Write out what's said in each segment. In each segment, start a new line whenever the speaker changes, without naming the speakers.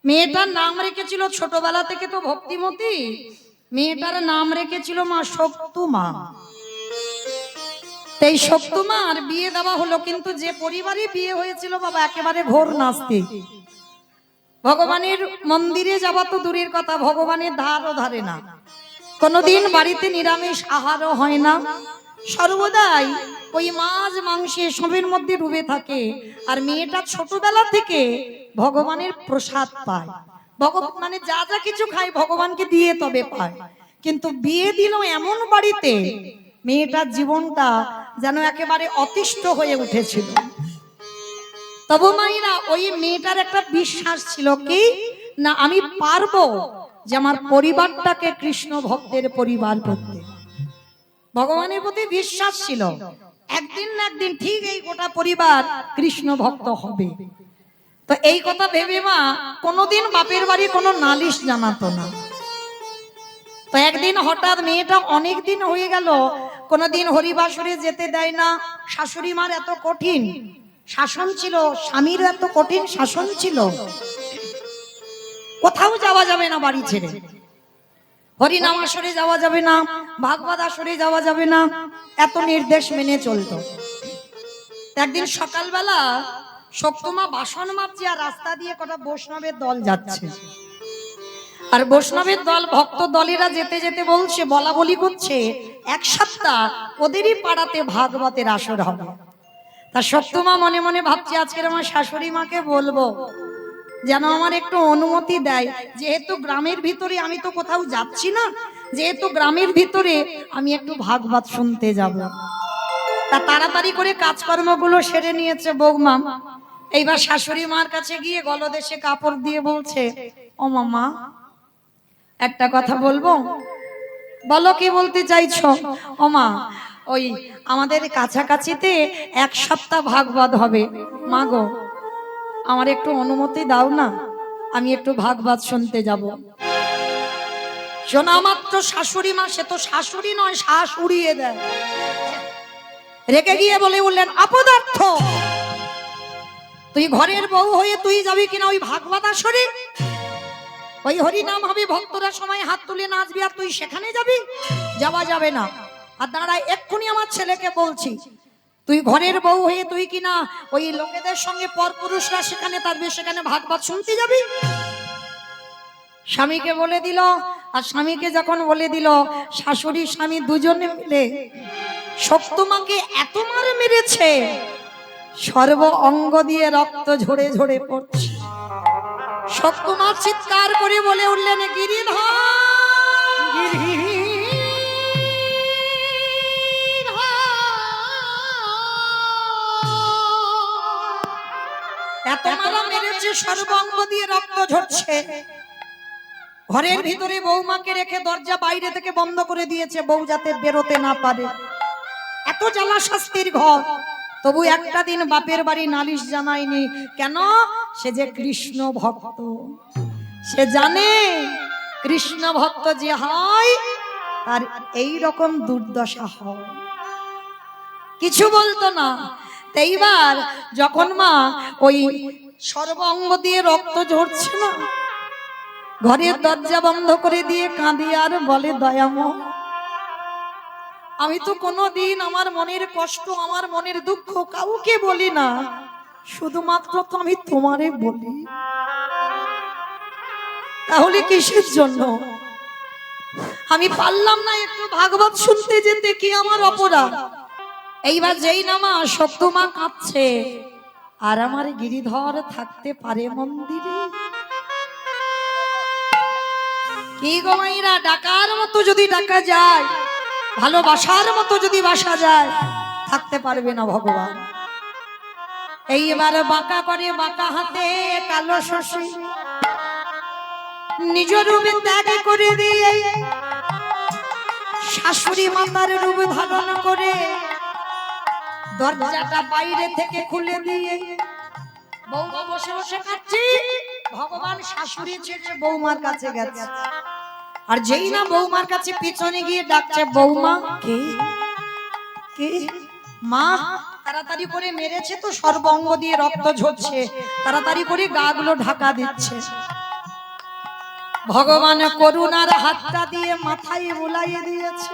মেয়েটার নাম রেখেছিল ছোটবেলা থেকে তো ভক্তিমতী, মেয়েটার নাম রেখেছিল মা শক্তুমা। এই শক্তুমার বিয়ে দেওয়া হলো, কিন্তু যে পরিবারে বিয়ে হয়েছিল বাবা একেবারে ঘোর নাস্তিক। ভগবানের মন্দিরে যাওয়া তো দূরের কথা, ভগবানের ধারও ধারে না, কোনদিন বাড়িতে নিরামিষ আহারও হয় না, সর্বদাই ওই মাছ মাংস এসবের মধ্যে ডুবে থাকে। আর মেয়েটা ছোটবেলা থেকে ভগবানের প্রসাদ পায়, মানে যা যা কিছু খায় ভগবানকে দিয়ে তবে পায়। কিন্তু বিয়ে দিল এমন বাড়িতে মেয়েটার জীবনটা যেন একেবারে অতিষ্ঠ হয়ে উঠেছিল। তবু মাইরা ওই মেয়েটার একটা বিশ্বাস ছিল কি না, আমি পারবো যে আমার পরিবারটাকে কৃষ্ণ ভক্তের পরিবার করতে। ভগবানের প্রতি বিশ্বাস ছিল, একদিন না একদিন ঠিক এই গোটা পরিবার কৃষ্ণ ভক্ত হবে। তো এই কথা ভেবে মা কোনোদিন বাপের বাড়ি কোনো নালিশ জানাতো না। তো একদিন হঠাৎ মেয়েটা অনেক দিন হয়ে গেল কোনোদিন হরিবাসরে যেতে দেয় না। শাশুড়ি মার এত কঠিন শাসন ছিল, স্বামীর এত কঠিন শাসন ছিল, কোথাও যাওয়া যাবে না বাড়ি ছেড়ে, হরিনাম আসরে যাওয়া যাবে না, ভাগবত আসরে যাওয়া যাবে না, এত নির্দেশ মেনে চলতো। একদিন সকালবেলা শক্তুমা বাসন মাজছে আর রাস্তা দিয়ে কটা বৈষ্ণবের দল যাচ্ছে। আর বৈষ্ণবের দল ভক্ত দলেরা যেতে যেতে বলছে, বলা বলি করছে এক সপ্তাহ ওদেরই পাড়াতে ভাগবতের আসর হবে। তা শক্তুমা মনে মনে ভাবছে আজকের আমার শাশুড়ি মাকে বলবো যেন আমার একটু অনুমতি দেয়, যেহেতু গ্রামের ভিতরে আমি তো কোথাও যাচ্ছি না, যেহেতু গ্রামের ভিতরে আমি একটু ভাগবত শুনতে যাব। তা তাড়াতাড়ি করে কাজকর্মগুলো সেরে নিয়েছে বৌমা। এইবার শাশুড়ি মার কাছে গিয়ে গলদেশে কাপড় দিয়ে বলছে, ও মামা একটা কথা বলবো। বলো, কি বলতে চাইছো? ও মা, ওই আমাদের কাছাকাছিতে এক সপ্তাহ ভাগবত হবে, মা গো আমার একটু অনুমতি দাও না, আমি একটু ভাগবত শুনতে যাব। শোনা মাত্র শাশুড়ি মা, সে তো শাশুড়ি নয় শ্বাস উড়িয়ে দেয়, রেগে গিয়ে বলে উঠলেন, অপদার্থ, তুই ঘরের বউ হয়ে তুই যাবি কিনা ওই ভাগবত আসরে? ওই হরিনাম হবে, ভক্তরা সময় হাত তুলে নাচবি আর তুই সেখানে যাবি? যাওয়া যাবে না। আর দাঁড়ায়, এক্ষুনি আমার ছেলেকে বলছি, তুই ঘরের বউ হয়ে তুই কিনা ওই লোকেদের সঙ্গে পরপুরুষরা সেখানে থাকবে, সেখানে ভাগবত শুনতে যাবি? স্বামীকে বলে দিল। আর স্বামীকে যখন বলে দিল, শাশুড়ি স্বামী দুজনে মিলে শক্তুমাকে এত মার মেরেছে, সর্ব অঙ্গ দিয়ে রক্ত ঝরে ঝরে পড়ছে। শক্তুমা চিৎকার করে বলে উঠলেন, গিরিধর, এত মারা মেরেছে সর্ব অঙ্গ দিয়ে রক্ত ঝরছে। ঘরের ভিতরে বৌমাকে রেখে দরজা বাইরে থেকে বন্ধ করে দিয়েছে, বউ যাতে বেরোতে না পারে। এত জ্বালা শাস্তির ঘর, তবু একটা দিন বাপের বাড়ি নালিশ জানায়নি। কেন? সে যে কৃষ্ণ ভক্ত, সে জানে কৃষ্ণ ভক্ত যে হয় তার এই রকম দুর্দশা হয়, কিছু বলতো না। এইবার যখন মা ওই সর্ব অঙ্গ দিয়ে রক্ত ঝরছে না, ঘরের দরজা বন্ধ করে দিয়ে কাঁদি আর বলে, দয়াময়, আমি তো কোনোদিন আমার মনের কষ্ট, আমার মনের দুঃখ কাউকে বলি না, শুধুমাত্র তো আমি তোমারে বলি। তাহলে কিসের জন্য আমি পারলাম না একটু ভাগবত শুনতে যেতে? কি আমার অপরাধ? এইবার যেই নামা শক্তুমা কাঁদছে, আর আমার গিরিধর থাকতে পারে মন্দিরে? কি গো মাইরা, ডাকার মতো যদি ডাকা যায়, ভালোবাসার মতো যদি বাসা যায়, থাকতে পারবে না ভগবান। এইবার বাঁকা করে, বাঁকা হাতে কালো শশী নিজ রূপে ত্যাগ করে দিয়ে শাশুড়ি মাতার রূপ ধারণ করে দরজাটা বাইরে থেকে খুলে দিয়ে বৌমা বসে বসে কাঁদছে। ভগবান শাশুড়ি ছেড়ে বৌমার কাছে গেছে, আর যেই না বৌমার কাছে পিছনে গিয়ে ডাকছে, বৌমা, কে কে? মা, তাড়াতাড়ি করে মেরেছে তো, সর্ব অঙ্গ দিয়ে রক্ত ঝরছে, তাড়াতাড়ি করে গা গুলো ঢাকা দিচ্ছে। ভগবান করুণার হাতটা দিয়ে মাথায় বুলাইয়ে দিয়েছে।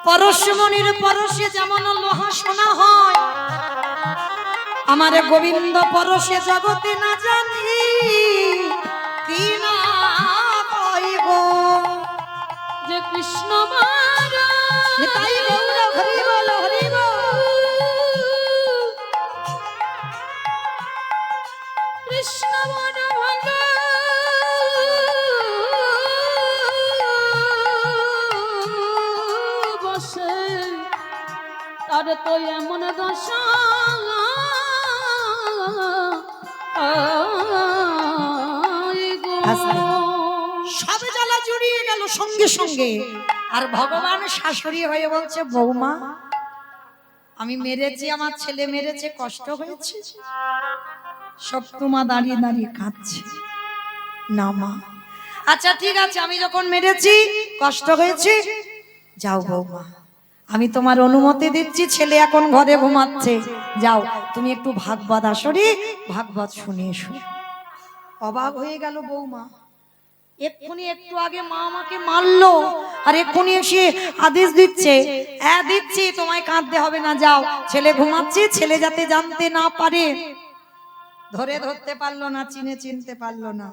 পরশমণির পরশে যেমন লোহা সোনা হয়, আমার গোবিন্দ পরশে জগতে না জানি কি না কইব যে কৃষ্ণ মারা নিতাই গৌর হরি বল হরি বল। কৃষ্ণ মন ভালো বসে, তার তো এমন দশা সব জ্বালা জুড়িয়ে গেল সঙ্গে সঙ্গে। আর ভগবান শাশুড়ি হয়ে বলছে, বৌমা আমি মেরেছি, আমার ছেলে মেরেছে, কষ্ট হয়েছে। সপ্তমা দাঁড়িয়ে দাঁড়িয়ে কাঁদছে, না মা আচ্ছা ঠিক আছে, আমি যখন মেরেছি কষ্ট হয়েছে, যাও বৌমা আমি তোমার অনুমতি দিচ্ছি, ছেলে এখন ঘরে ঘুমাচ্ছে, যাও তুমি একটু ভাগবত আসরে ভাগবত শুনে এসো। অবাক হয়ে গেল বৌমা, এক্ষুনি একটু আগে মা আমাকে মারলো, আর এক্ষুনি এসে আদেশ দিচ্ছে, দিচ্ছি তোমায় কাঁদতে হবে না, যাও ছেলে ঘুমাচ্ছে, ছেলে যাতে জানতে না পারে। ধরতে পারলো না, চিনতে পারলো না।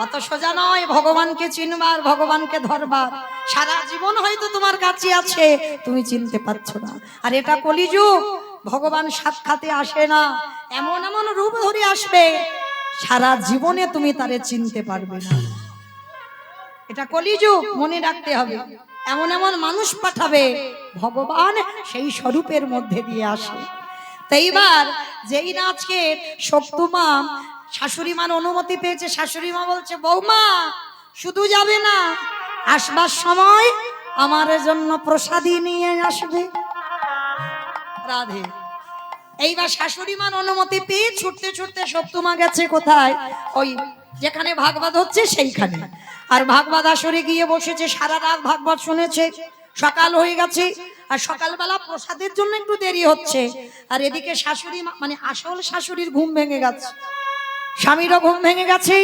অত সোজা নয় ভগবানকে চিনবার, ভগবানকে ধরবার। সারা জীবন হয়তো তোমার কাছে আছে, তুমি চিনতে পারছো না। আর এটা কলিযুগ, ভগবান সাক্ষাতে আসে না, এমন এমন রূপ ধরে আসবে, সারা জীবনে তুমি তারে চিনতে পারবে না। এটা কলিযুগ, মনে রাখতে হবে। এমন এমন মানুষ পাঠাবে, ভগবান সেই স্বরূপের মধ্যে দিয়ে আসে। তো এইবার যেই না আজকে সপ্তমা শাশুড়ি মার অনুমতি পেয়েছে, শাশুড়ি মা বলছে, বৌমা শুধু যাবে না, আসবার সময় আমার জন্য প্রসাদী নিয়ে আসবে। রাধে। এইবার শাশুড়ি মার অনুমতি পেয়ে ছুটতে ছুটতে সপ্তমা গেছে কোথায়, ওই যেখানে ভাগবত হচ্ছে সেইখানে। আর ভাগবত আসরে গিয়ে বসেছে, সারা রাত ভাগবত শুনেছে, সকাল হয়ে গেছে। আর সকালবেলা প্রসাদের জন্য একটু দেরি হচ্ছে। আর এদিকে শাশুড়ি মানে আসল শাশুড়ির ঘুম ভেঙে গেছে, স্বামীরও ঘুম ভেঙে গেছে।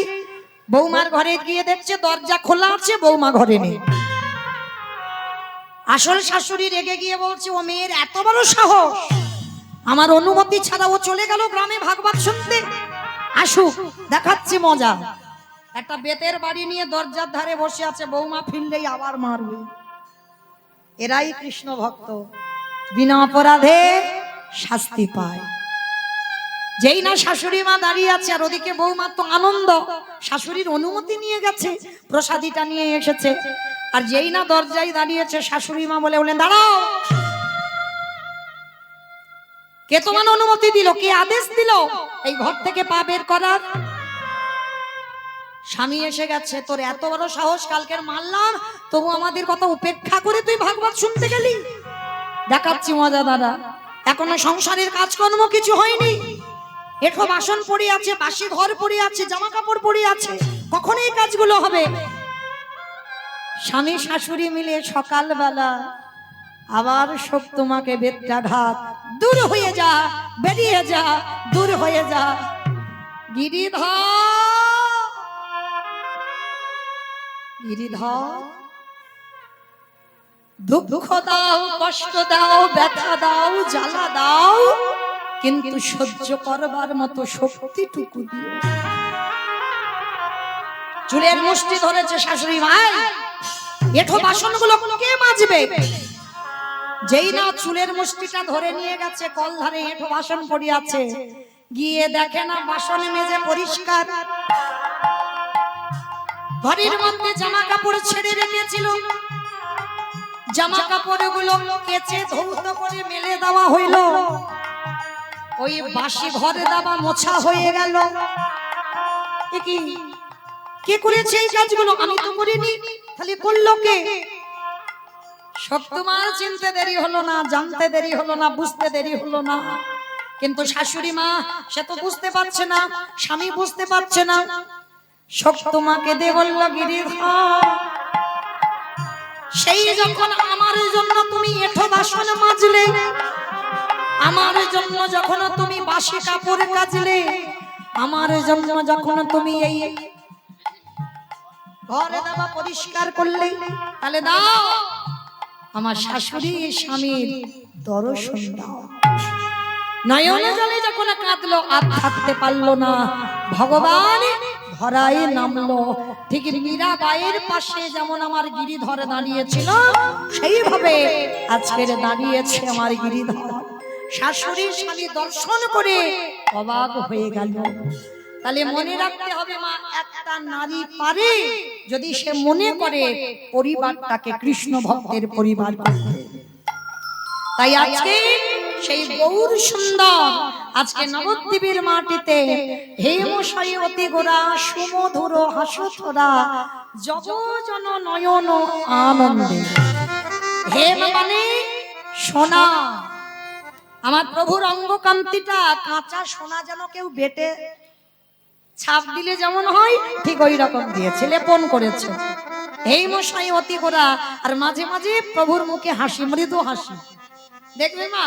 বৌমার ঘরে গিয়ে দেখছে দরজা খোলা আছে, বৌমা ঘরে নেই। আসল শাশুড়ি রেগে গিয়ে বলছে, ও মেয়ের এত বড় সাহস, আমার অনুমতি ছাড়া ও চলে গেল গ্রামে ভাগবত শুনতে, আসুক দেখাচ্ছি মজা। একটা বেতের বাড়ি নিয়ে দরজার ধারে বসে আছে, বৌমা ফিরলেই আবার মারবে। এরাই কৃষ্ণ ভক্ত, বিনা অপরাধে শাস্তি পায়। যেই না শাশুড়ি মা দাঁড়িয়ে আছে, আর ওদিকে বৌমা তো আনন্দ, শাশুড়ির অনুমতি নিয়ে গেছে, প্রসাদীটা নিয়ে এসেছে। আর যেই না দরজায় দাঁড়িয়েছে, শাশুড়ি মা বলে দাঁড়াও, কে তোমার অনুমতি দিল, কে আদেশ দিল এই ঘর থেকে পা বের করার? স্বামী এসে গেছে, তোর এত বড় সাহস, কালকের মারলাম তবু আমাদের কথা উপেক্ষা করে তুই ভাগবত শুনতে গেলি। দেখাচ্ছি মজা দাদা, এখনো সংসারের কাজকর্ম কিছু হয়নি, এঠো বাসন পড়ে আছে, বাসি ঘর পড়ে আছে, জামা কাপড় পড়ে আছে, কখন এই কাজগুলো হবে? স্বামী শাশুড়ি মিলে সকালবেলা আবার সপ্তমাকে বেত্রাঘাত, দূর হয়ে যা, বেরিয়ে যা, দূর হয়ে যা। গিরিধর দুঃখ দাও, কষ্ট দাও, ব্যথা দাও, জ্বালা দাও, কিন্তু সহ্য করবার মতো শক্তিটুকু দিও। চুলের মুষ্টি ধরেছে শাশুড়ি ভাই, এঠো বাসনগুলো কে মাজবে? যেই না চুলের মুষ্টিটা ধরে নিয়ে গেছে, কল ধারে এঠো বাসন পড়ে আছে, গিয়ে দেখে না বাসন মেজে পরিষ্কার। ঘরের মধ্যে জামা কাপড় ছেড়ে রেখেছিল, জামা কাপড়গুলো কেচে ধৌত করে মেলে দেওয়া হইল। ওই বাসি ঘরে দেওয়া মোছা হয়ে গেল। কে করেছে এই কাজগুলো? আমি তো করিনি, তাহলে করলো কে? সপ্তমার চিনতে দেরি হলো না, জানতে দেরি হলো না, বুঝতে দেরি হলো না। কিন্তু শাশুড়ি মা সে তো বুঝতে পারছে না, স্বামী বুঝতে পারছে না। সপ্তমাকে দে বলল, গিরিধর সেই যখন আমার জন্য তুমি এঠো বাসন মাজলে, আমার জন্য যখন তুমি বাসি কাপড় কাচলে, আমার জন্য যখন তুমি এই ঘরে দেওয়া পরিষ্কার করলে, তাহলে দাও আমার শাশুড়ি স্বামীর দর্শন দাও। নয়নে জলে যখন কাঁদলো, আর থাকতে পারলো না, ভগবান ধরায় নামলো। ঠিক মীরাবাইয়ের পাশে যেমন আমার গিরিধর দাঁড়িয়েছিল, সেইভাবে আজকের দাঁড়িয়েছে আমার গিরিধর। শাশুড়ি স্বামী দর্শন করে অবাক হয়ে গেল। তাহলে মনে রাখতে হবে মা, একটা নারী পারে যদি সে মনে করে পরিবারটাকে কৃষ্ণ ভক্তের পরিবার করতে। তাই আজকে সেই গৌর সুন্দর আজকে নবদ্বীপের মাটিতে হেমশায়ী অতি গোরা সুমধুর হাসুথরা জগজন নয়ন আনন্দে। হেম মানে সোনা, আমার প্রভুর অঙ্গকান্তিটা কাঁচা সোনা, যেন কেউ বেটে ছাপ দিলে যেমন হয় ঠিক ওই রকম দিয়েছে, লেপন করেছে। হেমশায়ী অতি গোরা, আর মাঝে মাঝে প্রভুর মুখে হাসি, মৃদু হাসি। দেখবে মা,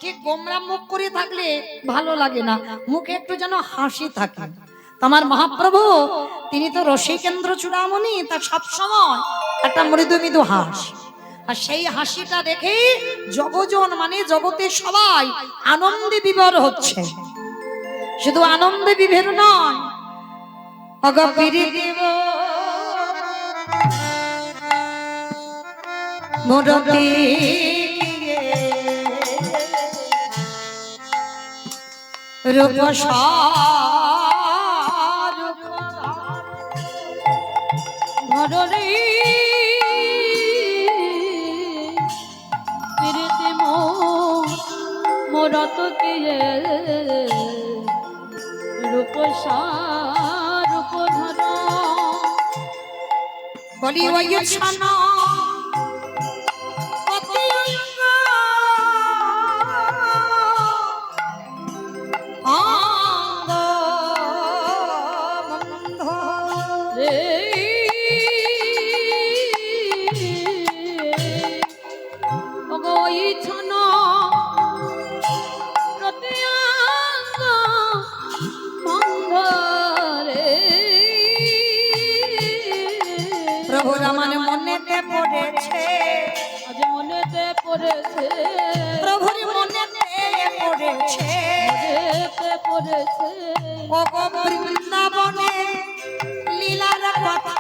ঠিক গোমরা মুখ করে থাকলে ভালো লাগে না, মুখে একটু যেন হাসি থাকে। তোমার মহাপ্রভু তিনি তো রসিকেন্দ্র চূড়ামণি, তা সবসময় একটা মৃদু মৃদু হাস। আর সেই হাসিটা দেখে জগজন মানে জগতে সবাই আনন্দে বিভোর হচ্ছে। শুধু আনন্দে বিভোর নয়, অগপিরি দেব মোরতি রূপ
ঘরে ফিরতে মোরত কে রূপ রূপ ধর
বলি ওই ছানা প্রভুর আমার মনেতে পড়েছে,
আজ মনেতে পড়েছে,
প্রভুর মনেতে পড়েছে,
পড়েছে
ও বৃন্দাবনে লীলার কথা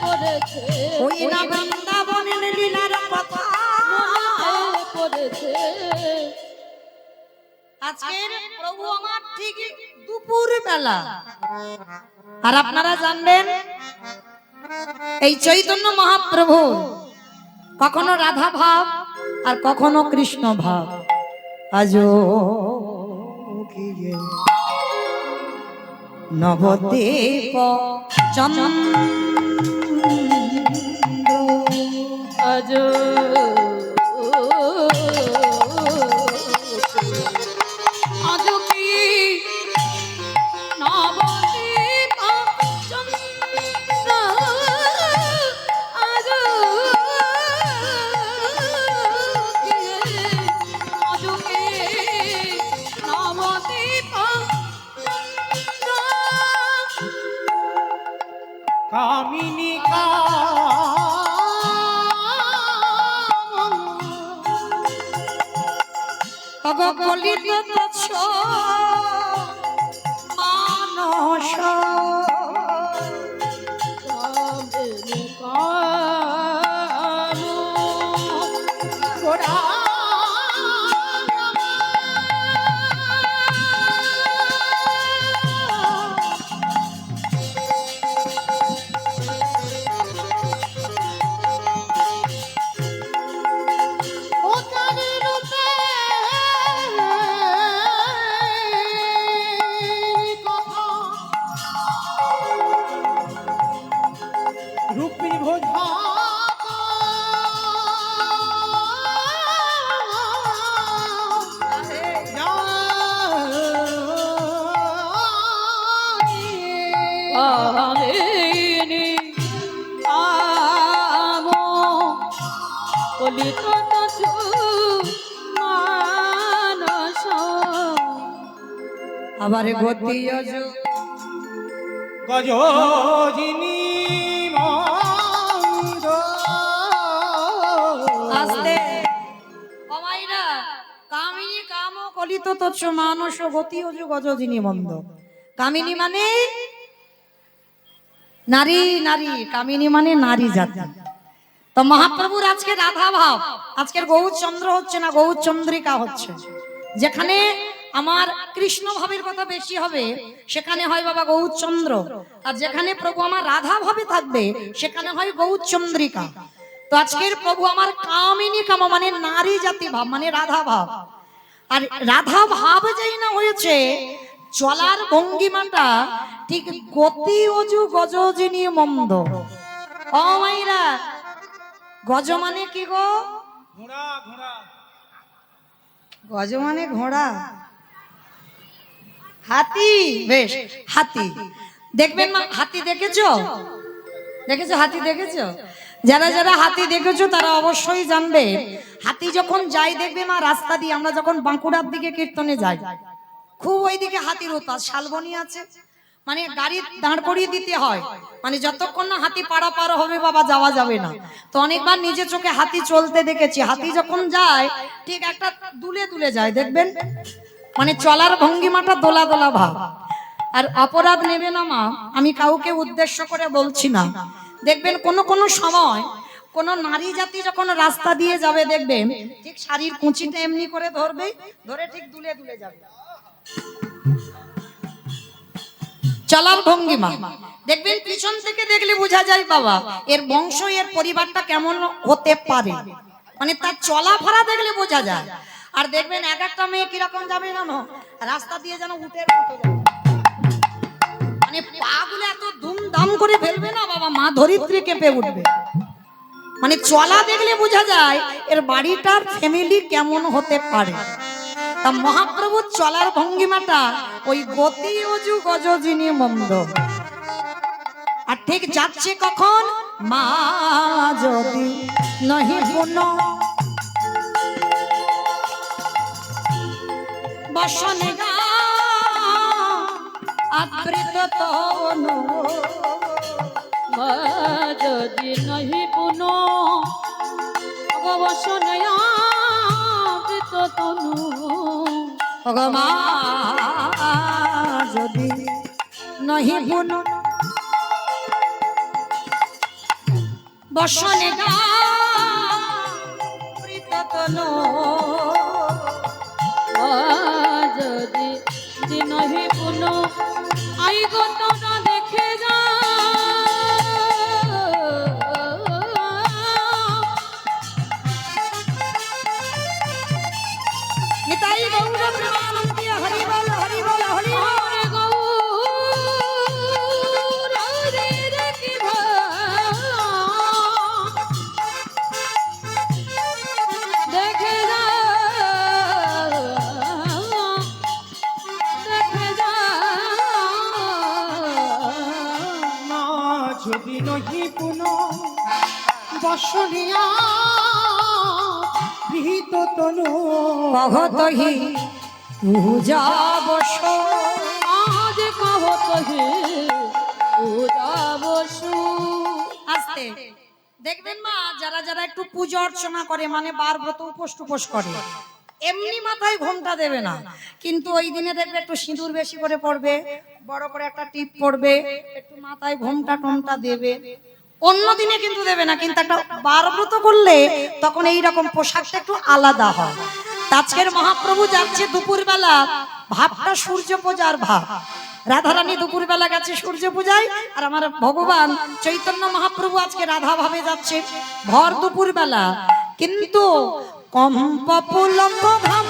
পড়েছে,
ওই না বৃন্দাবনের লীলার কথা
পড়েছে।
আজকের প্রভু আমার ঠিক দুপুর বেলা, আর আপনারা জানবেন এই চৈতন্য মহাপ্রভু কখনো রাধা ভাব আর কখনো কৃষ্ণ ভাব। আজো নবদ্বীপ চন্দ্র
আজ আজ কি নবদ্বীপ চন্দ্র আজ কি নবদ্বীপ চন্দ্র
কামিনী
অগলিত মানস
রূপী ভোজা
আমিনি আমো কলিত তছু মানস
আবার গতি অজু
গজজিনী মন্দ
আস্তে অমাইরা কামিনী কাম কলিত তৎস মানস গতি অজু গজজিনী মন্দ। কামিনী মানে নারী, নারী কামিনী মানে নারী জাতি। তো মহাপ্রভুর আজকে রাধা ভাব, আজকের গৌরচন্দ্র হচ্ছে না, গৌরচন্দ্রিকা হচ্ছে। যেখানে আমার কৃষ্ণ ভাবের কথা বেশি হবে সেখানে হয় বাবা গৌরচন্দ্র, আর যেখানে প্রভু আমার রাধা ভাবে থাকবে সেখানে হয় গৌরচন্দ্রিকা। তো আজকের প্রভু আমার কামিনী কাম মানে নারী জাতি ভাব, মানে রাধা ভাব। আর রাধা ভাব যেই না হয়েছে, চলার ভঙ্গিমাটা ঠিক গতি অজু গজজিনী মন্দ। ও মাইরা, গজ মানে কি গো?
ঘোড়া ঘোড়া
গজ মানে ঘোড়া, হাতি। বেশ, হাতি দেখবেন মা, হাতি দেখেছো? দেখেছো হাতি দেখেছো? যারা যারা হাতি দেখেছো তারা অবশ্যই জানবে, হাতি যখন যাই দেখবে মা রাস্তা দিয়ে, আমরা যখন বাঁকুড়ার দিকে কীর্তনে যাই, খুব ওইদিকে হাতির উৎপাত। শালবনী আছে, মানে গাড়ি দাঁড় করিয়ে দিতে হয়, মানে যতক্ষণ না হাতি পারাপার হবে বাবা যাওয়া যাবে না। তো অনেকবার নিজে চোখে হাতি চলতে দেখেছি, হাতি যখন যায় ঠিক একটা দুলে দুলে যায় দেখবেন, মানে চলার ভঙ্গিমাটা দোলা দোলা ভাব। আর অপরাধ নেবে না মা, আমি কাউকে উদ্দেশ্য করে বলছি না। দেখবেন কোন কোন সময় কোন নারী জাতি যখন রাস্তা দিয়ে যাবে দেখবেন ঠিক শাড়ির কুঁচিটা এমনি করে ধরবে, ধরে ঠিক দুলে দুলে যাবে, চলার ভঙ্গিমা। দেখবেন পিছন থেকে দেখলে বোঝা যায় বাবা এর বংশ, এর পরিবারটা কেমন হতে পারে, মানে তার চলাফেরা দেখলে বোঝা যায়। আর দেখবেন এক একটা মেয়ে কিরকম যাবে জানো, রাস্তা দিয়ে যেন উটের মতো যাবে, মানে পা গুলো এত ধুমধাম করে ফেলবে না বাবা, মা ধরিত্রী কেঁপে উঠবে। মানে চলা দেখলে বোঝা যায় এর বাড়িটার ফ্যামিলি কেমন হতে পারে। তা মহাপ্রভুর চলার ভঙ্গিমাটা ওই গতি অজু গজজিনী মন্দ। আর ঠিক যাচ্ছে কখন, মা যদি নহি পুন বসনে গা আবৃত তনু,
মা যদি নহি পুন অবসনয়া বৃত তনু,
মা যদি নহি পুন বসনে গা আবৃত তনু,
মা যদি নহি পুন আই গতরা দেখে যা,
নিতাই গৌর প্রেমানন্দে হরি বল হরি বল হরি বল।
হরে গৌর হরে কি দেখে যা, দেখে যা,
মা যদি নহি পুন বসনিয়া গৃহীত তনু
ভগতহি পূজা বস।
আজ কহত হে পূজা বসু।
আস্তে দেখবেন মা, যারা যারা একটু পূজা অর্চনা করে, মানে বার ব্রত উপোস টুপোস করে, এমনি মাথায় ঘোমটা দেবে না, কিন্তু ওই দিনে দেখবে একটু সিঁদুর বেশি করে পড়বে, বড় করে একটা টিপ পড়বে, একটু মাথায় ঘোমটা টমটা দেবে। অন্য দিনে কিন্তু দেবে না, কিন্তু একটা বার ব্রত করলে তখন এইরকম পোশাকটা একটু আলাদা হয়। আজকের মহাপ্রভু যাচ্ছে দুপুরবেলা, ভাবটা সূর্য পূজার ভাব। রাধারানী দুপুরবেলা গেছে সূর্য পূজায়, আর আমার ভগবান চৈতন্য মহাপ্রভু আজকে রাধা ভাবে যাচ্ছে ভর দুপুরবেলা। কিন্তু কম্প পুলক ভাম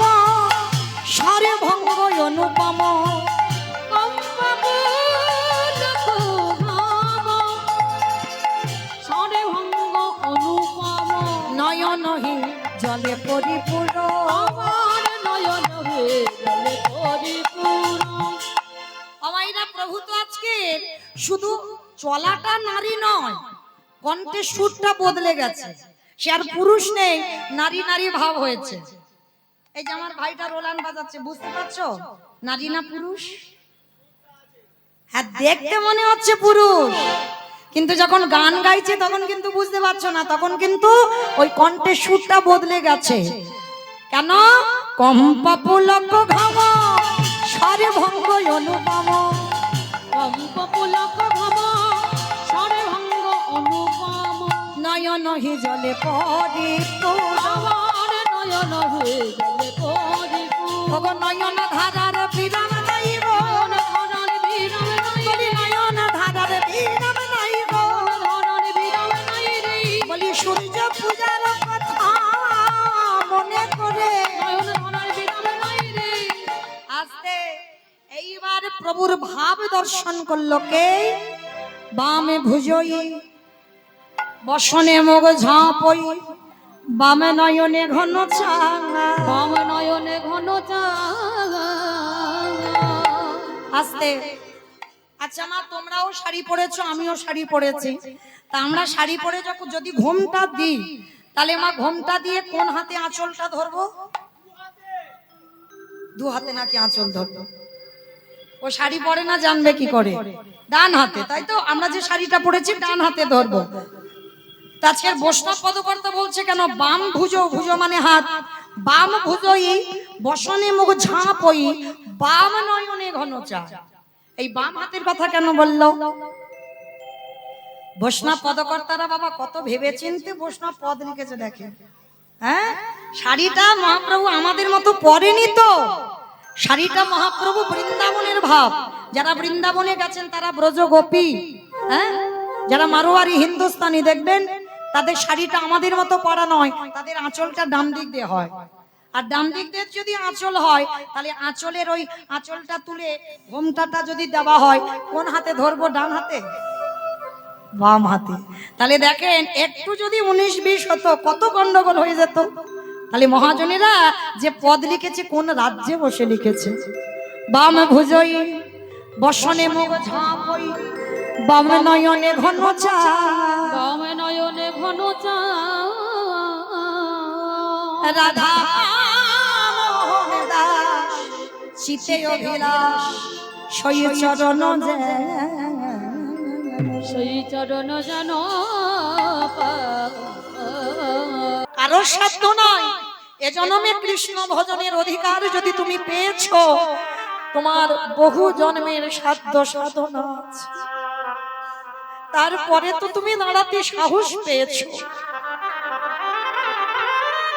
সারে ভঙ্গ অনুপম, নয়নহি জলে পরিপূর্ণ,
আমার নয়ন হে জলে পরিপূর্ণ।
আমাইরা প্রভু তো আজকে শুধু চলাটা নারী নয়, কণ্ঠের সুরটা বদলে গেছে, সে আর পুরুষ নেই, নারী নারী ভাব হয়েছে। এই যে আমার ভাইটা রোলান বাজাচ্ছে, বুঝতে পারছো? নারী না পুরুষ? হ্যাঁ, দেখতে মনে হচ্ছে পুরুষ, কিন্তু যখন গান গাইছে তখন কিন্তু বুঝতে পারছো না, তখন কিন্তু ওই কণ্ঠের সুরটা বদলে গেছে। কেন? কম্পা পুলক ঘাম স্বরে ভঙ্গ অনুপম,
কম্প পুলক ঘম স্বরে ভঙ্গ অনুপম,
নয়ন হি জলে পরিপূর্ণ,
আমার নয়ন হে জলে পরিপূর্ণ,
ভগ নয়ন ধারার বিরাম নাইব,
ধরণ বিরাম নাই
বলি নয়ন ধারার বিরাম নাইব,
ধরণ বিরাম নাই রে,
বলি সূর্য পূজার কথা মনে করে।
নয়ন ধরণ বিরাম নাই রে।
আস্তে এইবার প্রভুর ভাব দর্শন করলো কে? বামে ভুজই বসনে মুখ ঝাঁপই, বামে নয়নে ঘন চাঙা।
বাম নয়নে ঘন চাঁদ।
আস্তে। আচ্ছা মা, তোমরাও শাড়ি পরেছো, আমিও শাড়ি পরেছি, তা আমরা শাড়ি পরে যখন যদি ঘোমটা দিই, তাহলে মা ঘোমটা দিয়ে কোন হাতে আঁচলটা ধরবো? দু হাতে নাকি আঁচল ধরবো? ও শাড়ি পরে না, জানবে কি করে? ডান হাতে, তাই তো? আমরা যে শাড়িটা পরেছি ডান হাতে ধরবো। তাছাড়া বৈষ্ণব পদকর্তা বলছে কেন বাম ভুজো, ভুজো মানে হাত, বাম ভুজই বসনে মুখ ঝাঁপই, বাম নয়নে ঘন চা। এই বাম হাতের কথা কেন বললো? বৈষ্ণব পদকর্তারা বাবা কত ভেবে চিনতে বৈষ্ণব পদ লিখেছে দেখে। হ্যাঁ, শাড়িটা মহাপ্রভু আমাদের মতো পরেনি তো, শাড়িটা মহাপ্রভু বৃন্দাবনের ভাব। যারা বৃন্দাবনে গেছেন তারা ব্রজ গোপী, হ্যাঁ, যারা মারোয়ারি হিন্দুস্তানি দেখবেন তাদের শাড়িটা আমাদের মতো পরা নয়, তাদের আঁচলটা ডান দিক দিয়ে হয়। আর ডান দিক দিয়ে যদি আঁচল হয়, তাহলে আঁচলের ওই আঁচলটা তুলে ঘোমটাটা যদি দেওয়া হয়, কোন হাতে ধরবো? ডান হাতে, বাম হাতে। তাহলে দেখেন একটু যদি 19-20 হতো কত গন্ডগোল হয়ে যেত। তাহলে মহাজনেরা যে পদ লিখেছে কোন রাজ্যে বসে লিখেছে? বাম ভুজই বসনে মুখ ঝাঁপই, বাম নয়নে ঘন চা।
বাম নয়নে ঘন চাঁদ।
রাধা মোহন দাস চিতে অভিলাষ, সই চরণ যে
সেই চরণ যেন
কারোর সাধ্য নয়। এ জন্মে কৃষ্ণ ভজনের অধিকার যদি তুমি পেয়েছো, তোমার বহু জন্মের সাধ্য সাধনা আছে। তারপরে তো তুমি দাঁড়াতে সাহস পেয়েছো।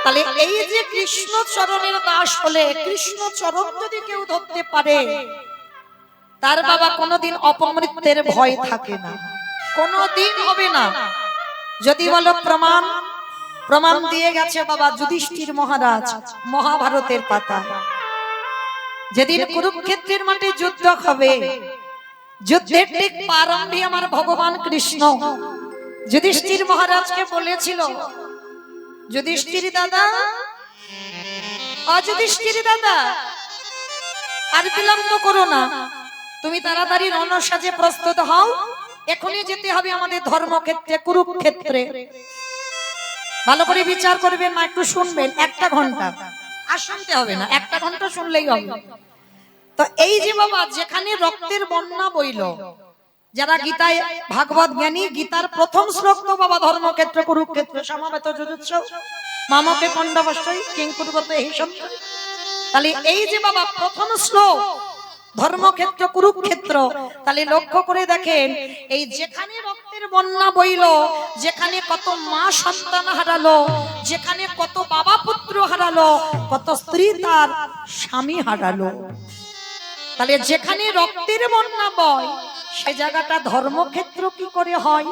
তাহলে এই যে কৃষ্ণ চরণের দাস হলে, কৃষ্ণ চরণ যদি কেউ ধরতে পারে, তার বাবা কোনোদিন অপমৃত্যুর ভয় থাকে না, কোনোদিন হবে না। যদি বলো প্রমাণ, প্রমাণ দিয়ে গেছে বাবা যুধিষ্ঠির মহারাজ মহাভারতের পাতা। যেদিন কুরুক্ষেত্রের মাঠে যুদ্ধ হবে, যুদ্ধের ঠিক প্রারম্ভে আমার ভগবান কৃষ্ণ যুধিষ্ঠির মহারাজকে বলেছিল, যুধিষ্ঠির দাদা, অযুধিষ্ঠির দাদা, আর বিলম্ব করো না, তুমি তাড়াতাড়ি রণসাজে প্রস্তুত হও, এখনই যেতে হবে আমাদের ধর্মক্ষেত্রে কুরুক্ষেত্রে। ভালো করে বিচার করবেন মা, একটু শুনবেন, 1 ঘন্টা আর শুনতে হবে না, 1 ঘন্টা শুনলেই হবে। তো এই যে বাবা যেখানে রক্তের বন্যা বইল, যারা গীতায় ভাগবত জ্ঞানী, গীতার প্রথম শ্লোক তো বাবা ধর্মক্ষেত্র কুরুক্ষেত্র সমাবেত যুযুৎস মামকে পণ্ডবশ্যই কিং কুরুবত এইসব। তাহলে এই যে বাবা প্রথম শ্লোক ধর্মক্ষেত্র কুরুক্ষেত্র, তাহলে লক্ষ্য করে দেখেন এই যেখানে রক্তের বন্যা বইল, যেখানে কত মা সন্তান হারালো, যেখানে কত বাবা পুত্র হারালো, কত স্ত্রী তার স্বামী হারালো, তাহলে যেখানে রক্তের বন্যা বয় সে জায়গাটা ধর্মক্ষেত্র কি করে হয়?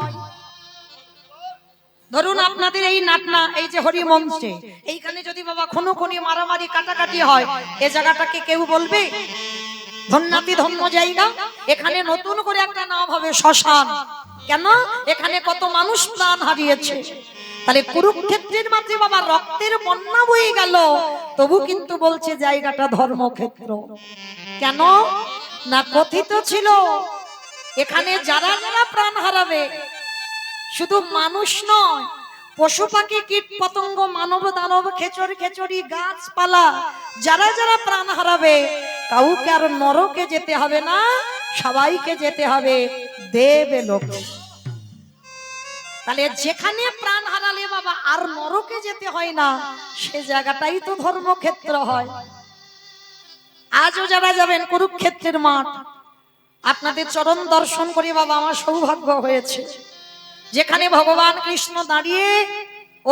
ধরুন আপনাদের এই নাটনা, এই যে হরি মঞ্চে, এইখানে যদি বাবা খুনোখুনি মারামারি কাটাকাটি হয়, এ জায়গাটাকে কেউ বলবে ধন্যাতি ধন্য জায়গা? এখানে নতুন করে একটা নাম হবে শ্মশান। কেন? এখানে কত মানুষ প্রাণ হারিয়েছে। তাহলে কুরুক্ষেত্রের মাঝে বাবা রক্তের বন্যা বয়ে গেল, তবু কিন্তু বলছে জায়গাটা ধর্মক্ষেত্র। কেন না? কথিত ছিল এখানে যারা যারা প্রাণ হারাবে, শুধু মানুষ নয়, পশু পাখি কীট পতঙ্গ মানব দানব খেচড়ি খেচড়ি গাছপালা যারা যারা প্রাণ হারাবে, কাউকে আর নরকে যেতে হবে না, সবাইকে যেতে হবে দেবলোকে। তাহলে যেখানে প্রাণ হারালে বাবা আর নরকে যেতে হয় না, সে জায়গাটাই তো ধর্মক্ষেত্র হয়। আজও যারা যাবেন কুরুক্ষেত্রের মাঠ, আপনাদের চরণ দর্শন করে বাবা আমার সৌভাগ্য হয়েছে। যেখানে ভগবান কৃষ্ণ দাঁড়িয়ে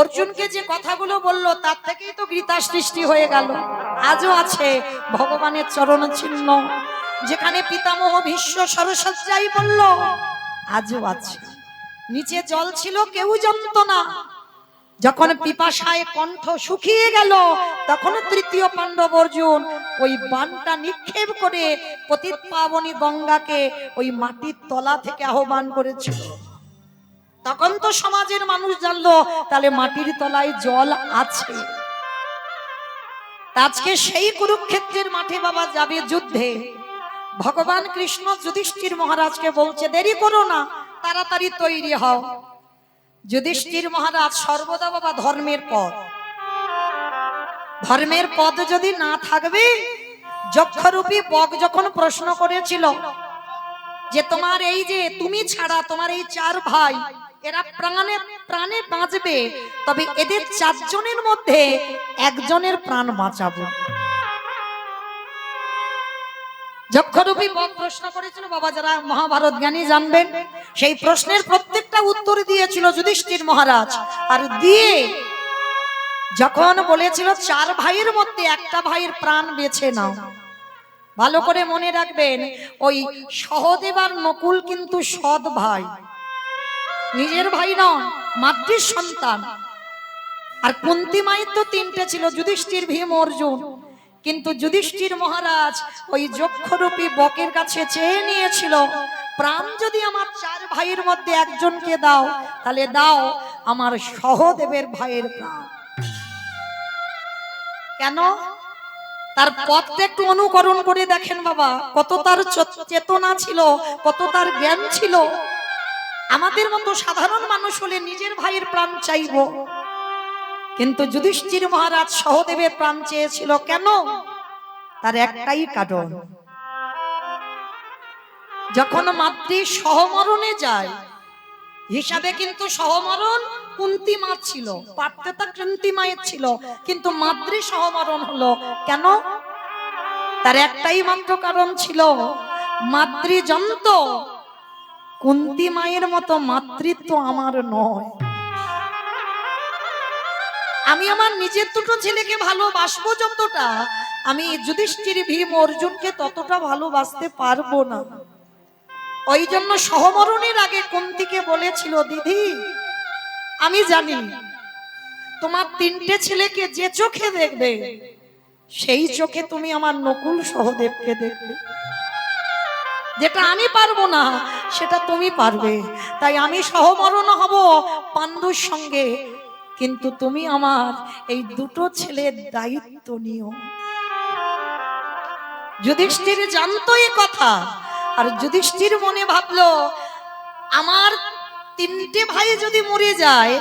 অর্জুনকে যে কথাগুলো বলল, তার থেকেই তো গীতা সৃষ্টি হয়ে গেল। আজও আছে ভগবানের চরণ চিহ্ন। যেখানে পিতামহ ভীষ্ম সরসজ্জাই বলল, আজও আছে। নিচে জল ছিল, কেউ জানতো না। যখন পিপাসায় কণ্ঠ শুকিয়ে গেল, তখন তৃতীয় পাণ্ডব অর্জুন ওই বানটা নিক্ষেপ করে পতিত পাবনী গঙ্গাকে ওই মাটির তলা থেকে আহ্বান করেছিল। তখন তো সমাজের মানুষ জানলো তাহলে মাটির তলায় জল আছে। আজকে সেই কুরুক্ষেত্রের মাঠে বাবা যাবে যুদ্ধে। ভগবান কৃষ্ণ যুধিষ্ঠির মহারাজকে বলছে, দেরি করো না, তাড়াতাড়ি তৈরি হও। যুধিষ্ঠির মহারাজ সর্বদা বাবা ধর্মের পথ, ধর্মের পথ যদি না থাকবে, যক্ষরূপী বক যখন প্রশ্ন করেছিল যে তোমার এই যে তুমি ছাড়া তোমার এই 4 ভাই, এরা প্রাণে প্রাণে বাঁচবে, তবে এদের 4 জনের মধ্যে একজনের প্রাণ বাঁচাবো। যক্ষরূপী বক প্রশ্ন করেছিল বাবা, যারা মহাভারত জ্ঞানী জানবেন, সেই প্রশ্নের প্রত্যেকটা উত্তর দিয়েছিল যুধিষ্ঠির মহারাজ। আর দিয়ে যখন বলেছিল 4 ভাইয়ের মধ্যে একটা ভাইয়ের প্রাণ বেছে নাও, ভালো করে মনে রাখবেন, ওই সহদেব আর নকুল কিন্তু সৎ ভাই, নিজের ভাই নয়, মাতৃ সন্তান। আর কুন্তি মায়ের তো 3টে ছিল, যুধিষ্ঠির, ভীম, অর্জুন। কিন্তু যুধিষ্ঠির মহারাজ ওই যক্ষরূপী বকের কাছে চেয়ে নিয়েছিল, প্রাণ যদি আমার 4 ভাইয়ের মধ্যে একজনকে দাও, তাহলে দাও আমার সহদেবের ভাইয়ের প্রাণ। কেন? তার পথটা একটু অনুকরণ করে দেখেন বাবা, কত তার চেতনা ছিল, কত তার জ্ঞান ছিল। আমাদের মতো সাধারণ মানুষ হলে নিজের ভাইয়ের প্রাণ চাইবো, কিন্তু যুধিষ্ঠির মহারাজ সহদেবের প্রাণ চেয়েছিল। কেন? তার একটাই কারণ, যখন মাতৃ সহমরণে যায়, হিসাবে কিন্তু সহমরণ কুন্তি মা ছিল, পারতে তা কুন্তি মায়ের ছিল, কিন্তু মাতৃ সহমরণ হলো কেন? তার একটাই মাত্র কারণ ছিল, মাতৃ যন্ত কুন্তি মায়ের মতো মাতৃত্ব আমার নয়। আমি আমার নিজের 2টো ছেলেকে ভালোবাসবো যতটা, আমি যুধিষ্ঠির, ভীম, অর্জুনকে ততটা ভালোবাসতে পারবো না। ওই জন্য সহমরণের আগে কুন্তিকে বলেছিল, দিদি আমি জানি তোমার 3টে ছেলেকে যে চোখে দেখবে, সেই চোখে তুমি আমার নকুল সহদেবকে দেখবে। যেটা আমি পারবো না সেটা তুমি পারবে, তাই আমি সহমরণ হব পাণ্ডুর সঙ্গে, কিন্তু তুমি আমার এই 2টো ছেলের দায়িত্ব নিও। যুধিষ্ঠির জানতো এই কথা, আর যুধিষ্ঠির মনে ভাবলো, আমার 3টে ভাই যদি মরে যায়,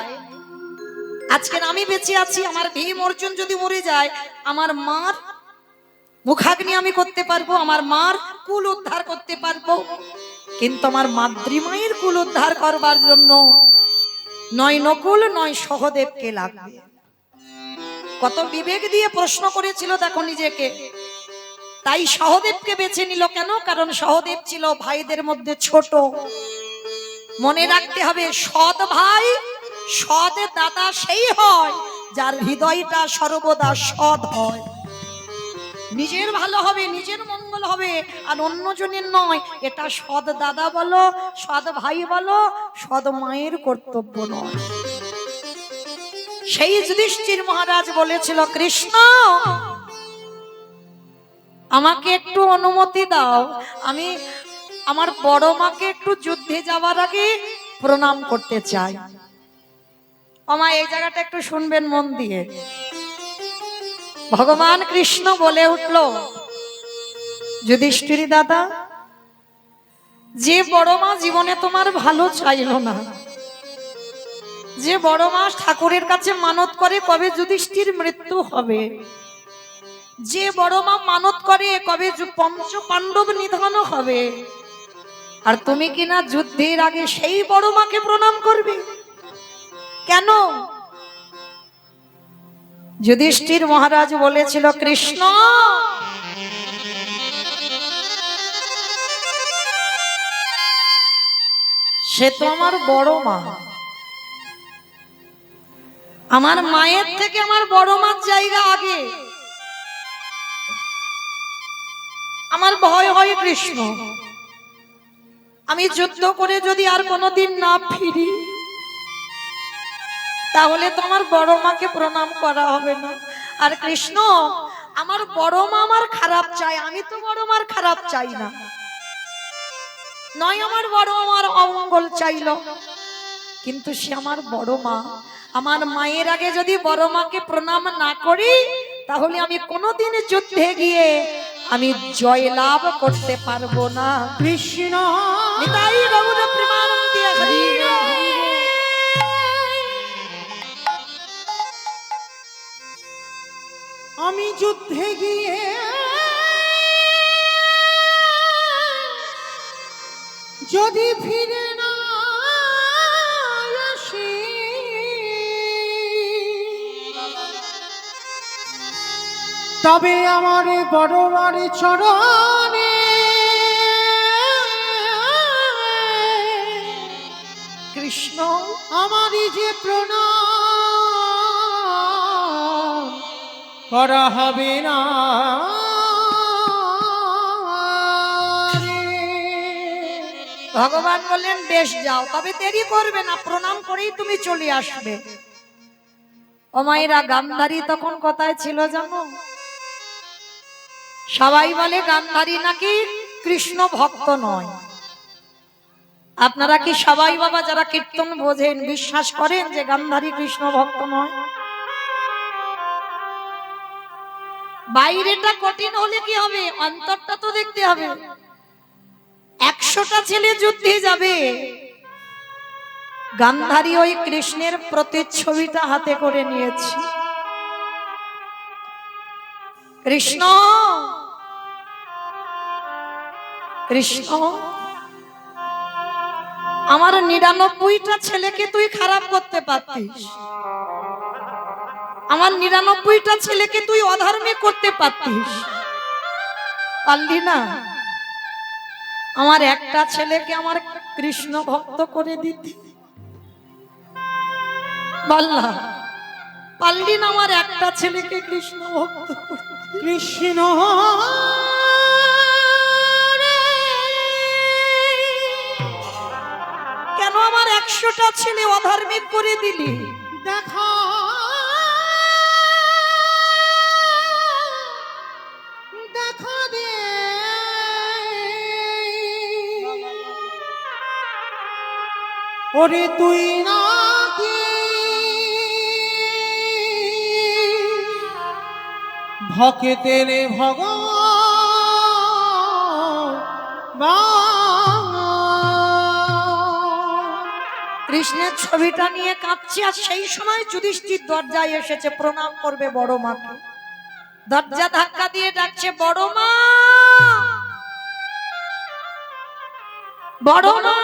আজকে আমি বেঁচে আছি, আমার ভীম, অর্জুন যদি মরে যায়, আমার মার মুখাগ্নি আমি করতে পারবো, আমার মার কুল উদ্ধার করতে পারবো, কিন্তু আমার মাতৃমায়ের কুল উদ্ধার করবার জন্য নয় নকুল নয় সহদেবকে লাগবে। কত বিবেক দিয়ে প্রশ্ন করেছিল দেখো নিজেকে। তাই সহদেবকে বেছে নিল। কেন? কারণ সহদেব ছিল ভাইদের মধ্যে ছোট। মনে রাখতে হবে, সৎ ভাই, সৎ দাদা সেই হয় যার হৃদয়টা সর্বদা সৎ হয়। নিজের ভালো হবে, নিজের মঙ্গল হবে, আর অন্যজনের নয়। এটা সৎ দাদা বলো, সৎ ভাই বলো, সৎ মায়ের কর্তব্য নয়। সেই যুধিষ্ঠির মহারাজ বলেছিল, কৃষ্ণ আমাকে একটু অনুমতি দাও, আমি আমার বড় মাকে একটু যুদ্ধে যাওয়ার আগে প্রণাম করতে চাই। আমা এই জায়গাটা একটু শুনবেন মন দিয়ে। ভগবান কৃষ্ণ বলে উঠল, যুধিষ্ঠির দাদা, যে বড় মা জীবনে তোমার ভালো চাইল না, যে বড় মা ঠাকুরের কাছে মানত করে কবে যুধিষ্ঠির মৃত্যু হবে, যে বড় মা মানত করে কবে পঞ্চ পাণ্ডব নিধন হবে, আর তুমি কিনা যুদ্ধের আগে সেই বড় মাকে প্রণাম করবে কেন? যুধিষ্ঠির মহারাজ বলেছিল, কৃষ্ণ সে তো আমার বড় মা, আমার মায়ের থেকে আমার বড় মার জায়গা আগে, আমার ভয় হয় কৃষ্ণ, আমি যুদ্ধ করে যদি আর কোনোদিন না ফিরি তাহলে তোমার বড় মাকে প্রণাম করা হবে না। আর কৃষ্ণ আমার বড় মা আমার খারাপ চাই, আমি তো বড় মার খারাপ চাই না, নয় আমার বড় মার অমঙ্গল চাইলো, কিন্তু সে আমার বড় মা, আমার মায়ের আগে যদি বড় মাকে প্রণাম না করি তাহলে আমি কোনোদিন যুদ্ধে গিয়ে আমি জয় লাভ করতে পারবো না।
কৃষ্ণ
নিতাই গৌর প্রেমানন্দে হরি।
আমি যুদ্ধে গিয়ে যদি ফিরে না আসি, তবে আমার বড় মার চরণে
কৃষ্ণ
আমারই যে প্রণাম করা হবে না রে।
ভগবান বললেন বেশ যাও, তবে দেরি করবে না, প্রণাম করেই তুমি চলে আসবে। ও মায়েরা, গান্ধারী তখন কোথায় ছিল জানো? সবাই বলে গান্ধারী নাকি কৃষ্ণ ভক্ত নয়। আপনারা কি সবাই বাবা যারা কীর্তন বোঝেন বিশ্বাস করেন যে গান্ধারী কৃষ্ণ ভক্ত নয়? বাইরেটা কঠিন হলে কি হবে, অন্তরটা তো দেখতে হবে। 100টা ছেলে যুদ্ধে যাবে, গান্ধারী ওই কৃষ্ণের প্রতিচ্ছবিটা হাতে করে নিয়েছে। কৃষ্ণ কৃষ্ণ আমার 99টা ছেলেকে তুই খারাপ করতে পারতিস, আমার 99টা ছেলেকে তুই অধর্মী করতে পারতিস, পারলি না। আমার একটা ছেলেকে আমার কৃষ্ণ ভক্ত করে দিতি, বল না পারলি না আমার একটা ছেলেকে কৃষ্ণ ভক্ত করতে?
কৃষ্ণ
কেন আমার 100টা ছেলে অধার্মিক করে দিলি?
দেখা দেখা দে ওরে তুই নাকি ভক্তের ভগবান।
কৃষ্ণের ছবিটা নিয়ে কাঁদছি, আর সেই সময় যুধিষ্ঠির দরজায় এসেছে প্রণাম করবে বড় মাকে। দরজা ধাক্কা দিয়ে ডাকছে, বড় মা, বড় মা।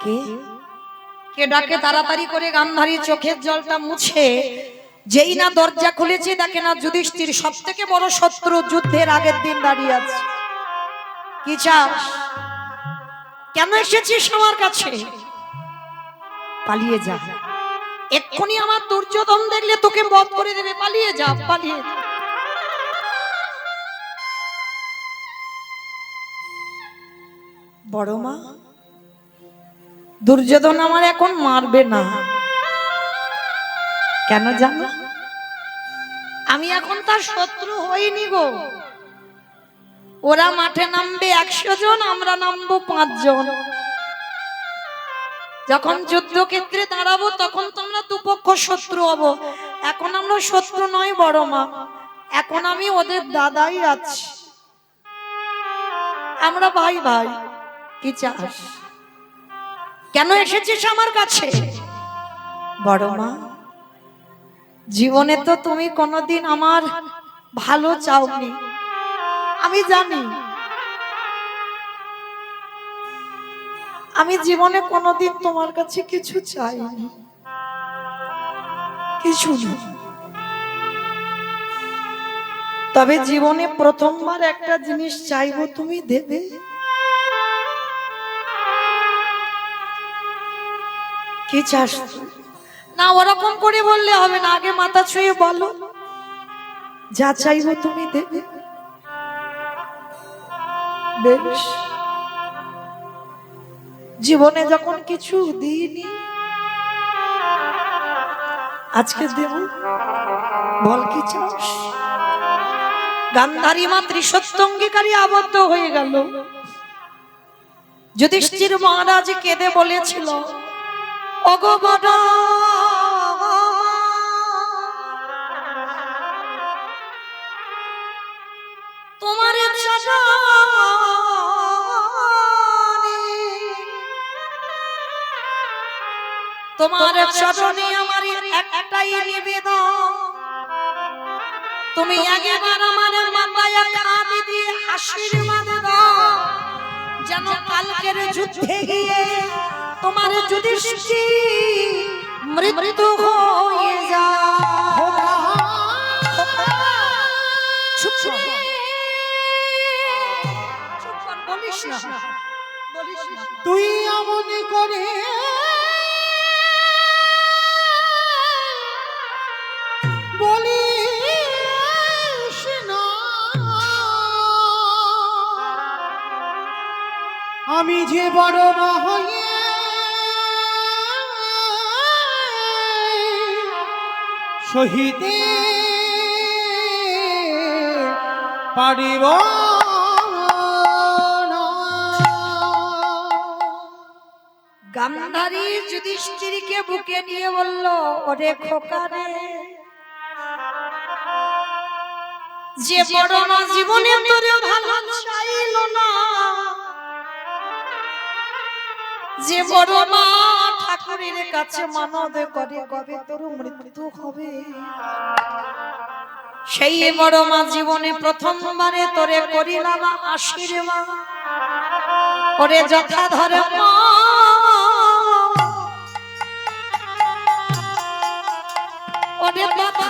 কে কে ডাকে? তাড়াতাড়ি করে গান্ধারী চোখের জলটা মুছে যেই না দরজা খুলেছে, দেখে না যুধিষ্ঠির সব থেকে বড় শত্রু যুদ্ধের আগের দিন দাঁড়িয়ে আছে। কি চাস? কেন এসেছিস আমার কাছে? পালিয়ে যা, এক্ষুনি আমার দুর্যোধন দেখলে তোকে বধ করে দেবে, পালিয়ে যা, পালিয়ে যা। বড় মা, দুর্যোধন আমার এখন মারবে না, কেন জানো? আমি এখন তার শত্রু হইনি গো। ওরা মাঠে নামবে 100 জন, আমরা নামবো 5 জন। যখন যুদ্ধক্ষেত্রে দাঁড়াবো তখন তোমরা দুপক্ষ শত্রু হব। এখন আমরা শত্রু নয় বড় মা, এখন আমি ওদের দাদাই আছি, আমরা ভাই ভাই। কি চাস? কেন এসেছিস আমার কাছে? বড় মা, জীবনে তো তুমি কোনোদিন আমার ভালো চাওনি, আমি জানি। আমি জীবনে কোনোদিন তোমার কাছে কিছু চাইনি, কিছু না। তবে জীবনে প্রথমবার একটা জিনিস চাইবো, তুমি দেবে। কি চাস? না ওরকম করে বললে হবে না, আগে মাথা ছুঁয়ে বলো, যা চাইবো তুমি দেবে। বেশ, জীবনে যখন কিছু দিইনি, আজকে দেব, বল কি চাস? গান্ধারী মা ত্রিসত্য অঙ্গীকারী আবদ্ধ হয়ে গেল। যুধিষ্ঠির মহারাজ কেঁদে বলেছিল, ওগো বড় তোমার তোমার চরণে আমার একটাই নিবেদন, তুমি একবার আমার মাথায় হাত দিয়ে আশীর্বাদ দাও, যেন কালকের যুদ্ধে গিয়ে তোমার যুধিষ্ঠির মৃত্যু হয়ে যায়। চুপ কর, বলিস না, বলিস না।
তুই এমন করে বলিস না, আমি যে বড় না হয়ে সহিতে পারিব না।
গান্ধারী যুধিষ্ঠিরকে বুকে নিয়ে বলল, ওরে খোকা রে, যে বড় না জীবনে তোরে ভালো চাইল না, যে বড় মা ঠাকুরের কাছে মানদ করে কবে তোর মৃত্যু হবে, সেই বড় মা জীবনে প্রথমবারে তোরে করিলাম আশীর্বাদ, ওরে যথা ধর্ম ওরে যথা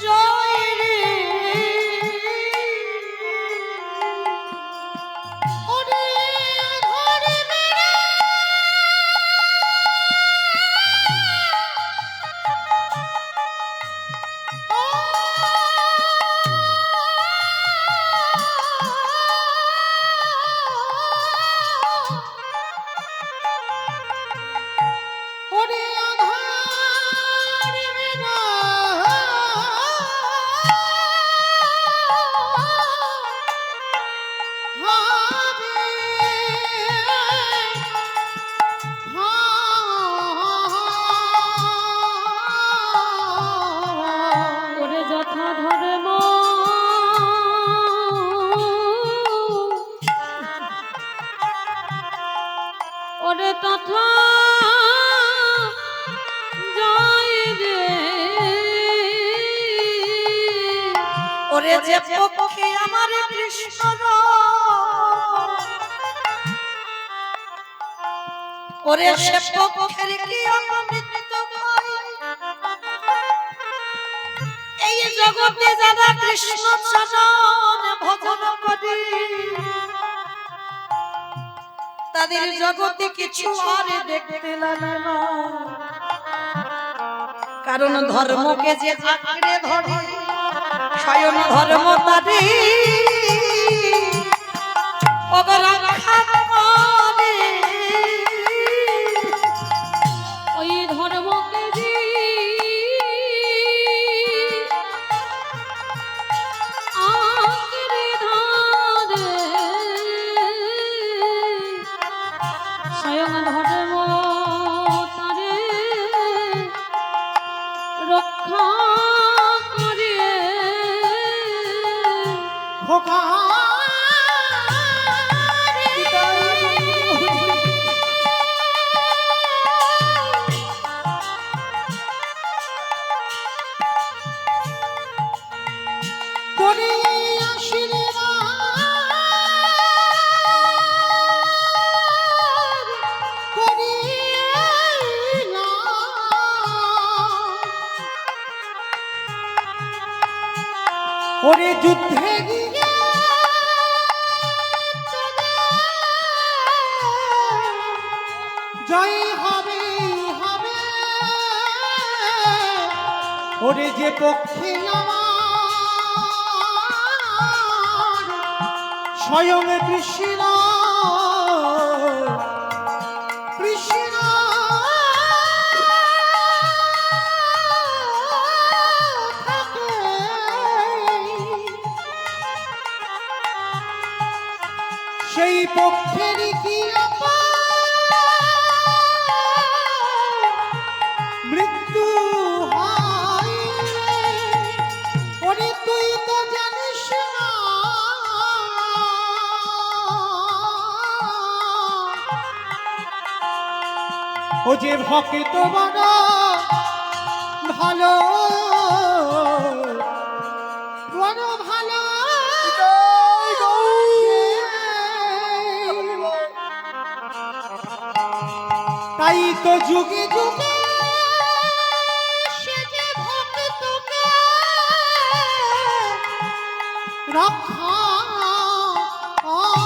জয় রে,
ওরে ধরে মেরে ওরে আধার মেরা হবে
ওরে যথা ধর্ম ওরে তথা জয় রে,
ওরে যে পক্ষে আমার কৃষ্ণ, ওরে সে পক্ষের কি অমৃত কই, এই জগতে যারা কৃষ্ণ চরণ ভজন করে, তাদের জগতে কিছু আর দেখতে লাগে না, কারণ ধর্মকে যে আঁকড়ে ধরে স্বয়ং ধর্ম তারে রক্ষা করে।
ওই ধর্মকে যে আঁকড়ে ধরে স্বয়ং ধর্ম তারে রক্ষা করে।
খোকা রে করিয়ে আশীর্বাদ করিলাম। ওরে যুদ্ধে গিয়ে জয় হবে হবে, ওরে যে পক্ষে আমার স্বয়ং কৃষ্ণ কৃষ্ণ থাকে, সেই পক্ষেরই কি মৃত্যু হয় রে। ওরে তুই তো জানিস না ও যে ভক্ত বড় ভালো বড় ভালো, তাই তো যুগে যুগে সে যে ভক্তকে রক্ষা করে।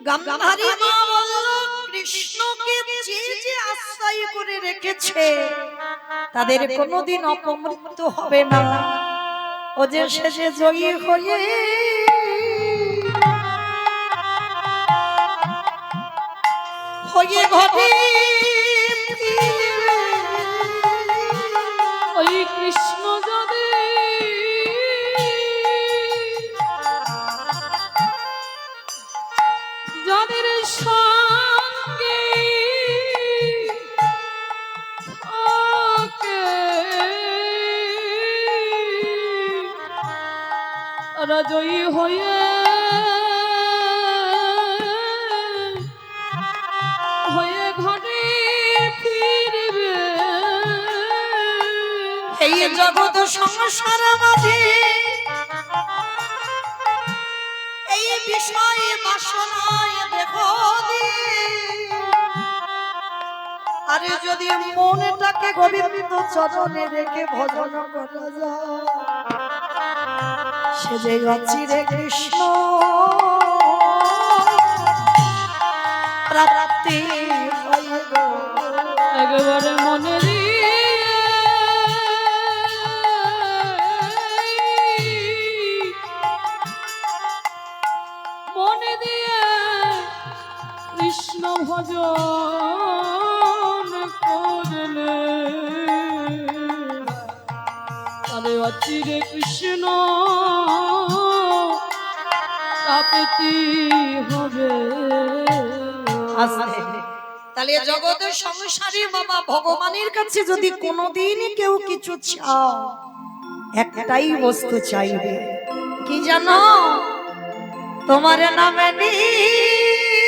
গান্ধারী মা বলল কৃষ্ণকে যে যে আশ্রয় করে রেখেছে তাদের কোনোদিন অপমৃত্যু হবে না। ও যে শেষে জয়ী হয়ে হয়ে ঘটে
ওই কৃষ্ণ যদি যাদের সঙ্গে থাকে তারা জয়ী হয়ে হয়ে ঘরে ফিরবে।
এই জগৎ সংসার মাঝে এই বিষয়ে বাসনায় দেখো আরে যদি মনটাকে গোবিন্দ চরণে রেখে ভজন করা যায় সে যে অচিরে কৃষ্ণ প্রাপ্তি হয় গো।
একেবারে মনে দিয়ে মনে দিয়ে কৃষ্ণ ভজন করলে তাহলে অচিরে কৃষ্ণ প্রাপ্তি হবে।
তাহলে জগতের সংসারে বাবা ভগবানের কাছে যদি কোনোদিন কেউ কিছু চাও একটাই বস্তু চাইবে, কি জানো? তোমার নামে নিদিন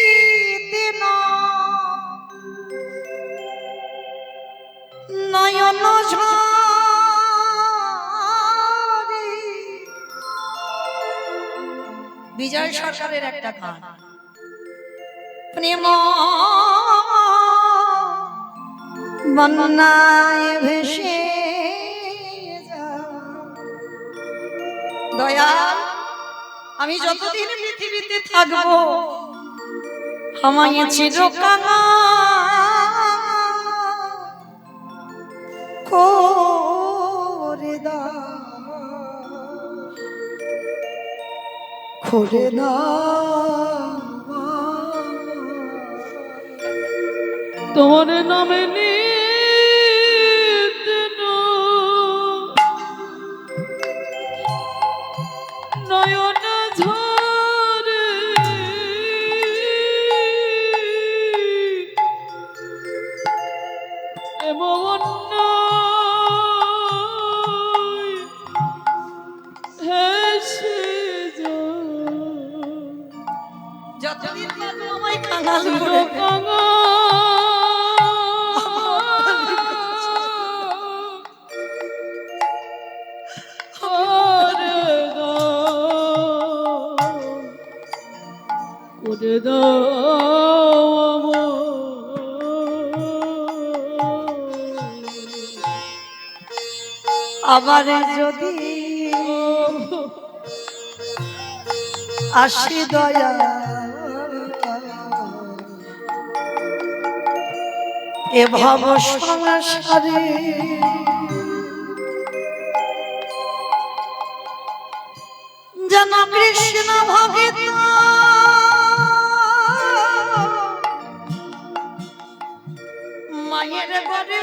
নয়ন ঝরে। বিজয় সরকারের একটা গান, প্রেম বন্যায় ভেসে দয়া। আমি যতদিন পৃথিবীতে থাকবো আমায় চিরকানা করে দাও করে দাও।
তোমার নামে নিদিন নয়ন ঝরে এমন হেসে
যতদিন আমায় কাঙাল
চিরকাঙাল করে দাও
আবার যদি আসি দয়া এ ভব সংসারে যেন কৃষ্ণ ভগিত মায়ের গর্ভে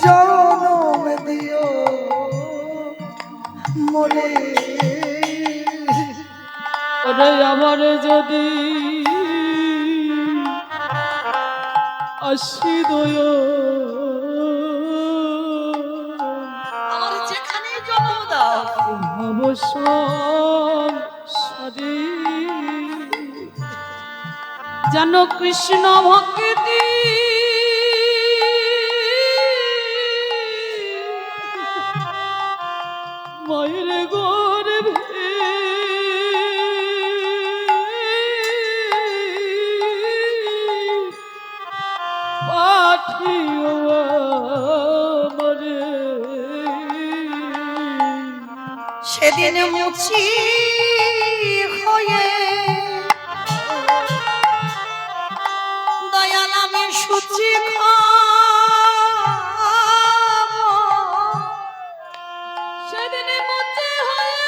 জনম দিও মরে
ওরে আমার যদি আসি দয়
আমার যেখানে জন্ম দাও
অবসর সারি যেন কৃষ্ণ ভক্তি মায়ের গর্ভে পাঠিও আমারে
সেদিন মুছি হয়ে দয়াল আমি সুচি
সেদিন মুছে হয়ে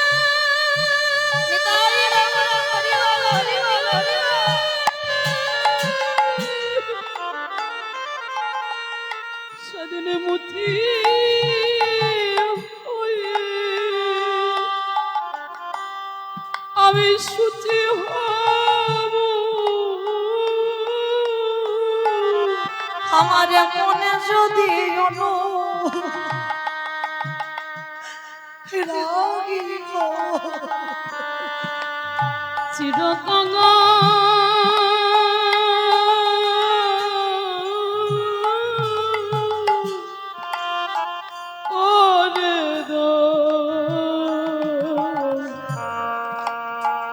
সেদিন মুছি হয়ে আমি সুচি হব
আমার মনে যদি অনু রাগিব
চিরকাঙ্গা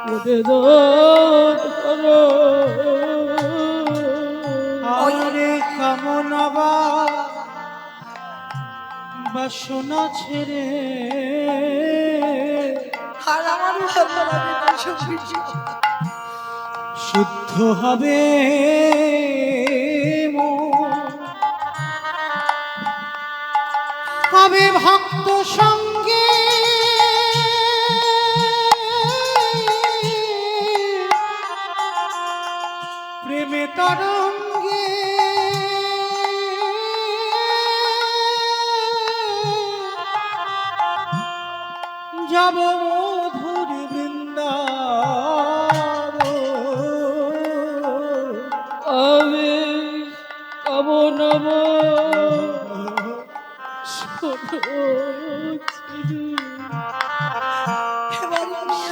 ওরে দো ধরো
আরে কামনা বাসনা ছেড়ে
আর আমার ভালো লাগে না সবই
শুদ্ধ হবে মন। কবে ভক্ত সঙ্গে প্রেমে তরঙ্গে যাব মধুর বৃন্দাবন।
আমি কামনাব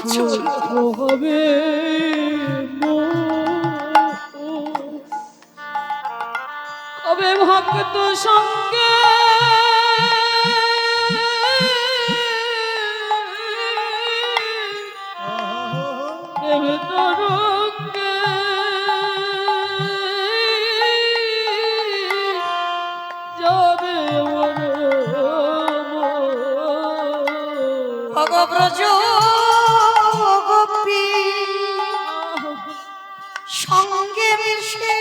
শুদ্ধ হবে কবে ভক্ত সঙ্গে প্রেমে তরঙ্গে যাবে
ভগব্রজ গোপী সঙ্গে মিশে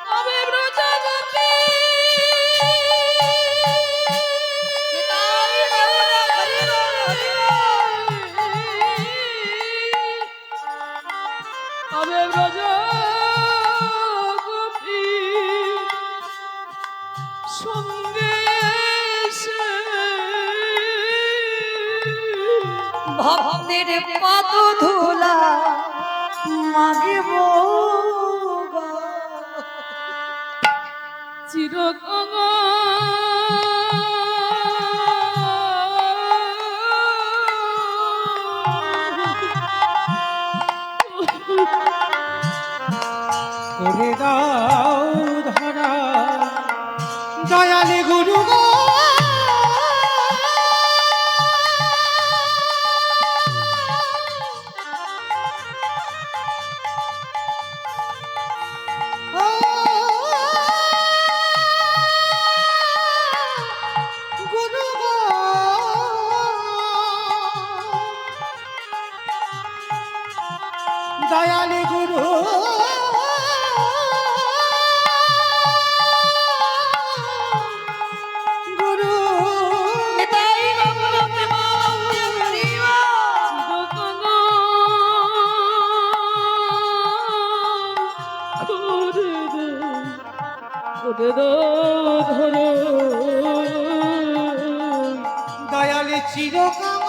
কবে ব্রজগোপী কবে ব্রজগোপী সঙ্গে
ভক্তের পদ ধুলা মাগিব
চিরকাঙ্গা
করে দাও ধরা দয়ালে গুরু গো দয়ালে গুরু গুরু
নিতাই গৌর প্রেমানন্দে হরি
দয়ালে চিরকাল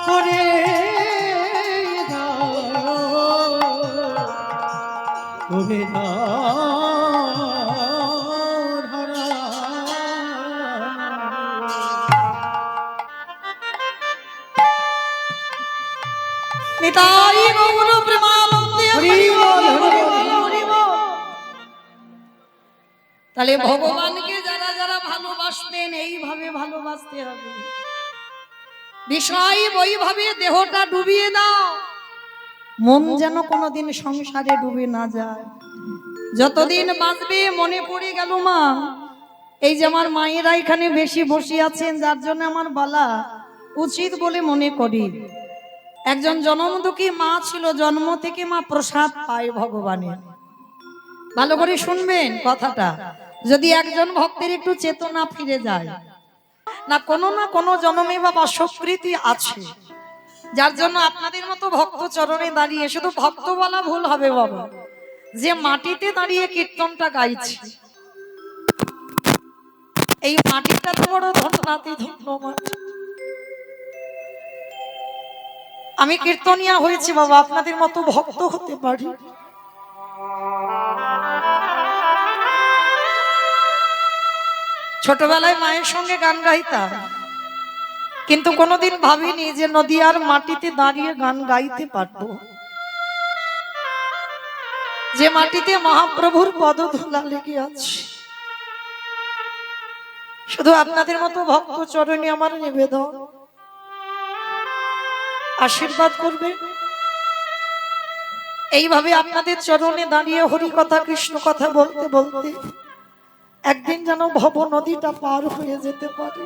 করে দাও করে দাও ধরা
নিতাই গৌর প্রেমানন্দে হরি বল, হরি বল, হরি বল। তাহলে ভগবানকে যারা যারা ভালোবাসবেন এইভাবে ভালোবাসতে হবে। বিষয় ওইভাবে দেহটা ডুবিয়ে দাও, মন যেন কোনোদিন সংসারে ডুবে না যায়। যতদিন বাঁচবে মনে পড়ে গেল মা, এই যে আমার মায়েরা এখানে বেশি বসে আছেন, যার জন্য আমার বলা উচিত বলে মনে করি। একজন জনমদুখী মা ছিল, জন্ম থেকে মা প্রসাদ পায় ভগবানের। ভালো করে শুনবেন কথাটা। যদি একজন ভক্তের একটু চেতনা ফিরে যায়, না কোনো জন্মে বাবা স্বীকৃতি আছে, যার জন্য আপনাদের মতো ভক্ত চরণে দাঁড়িয়ে, শুধু ভক্ত বলা ভুল হবে বাবা, যে মাটিতে দাঁড়িয়ে কীর্তনটা গাইছে, এই মাটিটা তো বড় ধন্যবাদী, ধন্যবাদ। আমি কীর্তনিয়া হয়েছি বাবা, আপনাদের মতো ভক্ত হতে পারি। ছোটবেলায় মায়ের সঙ্গে গান গাইতাম, কিন্তু কোনোদিন ভাবিনি যে নদিয়ার মাটিতে দাঁড়িয়ে গান গাইতে পারবো, যে মাটিতে মহাপ্রভুর পদধূলা লেগে আছে। শুধু আপনাদের মতো ভক্ত চরণে আমার নিবেদন, আশীর্বাদ করবে। এইভাবে আপনাদের চরণে দাঁড়িয়ে হরি কথা কৃষ্ণ কথা বলতে বলতে একদিন যেন ভব নদীটা পার হয়ে যেতে পারে।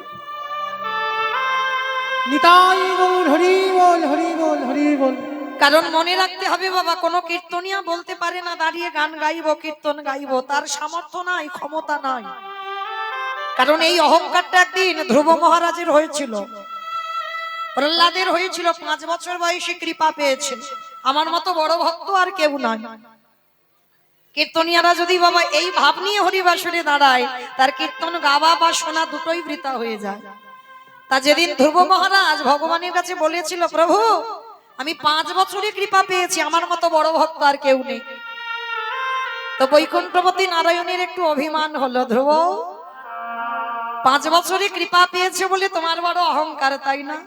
নিতাই গৌর হরি বল, হরি বল, হরি বল।
কারণ মনে রাখতে হবে বাবা, কোনো কীর্তনিয়া বলতে পারে না দাঁড়িয়ে গান গাইবো, কীর্তন গাইবো, তার সামর্থ্য নাই, ক্ষমতা নাই। কারণ এই অহংকারটা একদিন ধ্রুব মহারাজের হয়েছিল, প্রহ্লাদের হয়েছিল। 5 বছর বয়সে কৃপা পেয়েছে। আমার মতো বড় ভক্ত আর কেউ নয়। কীর্তনিয়ারা যদি বাবা এই ভাব নিয়ে হরিবাসরে দাঁড়ায়, তার কীর্তন গাওয়া বা শোনা দুটোই বৃথা হয়ে যায়। তা যেদিন ধ্রুব মহারাজ ভগবানের কাছে বলেছিল, প্রভু আমি 5 বছরে কৃপা পেয়েছি, আমার মতো বড় ভক্ত আর কেউ নেই, তো বৈকুণ্ঠপতি নারায়ণের একটু অভিমান হলো, ধ্রুব 5 বছরে কৃপা পেয়েছে বলে তোমার বড় অহংকার, তাই না?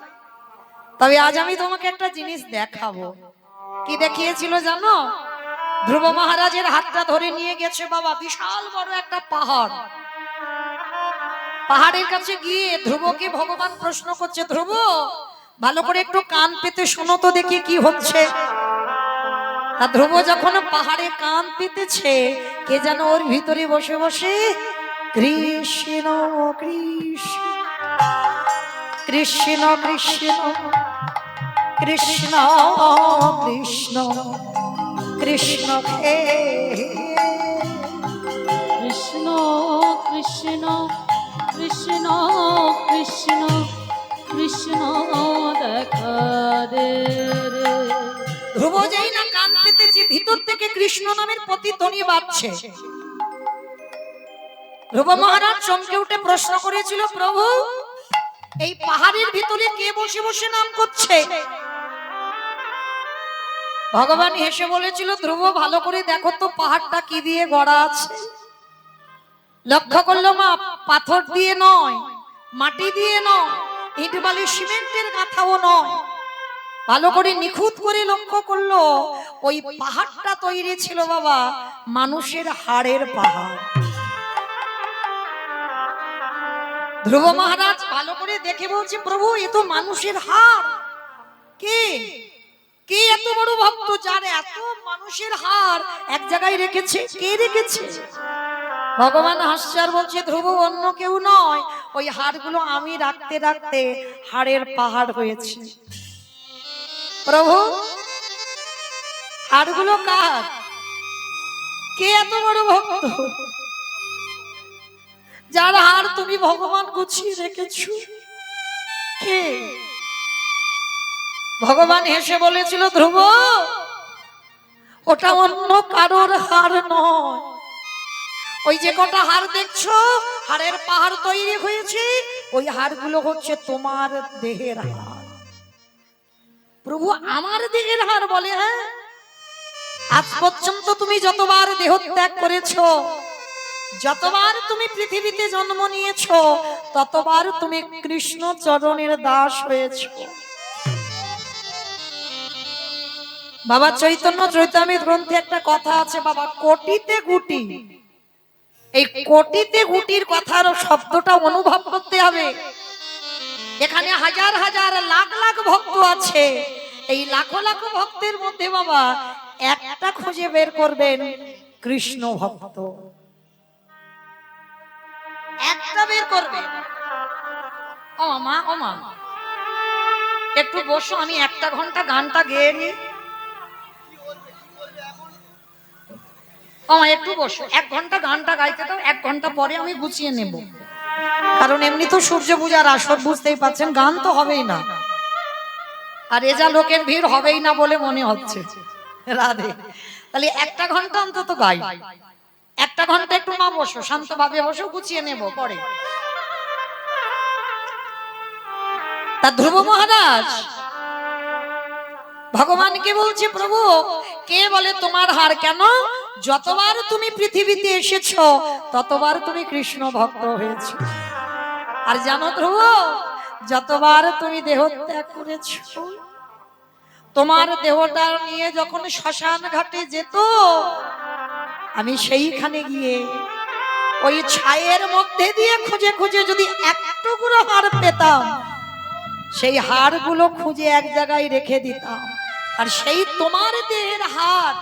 তবে আজ আমি তোমাকে একটা জিনিস দেখাবো। কি দেখিয়েছিল জানো? ধ্রুব মহারাজের হাতটা ধরে নিয়ে গেছে বাবা বিশাল বড় একটা পাহাড়। পাহাড়ের কাছে গিয়ে ধ্রুবকে ভগবান প্রশ্ন করছে, ধ্রুব ভালো করে একটু কান পেতে শোনো তো দেখি কি হচ্ছে। তা ধ্রুব যখন পাহাড়ে কান পেতেছে, কে যেন ওর ভিতরে বসে বসে কৃষ্ণ কৃষ্ণ কৃষ্ণ কৃষ্ণ কৃষ্ণ কৃষ্ণ কৃষ্ণ হে
কৃষ্ণ কৃষ্ণ কৃষ্ণ কৃষ্ণ কৃষ্ণ দেখা দে রে।
ধ্রুব যেই না কান পেতেছে, ভিতর থেকে কৃষ্ণ নামের প্রতিধ্বনি বাজছে। ধ্রুব মহারাজ চমকে উঠে প্রশ্ন করেছিল, প্রভু এই পাহাড়ের ভিতরে কে বসে বসে নাম করছে? ভগবান হেসে বলেছিল, ধ্রুব ভালো করে দেখো তো পাহাড়টা কি দিয়ে গড়া আছে। লক্ষ্য করলো মা, পাথর দিয়ে নয়, মাটি দিয়ে নয়, ইট বালি সিমেন্টের গাঁথাও নয়। ভালো করে নিখুঁত করে লক্ষ্য করলো, ওই পাহাড়টা তৈরি ছিল বাবা মানুষের হাড়ের পাহাড়। ধ্রুব মহারাজ ভালো করে দেখে বলছে, প্রভু এ তো মানুষের হাড়। কে কে এত বড় ভক্ত যার এত মানুষের হাড় এক জায়গায় রেখেছে? কে রেখেছে? ভগবান হাসছে আর বলছে, ধ্রুব অন্য কেউ নয়, ওই হাড়গুলো আমি রাখতে রাখতে হাড়ের পাহাড় হয়েছে। প্রভু, হাড়গুলো কার? কে এত বড় ভক্ত যার হাড় তুমি ভগবান গুছিয়ে রেখেছো? কে? ভগবান হেসে বলেছিল, ধ্রুব, ওটা অন্য কারোর হাড় নয়। ওই যে কটা হাড় দেখছো, হাড়ের পাহাড় তৈরি হয়েছে, ওই হাড়গুলো হচ্ছে তোমার দেহের হাড়। প্রভু, আমার দেহের হাড় বলে? হ্যাঁ, আজ পর্যন্ত তুমি যতবার দেহ ত্যাগ করেছো, যতবার তুমি পৃথিবীতে জন্ম নিয়েছো, ততবার তুমি কৃষ্ণ চরণের দাস হয়েছো। বাবা চৈতন্য চৈতামৃত গ্রন্থে একটা কথা আছে বাবা, কোটিতে গুটি। এই কোটিতে গুটির কথার শব্দটা অনুভব করতে হবে। এখানে হাজার হাজার লাখ লাখ ভক্ত আছে, এই লাখো লাখো ভক্তের মধ্যে বাবা একটা খুঁজে বের করবেন কৃষ্ণ ভক্ত, একটা বের করবেন। ও মা, ও মা, একটু বসো, আমি 1 ঘন্টা গানটা গেয়ে নি। ও মা, একটু বসো, 1 ঘন্টা গানটা গাইতে দাও, 1 ঘন্টা পরে আমি গুছিয়ে নেব। কারণ এমনি তো সূর্য পূজার আসর, বুঝতেই পাচ্ছেন, গান তো হবেই না, আর এ যা লোকের ভিড় হবেই না বলে মনে হচ্ছে। রাধে, তাহলে 1 ঘন্টা অন্তত গাই। 1 ঘন্টা একটু মা বসো, শান্তভাবে বসো, গুছিয়ে নেব পরে। তা ধ্রুব মহারাজ ভগবানকে বলছে, প্রভু, কে বলে তোমার হার? কেন? যতবার তুমি পৃথিবীতে এসেছো, ততবার তুমি কৃষ্ণ ভক্ত হয়েছো। আর জানো ধ্রুব, যতবার তুমি দেহ ত্যাগ করেছো, তোমার দেহটা নিয়ে যখন শ্মশান ঘাটে যেত, আমি সেইখানে গিয়ে ওই ছায়ের মধ্যে দিয়ে খুঁজে খুঁজে যদি এক টুকরো হাড় পেতাম, সেই হাড়গুলো খুঁজে এক জায়গায় রেখে দিতাম। আর সেই তোমার দেহের হাড়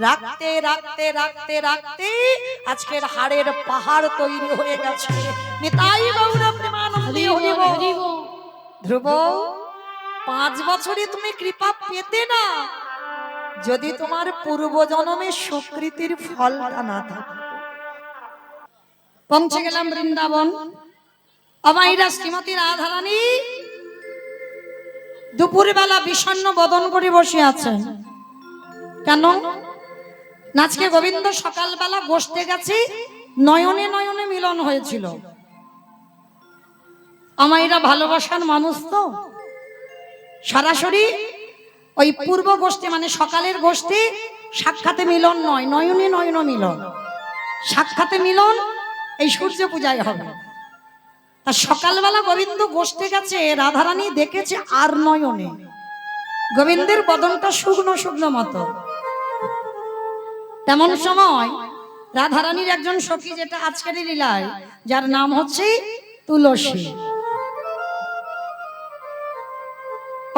রাখতে রাখতে রাখতে রাখতে আজকের হাড়ের পাহাড় তৈরি হয়ে গেছে। নিতাই গৌর প্রেমানন্দে হরি বল। ধ্রুব, 5 বছরে তুমি কৃপা পেতে না, যদি তোমার পূর্ব জন্মের সুকৃতির ফলটা না থাকে। পৌঁছে গেলাম বৃন্দাবন। অমাইরা শ্রীমতী রাধারানী দুপুরবেলা বিষণ্ণ বদন করে বসে আছেন। কেন? আজকে গোবিন্দ সকালবেলা বসতে গেছে, নয়নে নয়নে মিলন হয়েছিল। আমাইরা ভালোবাসার মানুষ তো, সরাসরি ওই পূর্ব গোষ্ঠী মানে সকালের গোষ্ঠী সাক্ষাতে মিলন নয়, নয়নে নয়ন মিলন। সাক্ষাতে মিলন এই সূর্য পূজায় হবে। তা সকালবেলা গোবিন্দ বসতে গেছে, রাধারানী দেখেছে আর নয়নে। গোবিন্দের বদনটা শুকনো শুকনো মতো। তেমন সময় রাধারানীর একজন সখী, যেটা আজকের লীলায়, যার নাম হচ্ছে তুলসী।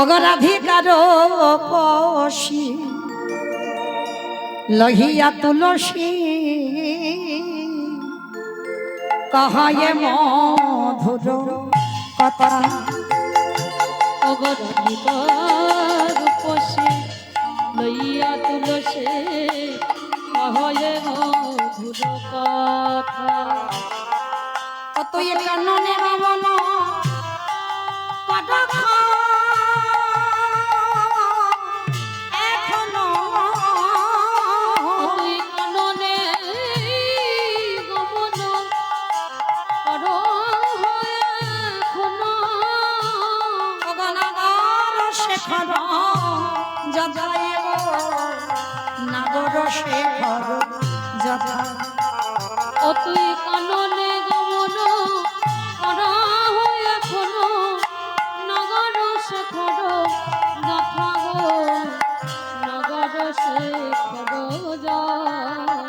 অগরাধিকার পশি লহিয়া তুলসী, কহায়ে মধুর কথা।
অগরাধিকার পশি লইয়া তুলসী, কহায়ে মধুর কথা।
কতই কাননে বাবন কটক এখনো,
তুই কাননে গমন কর এখনো।
অগনাগর শেখর যথায় নাগর শেখর যথা।
ও তুই কাননে গমন করা হয় এখনো, নগর শেখর যথা গো, নগর শেখর যথা।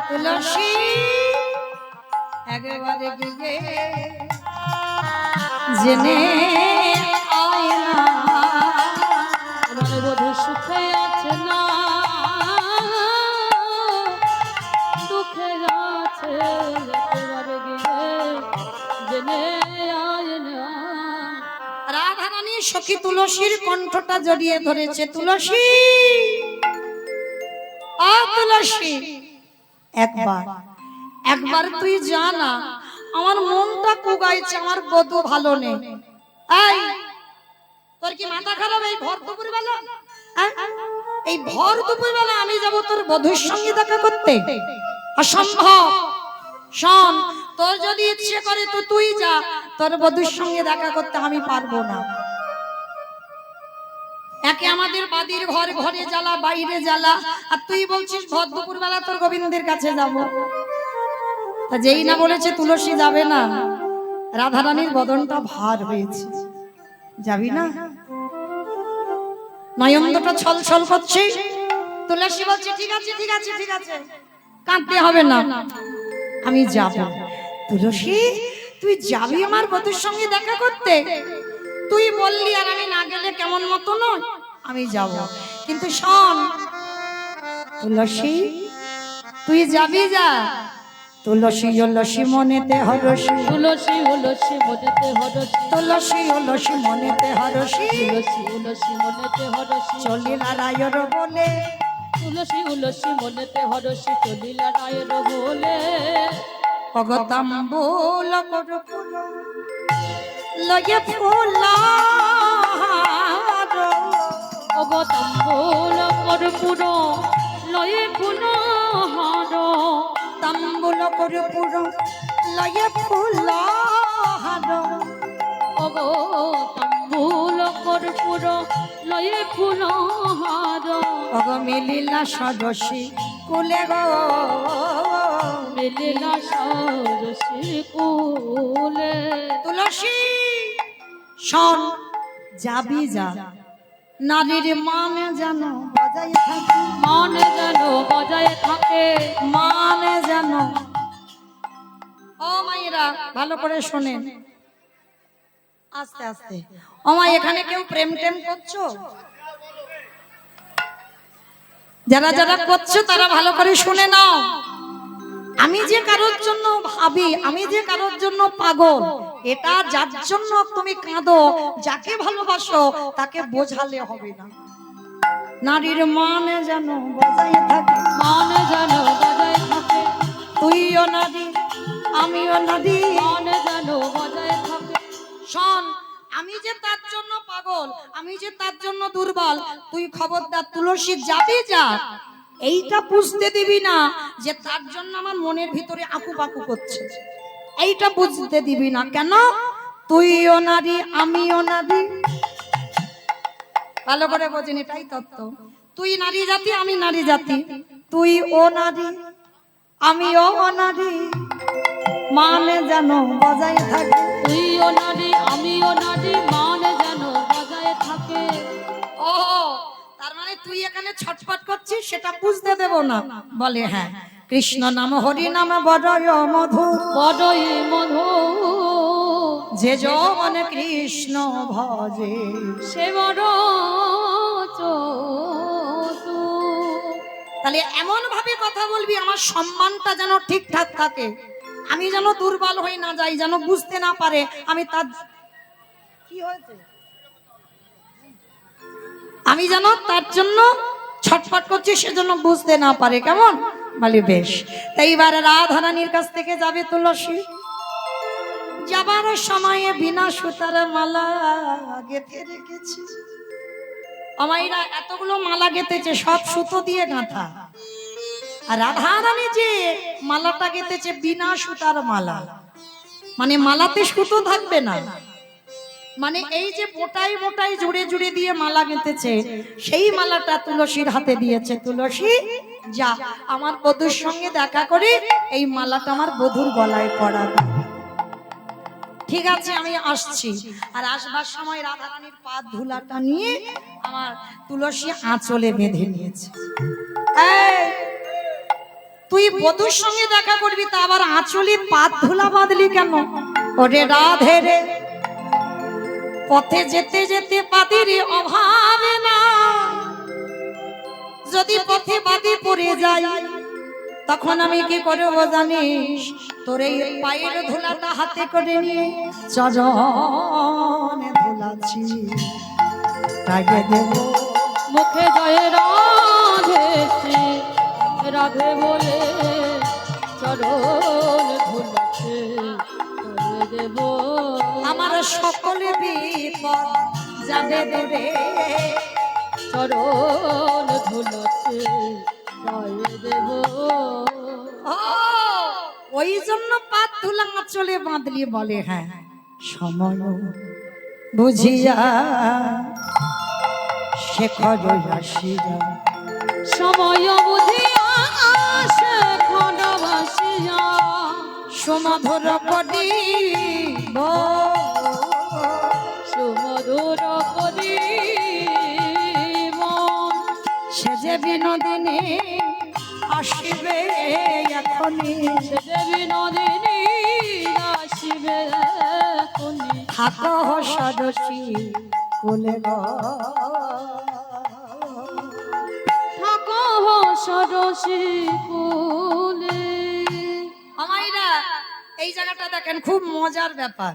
তুলসী একবারে গিয়ে জেনে আয় না,
আমার বধূ সুখে আছে না, দুঃখে আছে
সখী তুলসীর কণ্ঠটা জড়িয়ে ধরেছে, তুলসী আ তুলসী, একবার তুই জানা, আমার মনটা কুগাইছে, আমার বধূ ভালো নেই। এই তোর কি মাথা খারাপ? এই ভর দুপুর বেলা, এই ভর দুপুর বেলা আমি যাব তোর বধূর সঙ্গে দেখা করতে? অসম্ভব। শোন, তোর যদি ইচ্ছে করে তো তুই যা, তোর বধূর সঙ্গে দেখা করতে আমি পারবো না। একে আমাদের বাদির ঘর, ঘরে জ্বালা, বাইরে জ্বালা, আর তুই বলছিস ভর দুপুর বেলা তোর গোবিন্দের কাছে যাব। তা যেই না বলেছে তুলসী যাবে না, রাধারানীর বদনটা ভার হয়েছে। যাবি না? নয়নটা ছল ছল করছে। তুলসী বলছে ঠিক আছে ঠিক আছে ঠিক আছে, কাঁদতে হবে না, আমি যাব। তুলসী তুই যাবি আমার বধূর সঙ্গে দেখা করতে? তুই বললি আর আমি না গেলে কেমন মতো নয়, আমি যাব। কিন্তু শোন তুলসী, তুই যাবি যা। তুলসী অলসী মনেতে হরসি,
তুলসী উলসী মনেতে হরসি,
তুলসী অলসী মনেতে হরসি,
তুলসী উলসী মনেতে হরসি,
চলিলা রায়র বলে,
তুলসী উলসী মনেতে হরসি, চলিলা রায়ের বলে।
অগতাম্বুল করপুর লয়ে ফুলার,
অগতাম্বুল কর্পূর লয়ে ফুলহার,
তাম্বুল করপুর লয়ে ফুলার,
অগতাম্বুল কর্পূর লয়ে ফুলহার,
অগ মিলিলা সরসী কুলে গো,
মিলিলা সরসী কুলে।
তুলসী শোন, যাবি যা, নারীর মানে জানো বজায় থাকে,
মনে যেন বজায় থাকে,
মানে জানো। ও মায়েরা ভালো করে শোনেন, আস্তে আস্তে। ও মা, এখানে কেউ প্রেম টেম করছো? যারা যারা করছো তারা ভালো করে শুনে নাও। আমি যে কারোর জন্য ভাবি, আমি যে কারোর জন্য পাগল, এটা যার জন্য তুমি কাঁদো, যাকে ভালোবাসো তাকে বোঝালে হবে না। নারীর মানে যেন বজায় থাকে,
মনে যেন বজায় থাকে,
তুইও নারী আমিও নারী,
মনে যেন বজায় থাকে।
শোন, আমি যে তার জন্য পাগল, আমি যে তার জন্য দুর্বল, তুই খবরদার তুলসী যাবি যা। এইটা বুঝতে দিবি না যে তার জন্য আমার মনের ভিতরে আকু পাকু করছে, এইটা বুঝতে দিবি না। কেন? তুইও নারী আমিও নারী, ভালো করে বোঝেন, এটাই তত্ত্ব। তুই নারী জাতি আমি নারী জাতি, তুই ও নারী আমিও নারী, মানে যেন বজায় থাকে,
তুইও নারী আমিও নারী, মনে যেন বজায় থাকে।
ও তার মানে তুই এখানে ছটফট করছিস, সেটা বুঝতে দেব না। বলে হ্যাঁ, কৃষ্ণ নাম হরি নাম বড়ই মধুর,
বড়ই মধু,
যে যৌবনে কৃষ্ণ ভজে,
সে বড় চতুর।
তাহলে এমন ভাবে কথা বলবি আমার সম্মানটা যেন ঠিকঠাক থাকে, আমি যেন দুর্বল হয়ে না যাই, যেন বুঝতে না পারে আমি তার কি হয়েছে, আমি যেন তার জন্য ছটফট করছি, সেজন্য বুঝতে না পারে। কেমন? বলি বেশ। তাই এবার রাধারানীর কাছ থেকে যাবে তুলসী। যাবার সময়ে বিনা সুতার মালা গেঁথে রেখেছি। আমাইরা এতগুলো মালা গেঁথেছে, সব সুতো দিয়ে গাঁথা। আর রাধারানী যে মালাটা গেঁথেছে বিনা সুতার মালা, মানে মালাতে সুতো থাকবে না, মানে এই যে মোটাই মোটাই জুড়ে জুড়ে দিয়ে মালা গেঁথেছে, সেই মালাটা তুলসীর হাতে দিয়েছে। তুলসী যা, আমার বধূর সঙ্গে দেখা করে এই মালাটা আমার বধূর গলায় পরাবে। ঠিক আছে, আমি আসছি। আর আসবার সময় রাধারানীর পা ধুলাটা নিয়ে আমার তুলসী আঁচলে বেঁধে নিয়েছে। তুই বধূর সঙ্গে দেখা করবি, তা আবার আঁচলে পা ধুলা বাঁধলি কেন? ওরে রাধে রে, পথে যেতে যেতে পাদের অভাবে না, যদি পথে বাদে পড়ে যাই তখন আমি কি করবো জানিস? তোর এই পায়ের ধুলাটা হাতে করে নিয়ে চরণে ধুলা লাচি রাগে দেব
মুখে জয় রাধে শ্রী রাধে বলে চরণ ধুলাছে করে দেব
আমার সকলে বিপদ যাবে দেবে
চরণ ধুলাছে করে দেব
ও, ওই জন্য পাত ধুলা চলে বাঁধলি বলে হ্যাঁ সময় বুঝিয়া শেখর আসিয়া
সময় বুঝিয়া আসে খণ্ডবাসিয়া
সুমধুর করিব
সুমধুর করিব
সে যে বিনোদিনী আসিবে এখনই
সে যে বিনোদিনী আসিবে এখনি
থাকো সদস্যী কুলে গো
থাকো সরসী কুলে।
আমাইরা এই জায়গাটা দেখেন খুব মজার ব্যাপার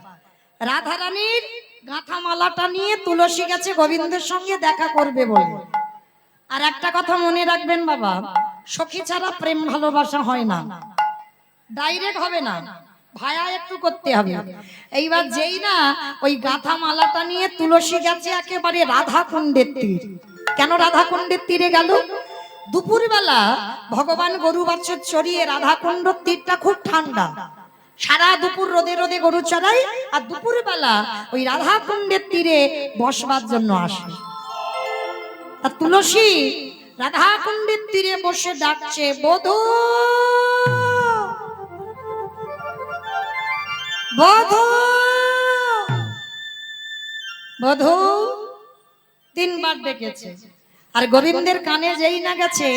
রাধারানীর গাঁথা মালাটা নিয়ে তুলসী গেছে গোবিন্দের সঙ্গে দেখা করবে বলে আর একটা কথা মনে রাখবেন বাবা সখী ছাড়া প্রেম ভালোবাসা হয় না ডাইরেক্ট হবে না ভায়া একটু করতে হবে এইবার যেই না ওই গাঁথা মালাটা নিয়ে তুলসী গেছে একেবারে রাধা কুণ্ডের তীর কেন রাধা কুণ্ডের তীরে গেল দুপুরবেলা ভগবান গরু বাছুর চড়িয়ে রাধা কুণ্ড তীরটা খুব ঠান্ডা সারা দুপুর রোদে রোদে গরু চড়াই আর দুপুরবেলা ওই রাধা কুণ্ডের তীরে বসবার জন্য আসে আর তুলসী রাধা কুণ্ডের তীরে বসে ডাকছে বধূ বধূ বধূ তিনবার ডেকেছে আর গোবিন্দের কানে যেই না গেছে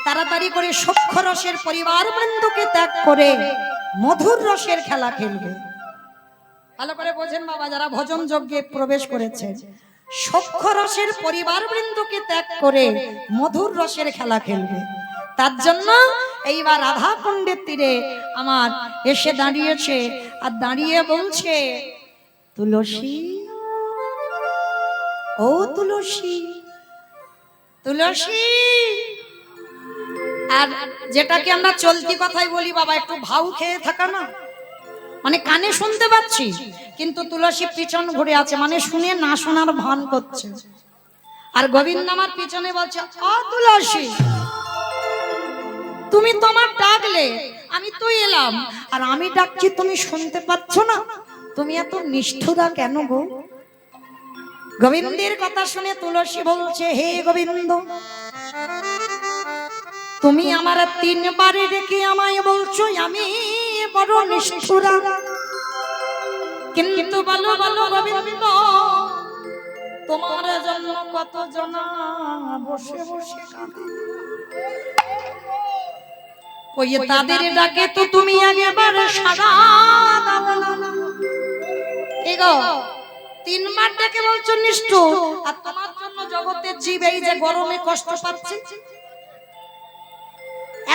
তাড়াতাড়ি করে সখ্য রসের পরিবার বৃন্দকে ত্যাগ করে মধুর রসের খেলা খেলবে ভালো করে বোঝেন বাবা যারা ভজন যজ্ঞে প্রবেশ করেছে সখ্য রসের পরিবার বৃন্দকে ত্যাগ করে মধুর রসের খেলা খেলবে তার জন্য এইবার রাধা কুণ্ডের তীরে আমার এসে দাঁড়িয়েছে আর দাঁড়িয়ে বলছে তুলসী ও তুলসী তুলসী আর যেটাকে আমরা চলতি কথাই বলি বাবা একটু ভাউ খেয়ে থাকা না মানে কানে শুনতে পাচ্ছি কিন্তু তুলসী পিছন ঘুরে আছে মানে শুনে না শোনার ভান করছে আর গোবিন্দ আমার পিছনে বলছে ও তুলসী তুমি তো আমার ডাকলে আমি তো এলাম আর আমি ডাকছি তুমি শুনতে পাচ্ছ না তুমি এত নিষ্ঠুরা কেন গো গোবিন্দের কথা শুনে তুলসী বলছে হে গোবিন্দ তুমি আমার তিনবারে ডেকে আমায় বলছো আমি বড় নিষ্ঠুরা কিন্তু বলো বলো গোবিন্দ তোমার জন্য কত জনা বসে বসে কাঁদে ওই তাদের ডাকে তো তুমি আগেবারে সাড়া দাও না এগো তিনবার ডেকে বলছো নিষ্ঠুর আর তোমার জন্য জগতের জীব এই যে গরমে কষ্ট পাচ্ছে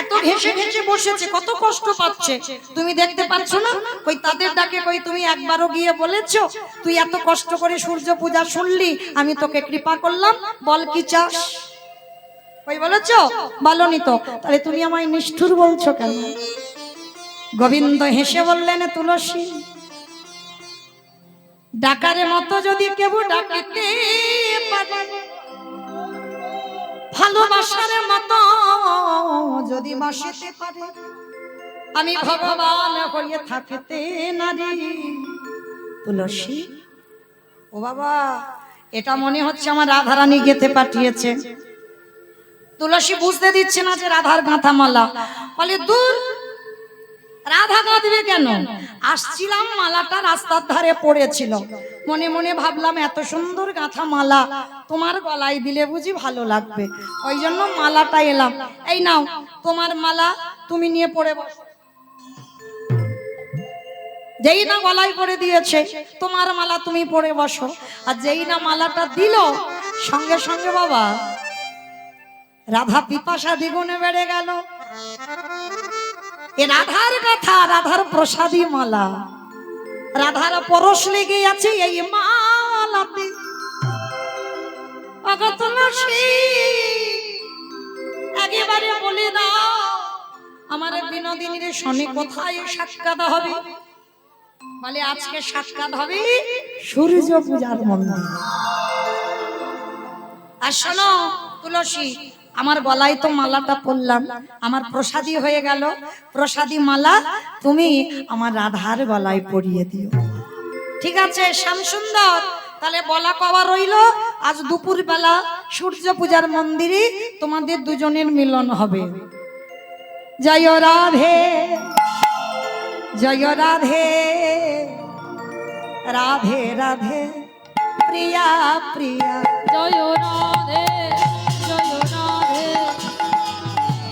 এত ঘেঁষে ঘেঁষে বসেছে কত কষ্ট পাচ্ছে তুমি দেখতে পাচ্ছ না কই তাদের ডাকে কই তুমি একবারও গিয়ে বলেছো তুই এত কষ্ট করে সূর্য পূজা শুনলি আমি তোকে কৃপা করলাম বল কি চাস কই বলেছো বলনি তো তাহলে তুমি আমায় নিষ্ঠুর বলছো কেন গোবিন্দ হেসে বললেন তুলসী ডাকারে মতো যদি কেউ ডাকিতে পারে ভালোবাসার মতো যদি বাসিতে পারে আমি ভগবান হয়ে থাকিতে নারী তুলসী ও বাবা এটা মনে হচ্ছে আমার রাধারানী গেতে পাঠিয়েছে তুলসী বুঝতে দিচ্ছে না যে রাধার গাঁথা মালা বলে দূর রাধা কাঁদবে কেন আসছিলাম মালাটা রাস্তার ধারে পড়েছিল মনে মনে ভাবলাম এত সুন্দর গাঁথা মালা তোমার গলায় দিলে বুঝি ভালো লাগবে ওই জন্য মালাটা এলাম এই নাও তোমার মালা তুমি নিয়ে পড়ে বসো যেই না গলায় পরে দিয়েছে তোমার মালা তুমি পরে বসো আর যেই না মালাটা দিল সঙ্গে সঙ্গে বাবা রাধা পিপাসা দ্বিগুণে বেড়ে গেল এ রাধার কথা রাধার প্রসাদী মালা রাধার পরশ লেগে আছে এই মালাতে গো তুলসী একেবারে বলে দাও আমার বিনোদিনীর শনি কোথায় সাক্ষাৎ হবে? বলে আজকে সাক্ষাৎ হবে সূর্য পূজার মন্দির। আর শোনো তুলসী, আমার গলায় তো মালাটা পরলাম, আমার প্রসাদী হয়ে গেল, প্রসাদী মালা তুমি আমার রাধার গলায় পরিয়ে দিও। ঠিক আছে শ্যামসুন্দর, তাহলে বলা কওয়া রইল, আজ দুপুর বেলা সূর্য পূজার মন্দিরে তোমাদের দুজনের মিলন হবে। জয় রাধে জয় রাধে, রাধে রাধে প্রিয়া প্রিয়া।
জয় রাধে জয় রাধে,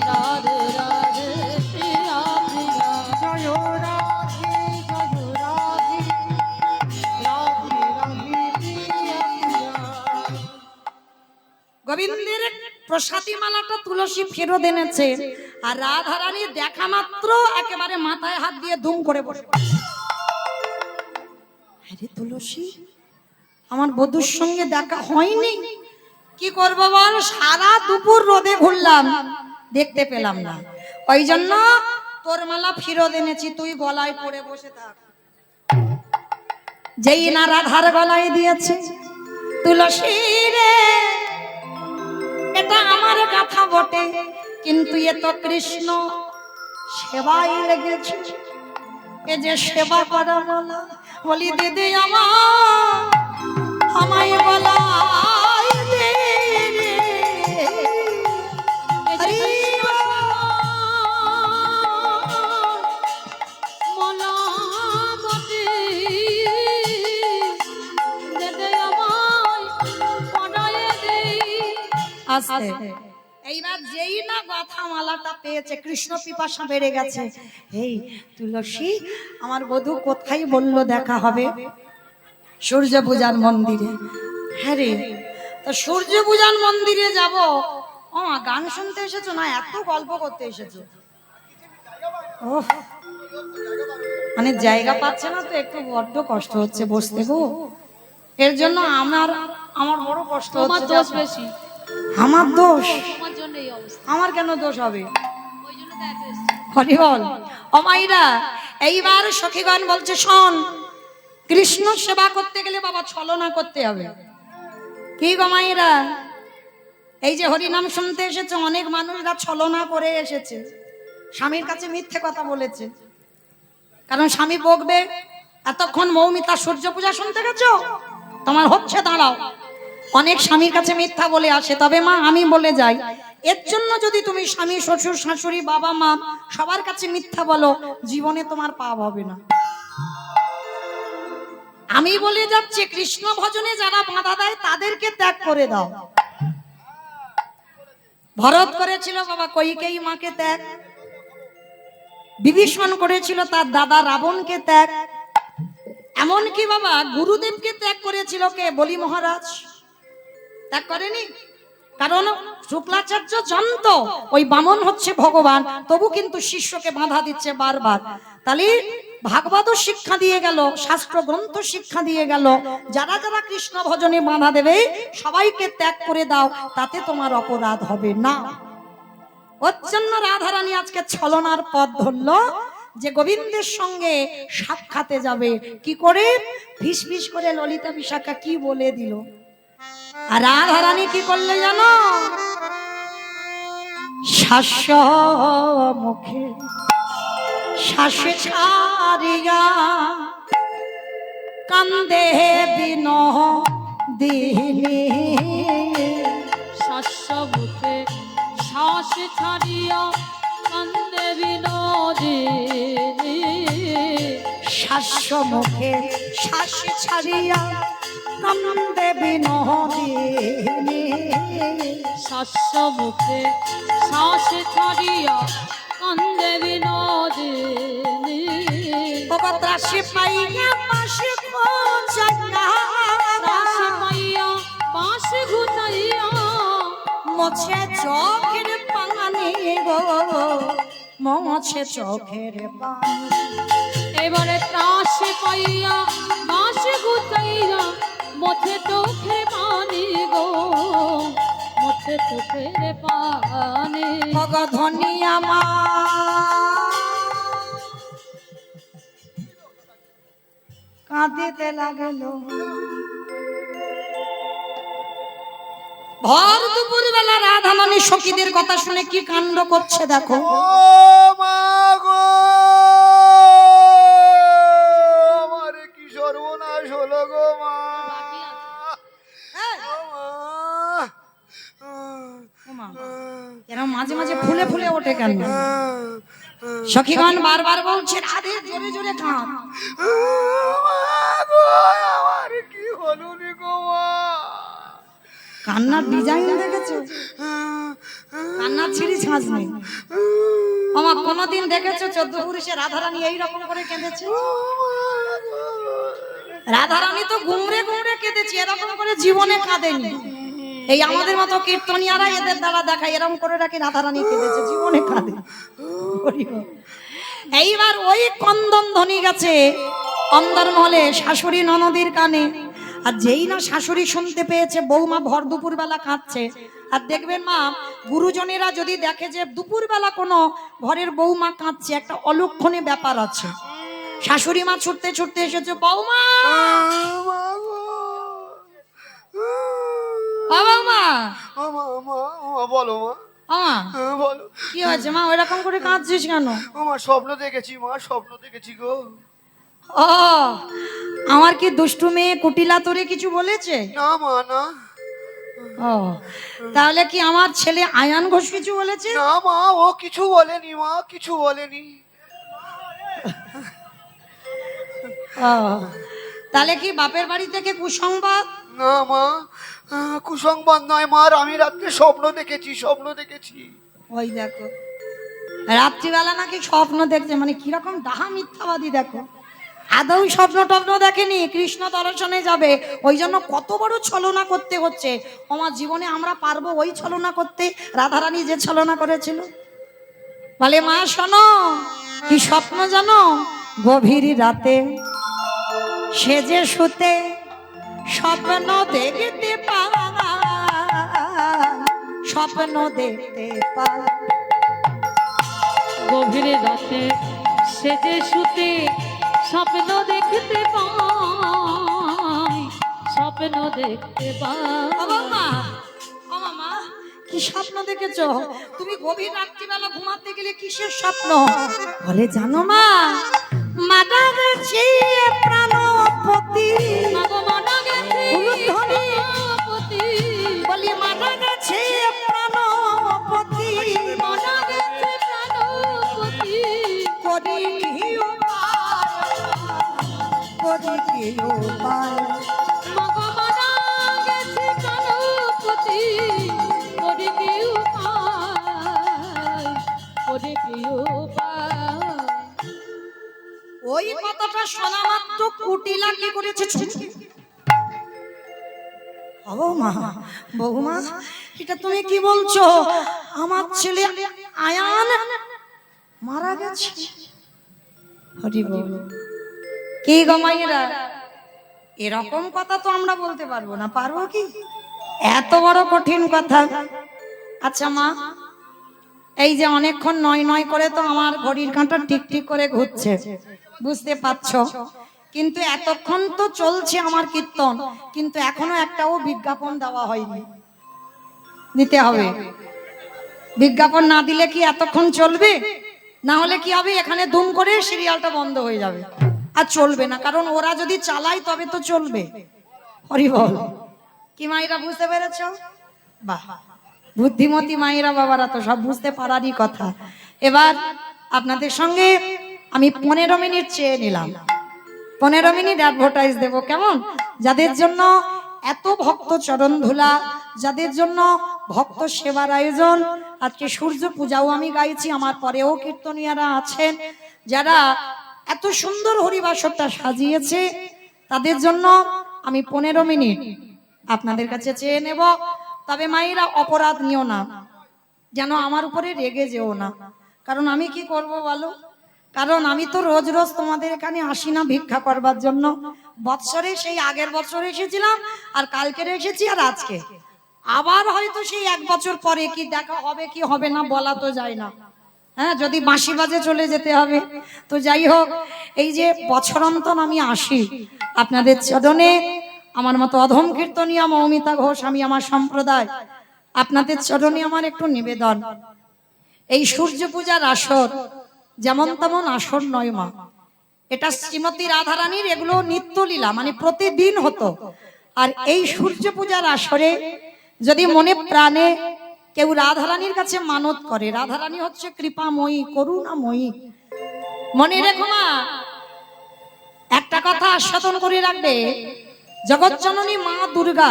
রাধে রাধে প্রিয়া প্রিয়া।
জয় রাধে জয় রাধে, রাধে রাধে প্রিয়া প্রিয়া।
গোবিন্দের প্রসাদী মালাটা তুলসী ফেরত এনেছে, আর রাধারানী দেখা মাত্র একেবারে মাথায় হাত দিয়ে ধুম করে বসে। আরে তুলসী, আমার বধূর সঙ্গে দেখা হয়নি, কি করব বল? সারা দুপুর রোদে ঘুরলাম, দেখতে পেলাম না, ওই জন্য তোর মালা ফেরত এনেছি, তুই গলায় পড়ে বসে থাক। যেই না রাধার গলায় দিয়েছে, তুলসী রে এটা আমার কথা বটে, কিন্তু এ তো কৃষ্ণ সেবাই লেগেছে, এ যে সেবা করা বলা। বলি দিদি আমার আমায় বলাই দে রে। হরি
মনা বটে দে আমায় পড়ায়ে দেই।
আস্তে, এইবার যেই না কথা মালাটা পেয়েছে, কৃষ্ণ পিপাসা বেড়ে গেছে। এই তুলসী, আমার বধূ কোথায় বললো দেখা হবে? সূর্য পূজার মন্দিরে। হ্যাঁ রে, তো সূর্য পূজার মন্দিরে যাব। ও মা, গান শুনতে এসেছো না এত গল্প করতে এসেছো? ওহ, মানে জায়গা পাচ্ছে না তো, একটু বড্ড কষ্ট হচ্ছে বসতে গো। এর জন্য আমার বড় কষ্ট
তোমার
হচ্ছে।
দোষ বেশি,
আমার দোষ?
তোমার জন্য এই অবস্থা,
আমার কেন দোষ হবে?
ওই জন্য তো এত এসেছে।
হরি বল। ও মাইরা, এইবার সখীগণ বলছে শোন, কৃষ্ণ সেবা করতে গেলে বাবা ছলনা করতে হবে। কি গো মাইরা, এই যে হরিনাম শুনতে এসেছে, অনেক মানুষরা ছলনা করে এসেছে, স্বামীর কাছে মিথ্যে কথা বলেছে, কারণ স্বামী বকবে। এতক্ষণ মৌমিতা সূর্য পূজা শুনতে গেছো, তোমার হচ্ছে দাঁড়াও। অনেক স্বামীর কাছে মিথ্যা বলে আসে, তবে মা আমি বলে যাই, এর জন্য যদি তুমি স্বামী শ্বশুর শাশুড়ি বাবা মা সবার কাছে মিথ্যা বলো, জীবনে তোমার পাপ হবে না। আমি বলে যাচ্ছি, কৃষ্ণ ভজনে যারা বাধা দেয় তাদেরকে ত্যাগ করে দাও। ভরত করেছিল বাবা কইকেয়ী মাকে ত্যাগ, বিভীষণ করেছিল তার দাদা রাবণকে ত্যাগ, এমনকি বাবা গুরুদেবকে ত্যাগ করেছিল কে? বলি মহারাজ ত্যাগ করেনি, কারণ শুক্লাচার্য জানতো ওই বামন হচ্ছে ভগবান, তবু কিন্তু শিষ্যকে বাধা দিচ্ছে বারবার। তাহলে ভাগবত শিক্ষা দিয়ে গেল, শাস্ত্র গ্রন্থ শিক্ষা দিয়ে গেল, যারা যারা কৃষ্ণ ভজনে বাধা দেবে সবাইকে ত্যাগ করে দাও, তাতে তোমার অপরাধ হবে না। ওর জন্য রাধারানী আজকে ছলনার পথ ধরলো, যে গোবিন্দের সঙ্গে সাক্ষাতে যাবে। কি করে? ফিস ফিস করে ললিতা বিশাখা কি বলে দিল। আর রাধারানী কি করলে জানো? শাস্য মুখে শ্বাসে ছাড়িয়া কান্দে বিনোদিনী।
শাস্য মুখে শ্বাস ছাড়িয়া কান্দে বিনোদিনী।
শাস্য মুখে শ্বাস ছাড়িয়া কান্দে বিনোদিনী।
শাস্য মুখে শ্বাস ছাড়িয়া কান্দে বিনোদিনী।
ত্রাসে পাইয়া পাশে খোঁজাইয়া,
ত্রাসে পাইয়া পাশে ঘুচাইয়া
মোছে চোখের পানি গো, মোছে চোখের পানি।
এবারে ত্রাসে পাইয়া পাশে ঘুচাইয়া মোছে চোখের পানি গো,
গো ধনী আমার কাঁদিতে লাগল। ভর দুপুর বেলা রাধামণি সখীদের কথা শুনে কি কাণ্ড করছে দেখো।
ও মা গো, আমার কি সর্বনাশ হলো গো মা। ও মা,
এরকম মাঝে মাঝে ফুলে ফুলে ওঠে কেন? সখীগণ বারবার বলছে রাধে জোরে জোরে কাঁদ।
আমার কি হলো রে গো মা।
কান্নার ডিজাইন দেখেছো? কান্নার ছিঁড়ি ছাঁচ নেই। আমার কোনদিন দেখেছো 14 পুরুষে রাধারানী এইরকম করে কেঁদেছে? রাধারানী তো গুমড়ে গুমড়ে কেঁদেছে, এরকম করে জীবনে কাঁদেনি। এই আমাদের মতো কীর্তনিয়ারা এদের দ্বারা দেখায় এরকম করে রাখি রাধারানী কেঁদেছে, জীবনে কাঁদে। এইবার ওই কন্দন ধ্বনি গেছে অন্দরমহলে শাশুড়ি ননদীর কানে। আর যেই না শাশুড়ি শুনতে পেয়েছে বৌমা ভর দুপুর বেলা কাঁদছে। আর দেখবেন মা, গুরুজনেরা যদি দেখে যে দুপুর বেলা কোনো ঘরের বৌমা কাঁদছে, একটা অলক্ষণে ব্যাপার আছে। শাশুড়ি মা ছুটতে ছুটতে এসেছে, বৌমা বৌমা
বলো মা, বলো
কি হয়েছে মা, ওইরকম করে কাঁদছিস কেন?
আমার স্বপ্ন দেখেছি মা, স্বপ্ন দেখেছি গো।
ও, আমার কি দুষ্টু মেয়ে কুটিলা তোরে কিছু বলেছে?
না মা, না।
ও, তাহলে কি আমার ছেলে আয়ান ঘোষ কিছু বলেছে?
না মা, ও কিছু বলেনি মা, কিছু বলেনি।
ও, তাহলে কি বাপের বাড়ি থেকে কুসংবাদ?
না মা, কুসংবাদ নয় মা, আমি রাত্রে স্বপ্ন দেখেছি, স্বপ্ন দেখেছি।
ওই দেখো, রাত্রিবেলা নাকি স্বপ্ন দেখছে, মানে কিরকম ডাহা মিথ্যাবাদী দেখো। আদৌ স্বপ্ন টপ্ন দেখেনি, কৃষ্ণ দর্শনে যাবে, ওই জন্য কত বড় ছলনা করতে হচ্ছে। আমার জীবনে আমরা পারবো ওই ছলনা করতে রাধারানী যে ছলনা করেছিল? বলে মা শোনো, কি স্বপ্ন জানো? গভীর রাতে সেজে শুতে স্বপ্ন দেখতে পাই, স্বপ্ন দেখতে পাই।
গভীর রাতে সেজে শুতে স্বপ্ন দেখতে পাই, স্বপ্ন দেখতে পাই।
ও বাবা, ও মামা, কি স্বপ্ন দেখেছো তুমি? গভীর রাত্রিবেলা ঘুমাতে গেলে কিসের স্বপ্ন? বলে জানো মা, মারা গেছে প্রাণপতি।
মাগো মারা গেছে প্রাণপতি,
বলি মারা গেছে প্রাণপতি,
মারা গেছে প্রাণপতি।
করি কি উপায়, করি কি উপায়।
মাগো মারা গেছে প্রাণপতি, করে কি উপায়, করে কি উপায়।
ওই কথাটা শোনা মাত্র কুটিলা কি করেছে? ও মা, বৌমা, এটা তুমি কি বলছো? আমার ছেলে আয়ান মারা গেছে। হরি বল। কি গো মায়েরা, এরকম কথা তো আমরা বলতে পারবো না, পারবো কি? এত বড় কঠিন কথা। আচ্ছা মা, এই যে অনেকক্ষণ নয় নয় করে তো আমার ঘড়ির কাঁটা টিক টিক করে ঘুরছে, বুঝতে পারছো? কিন্তু এতক্ষণ তো চলছে আমার কীর্তন, কিন্তু এখনো একটাও বিজ্ঞাপন দেওয়া হয়নি। দিতে হবে। বিজ্ঞাপন না দিলে কি এতক্ষণ চলবে? না হলে কি হবে, এখানে দুম করে সিরিয়ালটা বন্ধ হয়ে যাবে, আর চলবে না। কারণ ওরা যদি চালায় তবে তো চলবে। হরি বল। কি মায়েরা বুঝতে পেরেছ? বাহ, বুদ্ধিমতী মায়েরা বাবারা তো সব বুঝতে পারারই কথা। এবার আপনাদের সঙ্গে আমি 15 মিনিট চেয়ে নিলাম, 15 মিনিট অ্যাডভার্টাইজ দেব, কেমন? যাদের জন্য এত ভক্ত চরণ ধুলা, যাদের জন্য ভক্ত সেবার আয়োজন, আজকে সূর্য পূজাও আমি গাইছি, আমার পরেও কীর্তনিয়ারা আছেন যারা এত সুন্দর হরিবাসরটা সাজিয়েছে, তাদের জন্য আমি 15 মিনিট আপনাদের কাছে চেয়ে নেব। তবে মায়েরা অপরাধ নিও না, যেন আমার উপরে রেগে যেও না। কারণ আমি কি করব বলো? কারণ আমি তো রোজ রোজ তোমাদের এখানে আসি না ভিক্ষা করবার জন্য। বৎসরে সেই আগের বছর এসেছিলাম, আর কালকের এসেছি, আর আজকে আবার হয়তো সেই 1 বছর পরে কি দেখা হবে কি হবে না বলা তো যায় না। হ্যাঁ, যদি বাঁশি বাজে চলে যেতে হবে। তো যাই হোক, এই যে বছরন্তন আমি আসি আপনাদের চরণে, আমার মতো অধম কীর্তনিয়া মৌমিতা ঘোষ, আমি আমার সম্প্রদায়, আপনাদের চরণে আমার একটু নিবেদন। এই সূর্য পূজার আসর যেমন তেমন আসর নয় মা, এটা শ্রীমতী রাধারানীর এগুলো নিত্যলীলা, মানে প্রতিদিন হতো। আর এই সূর্য পূজার আসরে যদি মনে প্রাণে কেউ রাধারানীর কাছে মানত করে, রাধারানী হচ্ছে কৃপাময়ী, করুণাময়ী, মনে রেখো মা, একটা কথা আস্বাদন করে রাখবে, জগৎজননী মা দুর্গা,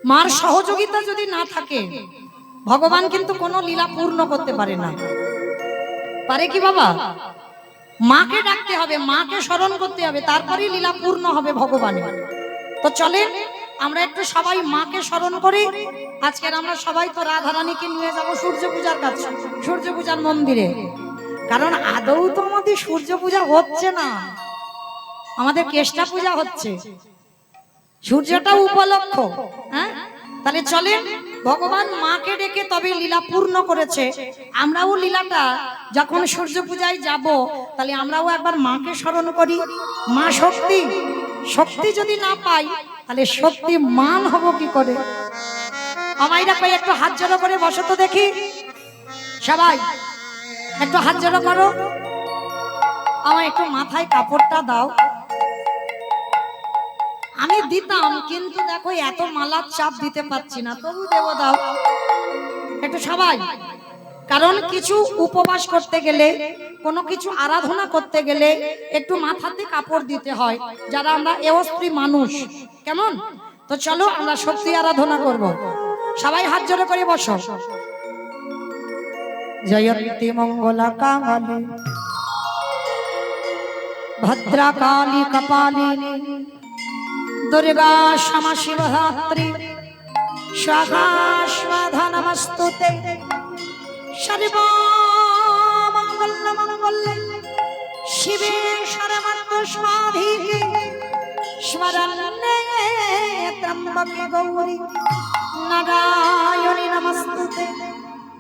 মার সহযোগিতা যদি না থাকে ভগবান কিন্তু কোনো লীলা পূর্ণ করতে পারে না। পারে কি বাবা? মাকে ডাকতে হবে, মাকে স্মরণ করতে হবে, তারপরেই লীলা পূর্ণ হবে ভগবানের। তো চলেন আমরা একটু সবাই মাকে স্মরণ করি। আজকের আমরা সবাই তো রাধারানীকে নিয়ে যাব সূর্য পূজার কাছে, সূর্য পূজার মন্দিরে। কারণ আদৌ তো আমাদের সূর্য পূজা হচ্ছে না, আমাদের কেষ্টা পূজা হচ্ছে, সূর্যটা উপলক্ষ। হ্যাঁ, তাহলে চলেন, ভগবান মাকে ডেকে তবে লীলা পূর্ণ করেছে। আমরাও লীলাটা যখন সূর্য পূজায় যাব, তাহলে আমরাও একবার মাকে স্মরণ করি। মা শক্তি, শক্তি যদি না পাই তাহলে শক্তি মান হব কি করে? আমাইরা কই একটু হাত জড়ো করে বসো তো দেখি, সবাই একটু হাত জড়ো করো। আমার একটু মাথায় কাপড়টা দাও। আমি দিতাম, কিন্তু দেখো এত মালার চাপ দিতে পারছি না, তবু দেব, দাও একটু সবাই। কারণ কিছু উপবাস করতে গেলে, কোনো কিছু আরাধনা করতে গেলে একটু মাথাতে কাপড় দিতে হয়, যারা আমরা এওস্ত্রী মানুষ, কেমন? তো চলো আমরা শক্তি আরাধনা করব। সবাই হাত জোড়ে করে বসো। জয়ন্তী মঙ্গলা কাঙালি ভদ্রা কালী কপালিনী দুর্গা ক্ষমা শিবধাত্রী স্বাহা স্বাধা নমস্তুতে সর্বমঙ্গল মঙ্গলে শিবে সর্বার্থ সাধিকে স্মরণে ত্রম্বকে গৌরী নারায়ণী নমস্তুতে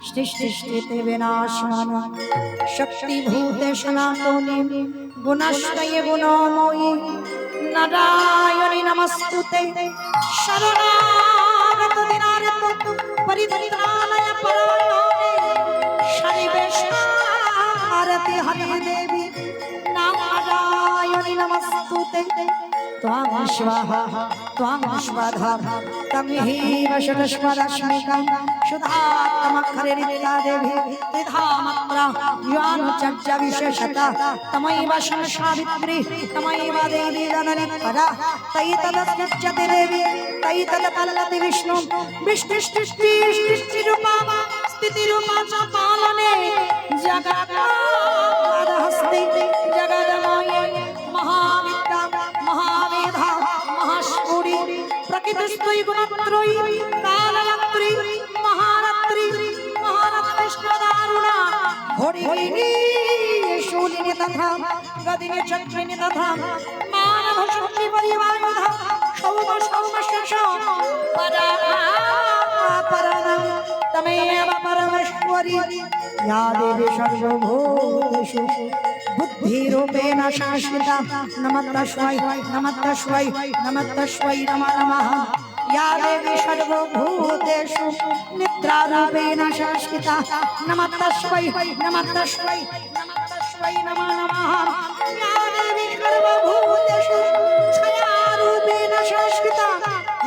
সৃষ্টিস্থিতি বিনাশান শক্তিভূতে সনাতনী গুণাশ্রয়ে গুণময়ী নারায়ণী নমস্তুতে শরণাগত দিনারিত পরিত্রাণায় পরায়ণে সর্বেশ্বরতি হরি দেবী নারায়ণী নমস্তুতে ত্বং স্বাহা ত্বং স্বাধা তমহিব ষটস্বরশ্মিকাং সুধাত্মক্ষরে নিত্যা দেবী ত্রিধামাত্রা জ্ঞানচর্য বিশেষতা তমৈব সাবিত্রী তমৈব দেবী জননী পরা তৈতদস্যতে দেবী তৈতদপল্লতি বিষ্ণু বিষ্টিষ্টিষ্টিষ্টিরূপা স্থিতিরূপা চ পালনে জগৎহস্তে জগদময়ে মহাবিদ্যা মহামেধা মহাস্ফুরি প্রকৃতিস্থৈ গুণত্রয়ী কালরাত্রি মহারাত্রি মহারাত্রিষ্কদারুণা হরিণী শূলিনী তথা গদিনী চক্রিণী তথা মানব শক্তি পরিবায়ুধা সৌম সৌম শেষ পরাপরম তমেব পরমেশ্বরী या देवी सर्वभूतेषु बुद्धिरूपेण शाश्वता नमस्तस्मै नमस्तस्मै नमस्तस्मै नमो नमः या देवी सर्वभूतेषु निद्रारूपेण शाश्वता नमस्तस्मै नमस्तस्मै नमस्तस्मै नमो नमः या देवी सर्वभूतेषु छायारूपेण शाश्वता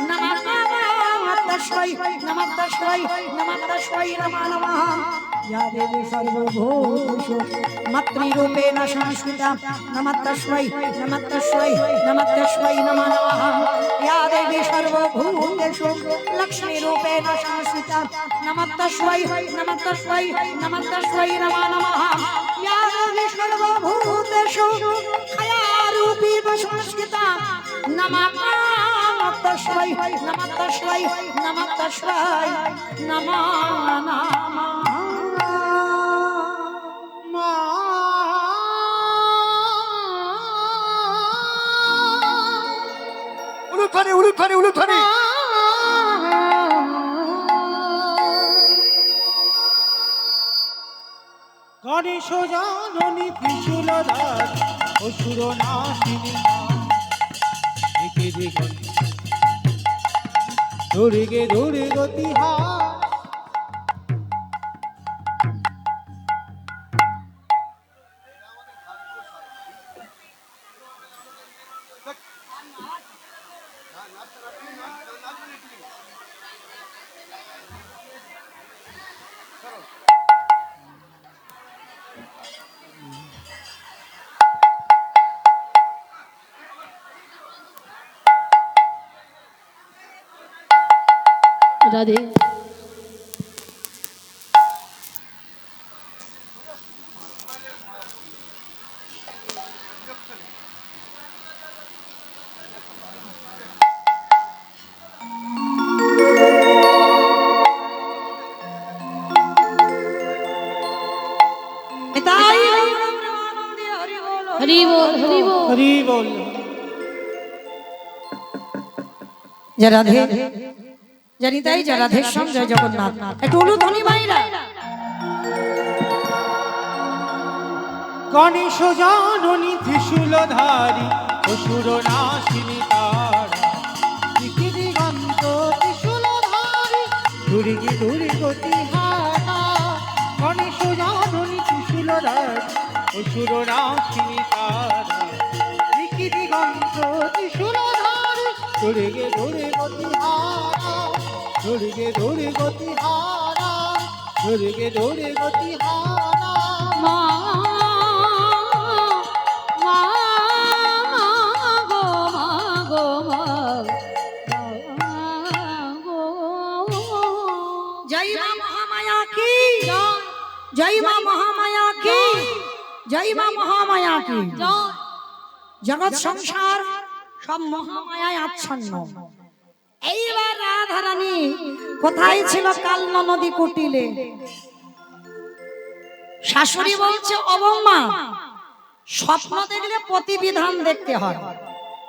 नमस्तस्मै नमस्तस्मै नमस्तस्मै नमो नमः या देवी सर्वभूतेषु मातृरूपेण संस्कृता नमस्तस्मै नमस्तस्मै नमस्तस्मै नमो नमः या देवी सर्वभूतेषु लक्ष्मीरूपेण संस्कृता नमस्तस्मै नमस्तस्मै नमस्तस्मै नमो नमः या देवी सर्वभूतेषु छायारूपेण संस्कृता नमस्तस्मै नमस्तस्मै नमस्तस्मै नमो नमः
উলুধ্বনি উলুধ্বনি উলুধ্বনি
গণেশ জাননী ত্রিশূলধার অসুর নাশিনী দুর্গে দুর্গতি হার
রাধে
তাই প্রেমানন্দে হরি বল
হরি বল হরি বল
হরি বল
জয় রাধে জানি তাই জয় রাধের সঙ্গে জয় জগন্নাথ একটু উলুধ্বনি বাইরা
গণেশ জাননী ত্রিশূলধারী অসুর নাশিনী তারা দিগন্ত ত্রিশূলধারী দুর্গে দুর্গতি হারা গণেশ জাননী ত্রিশূলধারী অসুর নাশিনী তারা দিগন্ত ত্রিশূলধারী দুর্গে দুর্গতি হারা দুর্গে দুর্গতি হারা দুর্গে দুর্গতি হারা
মা মা গো মা গো মা গো
জয় মা মহামায়া কি জয় মা মহামায়া কি জয় মা মহামায়া কি জগৎ সংসার সব মহামায়ায় আচ্ছন্ন। এইবার রাধা রানী কোথায় ছিল? কালনা নদী কুটিলে। শাশুড়ি বলছে, ও বৌমা, স্বপ্ন দেখলে প্রতিবিধান দেখতে হয়,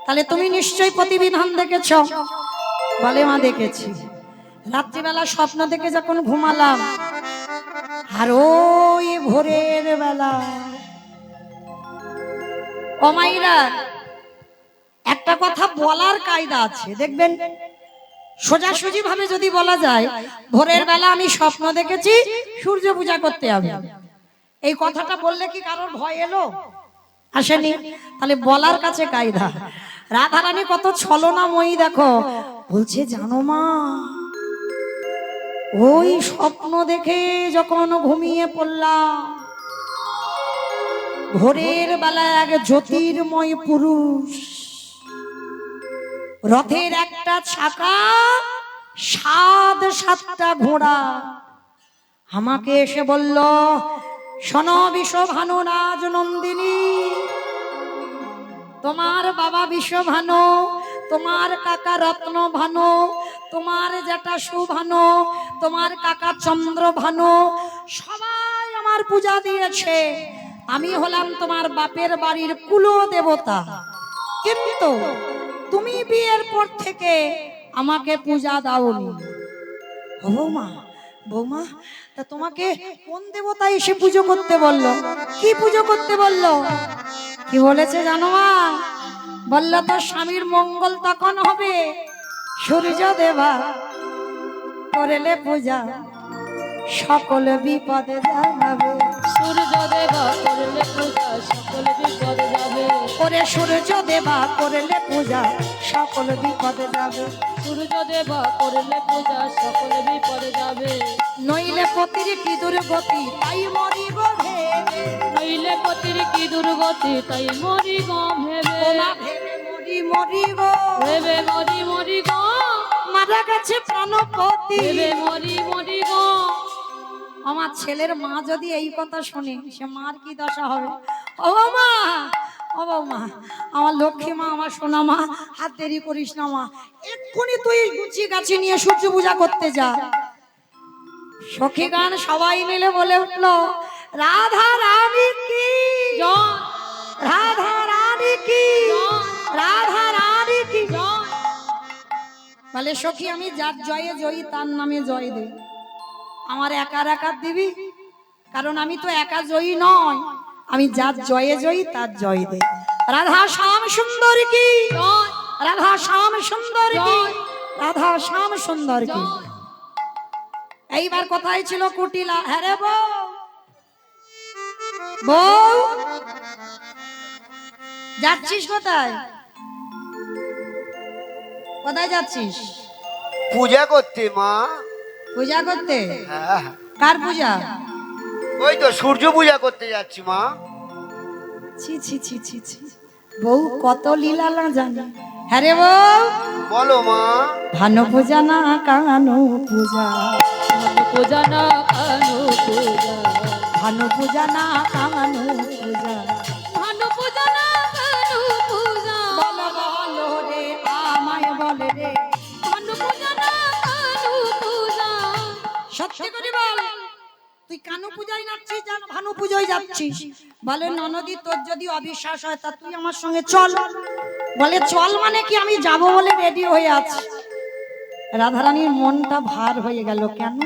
তাহলে তুমি নিশ্চয়ই প্রতিবিধান দেখেছ। বলে, মা দেখেছি। রাত্রিবেলা স্বপ্ন দেখে যখন ঘুমালাম, আর ওই ভোরের বেলা ও মাইরা একটা কথা বলার কায়দা আছে, দেখবেন সোজাসুজি ভাবে যদি বলা যায়, ভোরের বেলা আমি স্বপ্ন দেখেছি সূর্য পূজা করতে হবে, এই কথাটা বললে কি কারোর ভয় এলো? আসেনি। তাহলে বলার কাছে কায়দা। রাধারানী কত ছলনাময়ী দেখো, বলছে, জানো মা, ওই স্বপ্ন দেখে যখন ঘুমিয়ে পড়লাম, ভোরের বেলা এক জ্যোতির্ময় পুরুষ, রথের একটা চাকা, 7টা ঘোড়া, আমাকে এসে বলল, শোনো বিশ্বভানু রাজ নন্দিনী, তোমার বাবা বিশ্বভানু, তোমার কাকা রত্নভানু, তোমার জ্যাঠা সুভানু, তোমার কাকা চন্দ্রভানু, সবাই আমার পূজা দিয়েছে। আমি হলাম তোমার বাপের বাড়ির কুল দেবতা, কিন্তু তুমি বিয়ের পর থেকে আমাকে পূজা দাওনি। বৌমা, বৌমা, তা তোমাকে কোন দেবতা এসে পুজো করতে বললো? কি পুজো করতে বললো? কি বলেছে জানো মা? বলল, তোর স্বামীর মঙ্গল তখন হবে, সূর্য দেবা করলে পূজা, সকল বিপদে যাবে।
সূর্য দেবা করলে পূজা, সকল বিপদ যাবে।
ওরে সূর্য দেবা করলে পূজা, সকল বিপদে যাবে।
সূর্য দেবা করলে পূজা, সকল বিপদ যাবে।
নইলে পতির কি দুর্গতি, তাই মরিব ভেবে।
নইলে পতির কি দুর্গতি, তাই মরি গো ভেবে।
ওমা ভেবে মরি মরি গো,
ভেবে মরি মরি গো,
মারা গেছে প্রাণপতি।
ভেবে মরি মরি গো।
আমার ছেলের মা যদি এই কথা শুনে, সে মার কি দশা হবে? ও মা, ও মা, আমার লক্ষ্মী মা, আমার সোনা মা, হাত দেরি করিস না মা, এক্ষুনি তুই গুছি গাছি নিয়ে সূর্য পূজা করতে যা। সখী গান সবাই মিলে বলে উঠলো, রাধা রানী কি
জয়,
রাধা রানী কি, রাধা রানী কি। বলে, সখী, আমি যার জয়ে জয়ী তার নামে জয় দে, আমার একার একার দিবি? কারণ আমি তো একা জয়ী নয়, আমি যার জয়ে জয়ী তার জয় দেই। রাধা শ্যাম সুন্দর কি,
জয়
রাধা শ্যাম সুন্দর কি, রাধা শ্যাম সুন্দর কি।
জয়।
এইবার কোথায় ছিল কুটিলা? হ্যাঁ রে বউ, বউ যাচ্ছিস কোথায়? কোথায় যাচ্ছিস?
পূজা করতে মা।
পূজা করতে?
হ্যাঁ,
কার পূজা?
ওই তো সূর্য পূজা করতে যাচ্ছি মা।
ছি ছি ছি ছি ছি, বউ কত লীলা না জানে। হ্যাঁ রে বউ,
বলো মা।
ভানু পূজা না কানু পূজা,
ভানু পূজা না কানু পূজা,
ভানু পূজা না কানু পূজা।
ভানু পূজা না কানু পূজা,
বলো বলো রে আমায় বলে রে,
ভানু পূজা না কানু পূজা।
সত্যি করে বল, তুই কানু পূজায় যাচ্ছিস না ভানু পূজায় যাচ্ছিস? বলে ননদি তোর যদি অবিশ্বাস হয় তা তুই আমার সঙ্গে চল। বলে চল মানে কি? আমি যাব বলে রেডি হয়ে আছি। রাধারানীর মনটা ভার হয়ে গেল। কেন?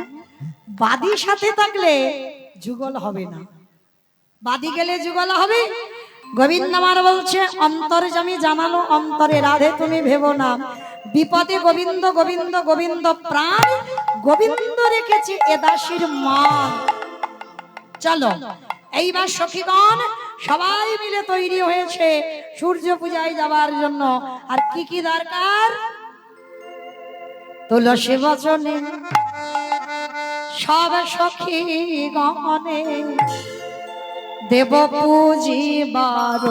বাদী সাথে থাকলে যুগল হবে না, বাদী গেলে যুগল হবে। গোবিন্দ আমার বলছে অন্তর্যামী জানালো অন্তরে, রাধে তুমি ভেবো না, বিপদে গোবিন্দ গোবিন্দ গোবিন্দ প্রাণ গোবিন্দ রেখেছে এ দাসীর মান। চলো এইবার সখীগণ সবাই মিলে তৈরি হয়েছে সূর্য পূজায় যাবার জন্য। আর কি কি দরকার? তুলসী বচনে সব সখী গণে দেব পূজিবার।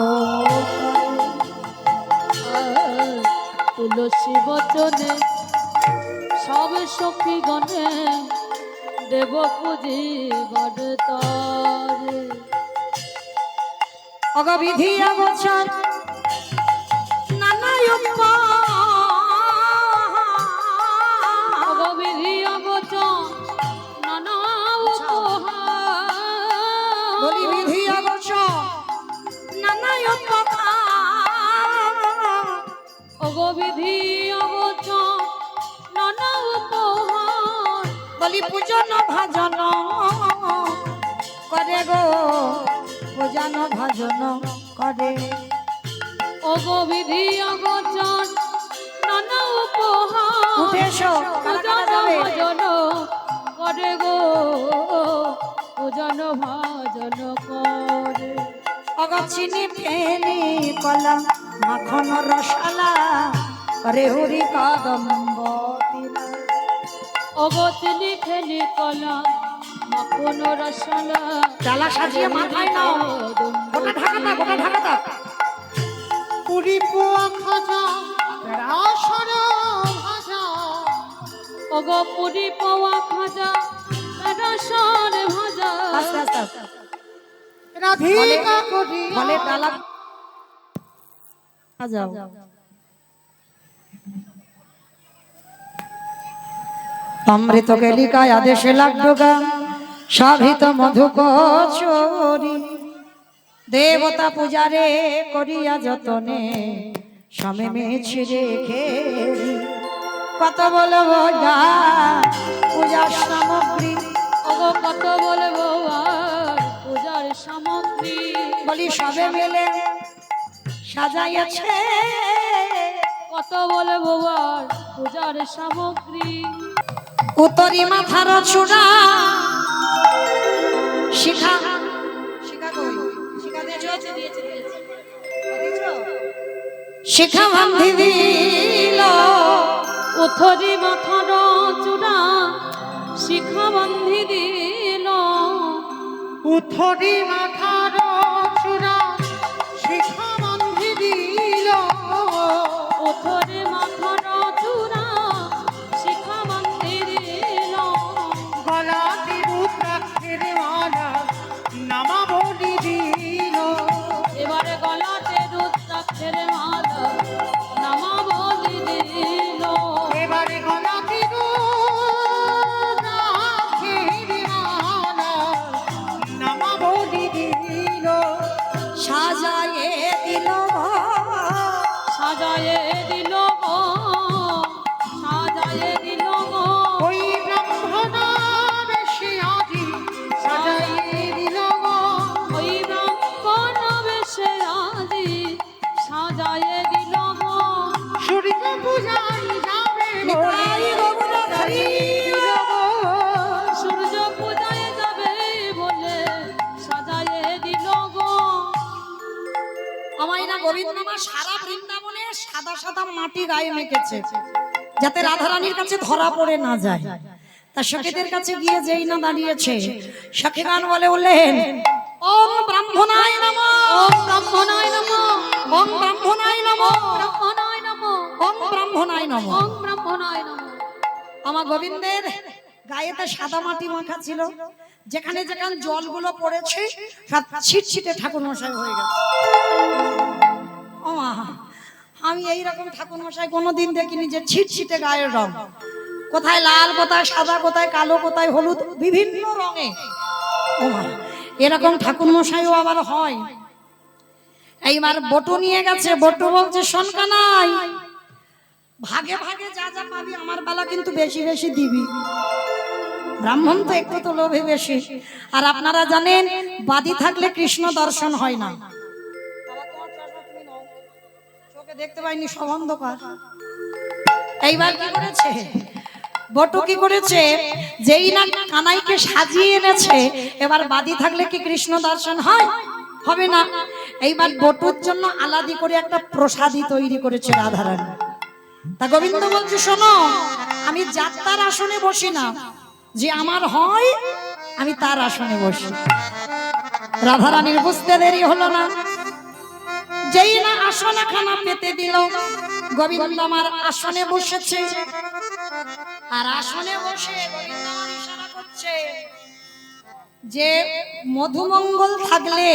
তুলসী বচনে সব সখী গণে দেব পূজিবার তরে।
অগবিধি অগোচর নানা
অগবিধি অগোচর নানা উপহার,
বলি বিধি অগোচর নানা
অগবিধি অগোচর নানা উপহার।
বলি পূজন ভাজন করে গো, পূজন ভাজন করে।
অগবিধি অগোচর নানা উপহার,
উঠে এসো, কারা কারা
পূজন
যাবে?
ভজন করে গো, পূজন ভজন করে।
অগচিনি ফেনি কলা মাখন রসালা করে হরি কদম্ব তিলা।
অগতিনি খেলি কলা মাখন রসলা,
ডালা সাজিয়ে মাথায় নাও, গোটা ঢাকাতা গোটা ঢাকাতা।
পুরি পোয়া খাজা রাসর ভাজা,
অগ পুরি পাওয়া খাজা রসন ভাজা।
আস্তে আস্তে আস্তে।
রাধিকা করি
বলে ডালা যাও। অমৃত গেলিকায় আদেশে লাগলো গা সাভিত মধু কচুরি, দেবতা পূজারে করিয়া যতনে স্বামী মেছি রেখে। কত বলবো যা পূজার সামগ্রী,
অগ কত বলবো আর পূজার সামগ্রী।
বলি সবে মিলে সাজাইয়াছে।
কত বলবো আর পূজার সামগ্রী।
উতরি মাথার চূড়া শিখা, শিখা কই? শিখা দিয়েছো? শিখা বান্ধি দিল,
উথরি মাথার চূড়া শিখা বান্ধি দিল।
উথরি মাথার চূড়া শিখা বান্ধি দিল।
উথরি মাথার চূড়া শিখা বান্ধি দিল।
গলাতে রুদ্রাক্ষের মালা নামা বলি দিল।
এবারে গলাতে রুদ্রাক্ষের মালা নামা বলি দিল।
এবারে গলাতে রুদ্রাক্ষের মালা নামা বলি দিল।
সাজায়ে দিল,
সাজায়ে দিল
কোথায় যাবে
নিতাই গৌর হরি
সূর্য পূজায় যাবে বলে সাজায়ে দিল গো।
আমায় না গোবিন্দ মা সারা বৃন্দাবনে সাদা সাদা মাটি গায়ে মেখেছে যাতে রাধারানীর কাছে ধরা পড়ে না যায়। তা সখীদের কাছে গিয়ে যেই না দাঁড়িয়েছে, সখীগণ বলে উঠলেন, ওম ব্রাহ্মণায় নমঃ,
ওম ব্রাহ্মণায় নমঃ,
ওম ব্রাহ্মণায় নমঃ,
ব্রাহ্মণায় নমঃ,
ওম ব্রাহ্মণায় নমঃ।
ওম ব্রাহ্মণায় নমঃ।
আমার গোবিন্দের গায়েতে সাদা মাটি মাখা ছিল, যেখানে যেখানে জলগুলো পড়েছে সব ছিটছিটে ঠাকুর মশাই হয়ে গেছে। ও মা, আমি এইরকম ঠাকুর মশাই কোনোদিন দেখিনি যে ছিটছিটে গায়ের রং, কোথায় লাল, কোথায় সাদা, কোথায় কালো, কোথায় হলুদ, বিভিন্ন রঙে। ও মা, এরকম ঠাকুর মশাইও আবার হয়। এইবার বটু নিয়ে গেছে, বটু বলছে, শোনকা নাই, ভাগে ভাগে যা যা পাবি আমার বেলা কিন্তু বেশি বেশি দিবি। ব্রাহ্মণ তো একটু তো লোভে বেশি। আর আপনারা জানেন বাদী থাকলে কৃষ্ণ দর্শন হয় না। চোখে দেখতে পাইনি, সব অন্ধকার। এইবার কি করেছে বটু, কি করেছে, যেই না কানাইকে সাজিয়ে এনেছে, এবার বাদী থাকলে কি কৃষ্ণ দর্শন হয়? হবে না। এইবার বটুর জন্য আলাদা করে একটা প্রসাদী তৈরি করেছে রাধারানী। তা গোবিন্দ বলছে, শোনো, আমি যাত্রার আসনে বসি না, যে আমার হয় আমি তার আসনে বসি। রাধারানীর বুঝতে দেরি হলো না, যেই না আসনে খানা পেতে দিল, গোবিন্দ আমার আসনে বসেছে। আর আসনে বসে গোবিন্দ আমার ইশারা করছে যে মধুমঙ্গল থাকলে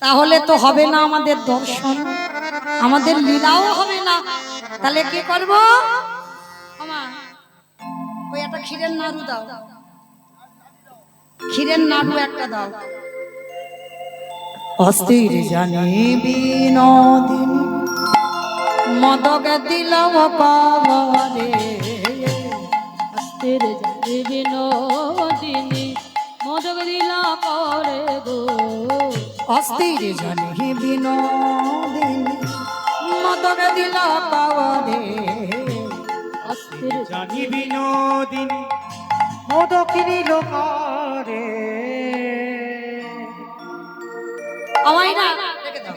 তাহলে তো হবে না আমাদের দর্শন, আমাদের লীলাও হবে না। তাহলে কি করব? ওই একটা ক্ষীরের নাড়ু দাও, ক্ষীরের নাড়ু একটা দাও। অস্থির জানি বিনোদিনী মদক দিল পাবরে,
অস্থির জানি বিনোদিনী মদক দিলা করে গো।
অস্থির জানি বিনোদিনী মদক দিল পাবরে,
অস্থির
জানি বিনোদিনী মোদকিনী লোকারে।
আমায় না রেখে দাও।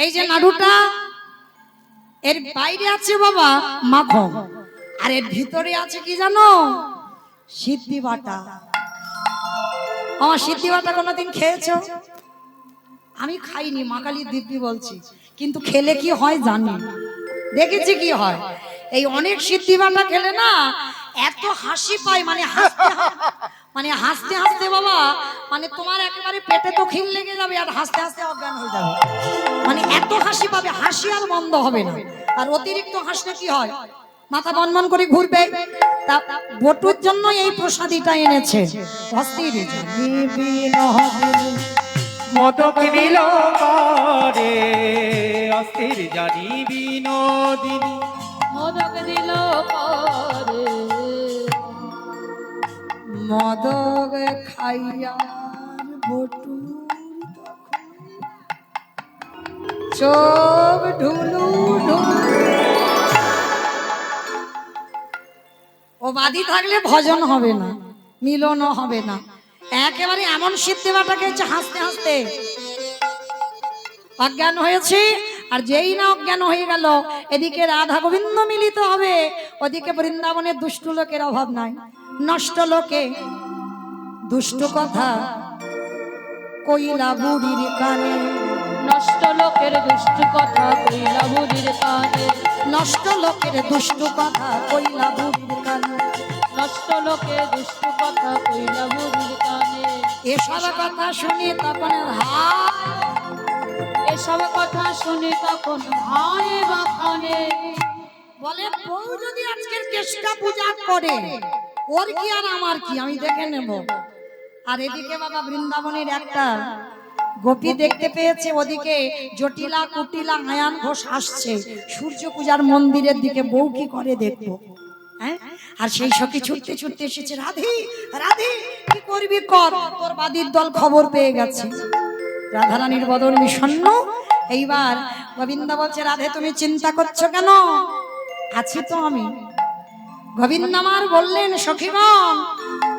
এই যে নাড়ুটা, এর বাইরে আছে বাবা মাখন, আর এর ভিতরে আছে কি জানো? সিদ্ধি বাটা। আমার সিদ্ধি বাটা কোনোদিন খেয়েছো? আমি খাইনি, মা কালী দিব্যি বলছি, কিন্তু খেলে কি হয় জানি, দেখেছি কি হয়। এই অনেক সিদ্ধি বাটা খেলে না এত হাসি পায়, মানে হাসতে হাসতে বাবা, মানে তোমার একেবারে পেটে তো খিল লেগে যাবে, আর হাসতে হাসতে অজ্ঞান হয়ে যাবে। মানে এত হাসি পাবে, হাসি আর বন্ধ হবে না। আর অতিরিক্ত হাসলে কি হয়? মাথা বনবন করে ঘুরবে। তা বটুর জন্য এই প্রসাদীটা এনেছে। অস্থির জানি বিনোদিনী
মোদকিনী লোকারে, অস্থির জানি বিনোদিনী
মদক দিল করে।
মদক খাইয়া বটু চোখ ঢুলু ঢুলু। ও বাদী থাকলে ভজন হবে না, মিলনও হবে না। একেবারে এমন সিদ্ধি বাটাকে হাসতে হাসতে অজ্ঞান হয়েছে। আর যেই না অজ্ঞান হয়ে গেল, এদিকে রাধা গোবিন্দ মিলিত হবে, ওদিকে বৃন্দাবনের দুষ্ট লোকের অভাব নাই। নষ্ট লোকে দুষ্ট কথা কইলা বুড়ির কানে,
নষ্ট লোকের দুষ্ট কথা কইলা বুড়ির কানে,
নষ্ট লোকের দুষ্ট কথা কইলা বুড়ির কানে,
নষ্ট লোকের দুষ্ট কথা কইলা বুড়ির কানে।
এসব কথা শুনি তখন
এসব কথা শুনে তখন হায় বাখানে।
বলে, বউ যদি আজকের কেষ্টা পূজা করে, ওর কি আর আমার কি, আমি দেখে নেব। আর এদিকে বাবা বৃন্দাবনের একটা গোপী দেখতে পেয়েছে, ওদিকে জটিলা কুটিলা আয়ান ঘোষ আসছে সূর্য পূজার মন্দিরের দিকে, বউ কি করে দেখবো। হ্যাঁ, আর সেই সখী ছুটতে ছুটতে এসেছে, রাধে রাধে কি করবি কর, তোর বাদীর দল খবর পেয়ে গেছে। রাধারানীর বদন বিষণ্ণ। এইবার গোবিন্দ বলছে রাধে তুমি চিন্তা করছো কেন, আছি তো আমি। গোবিন্দ আমার বললেন সখীগণ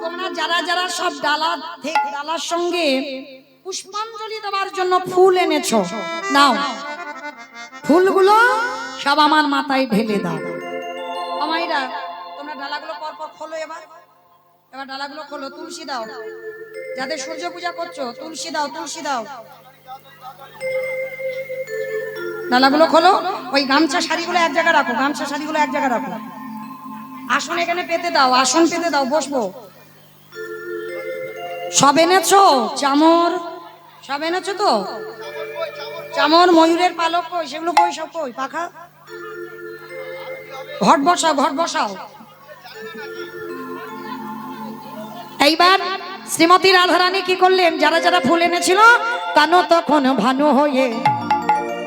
তোমরা যারা যারা সব ডালার সঙ্গে পুষ্পাঞ্জলি দেওয়ার জন্য ফুল এনেছো, নাও ফুলগুলো সব আমার মাথায় ঢেলে দাও। আমাইরা তোমরা ডালাগুলো পরপর খোলো, এবার ডালাগুলো খোলো, তুলসী দাও, যাদের সূর্য পূজা করছো তুলসী দাও, তুলসী দাও। ডালাগুলো খোলো, ওই গামছা শাড়িগুলো এক জায়গায় রাখো, গামছা শাড়িগুলো এক জায়গায় রাখো। আসন এখানে পেতে দাও, আসন পেতে দাও, বসবো। সব এনেছো চামর, সব এনেছো তো? চামর, ময়ূরের পালক কই, সেগুলো কই, সব কই, পাখা? ঘট বসাও, ঘট বসাও। এইবার শ্রীমতী রাধারানী কি করলেন, যারা যারা ফুল এনেছিল কানো তখন ভানু হয়ে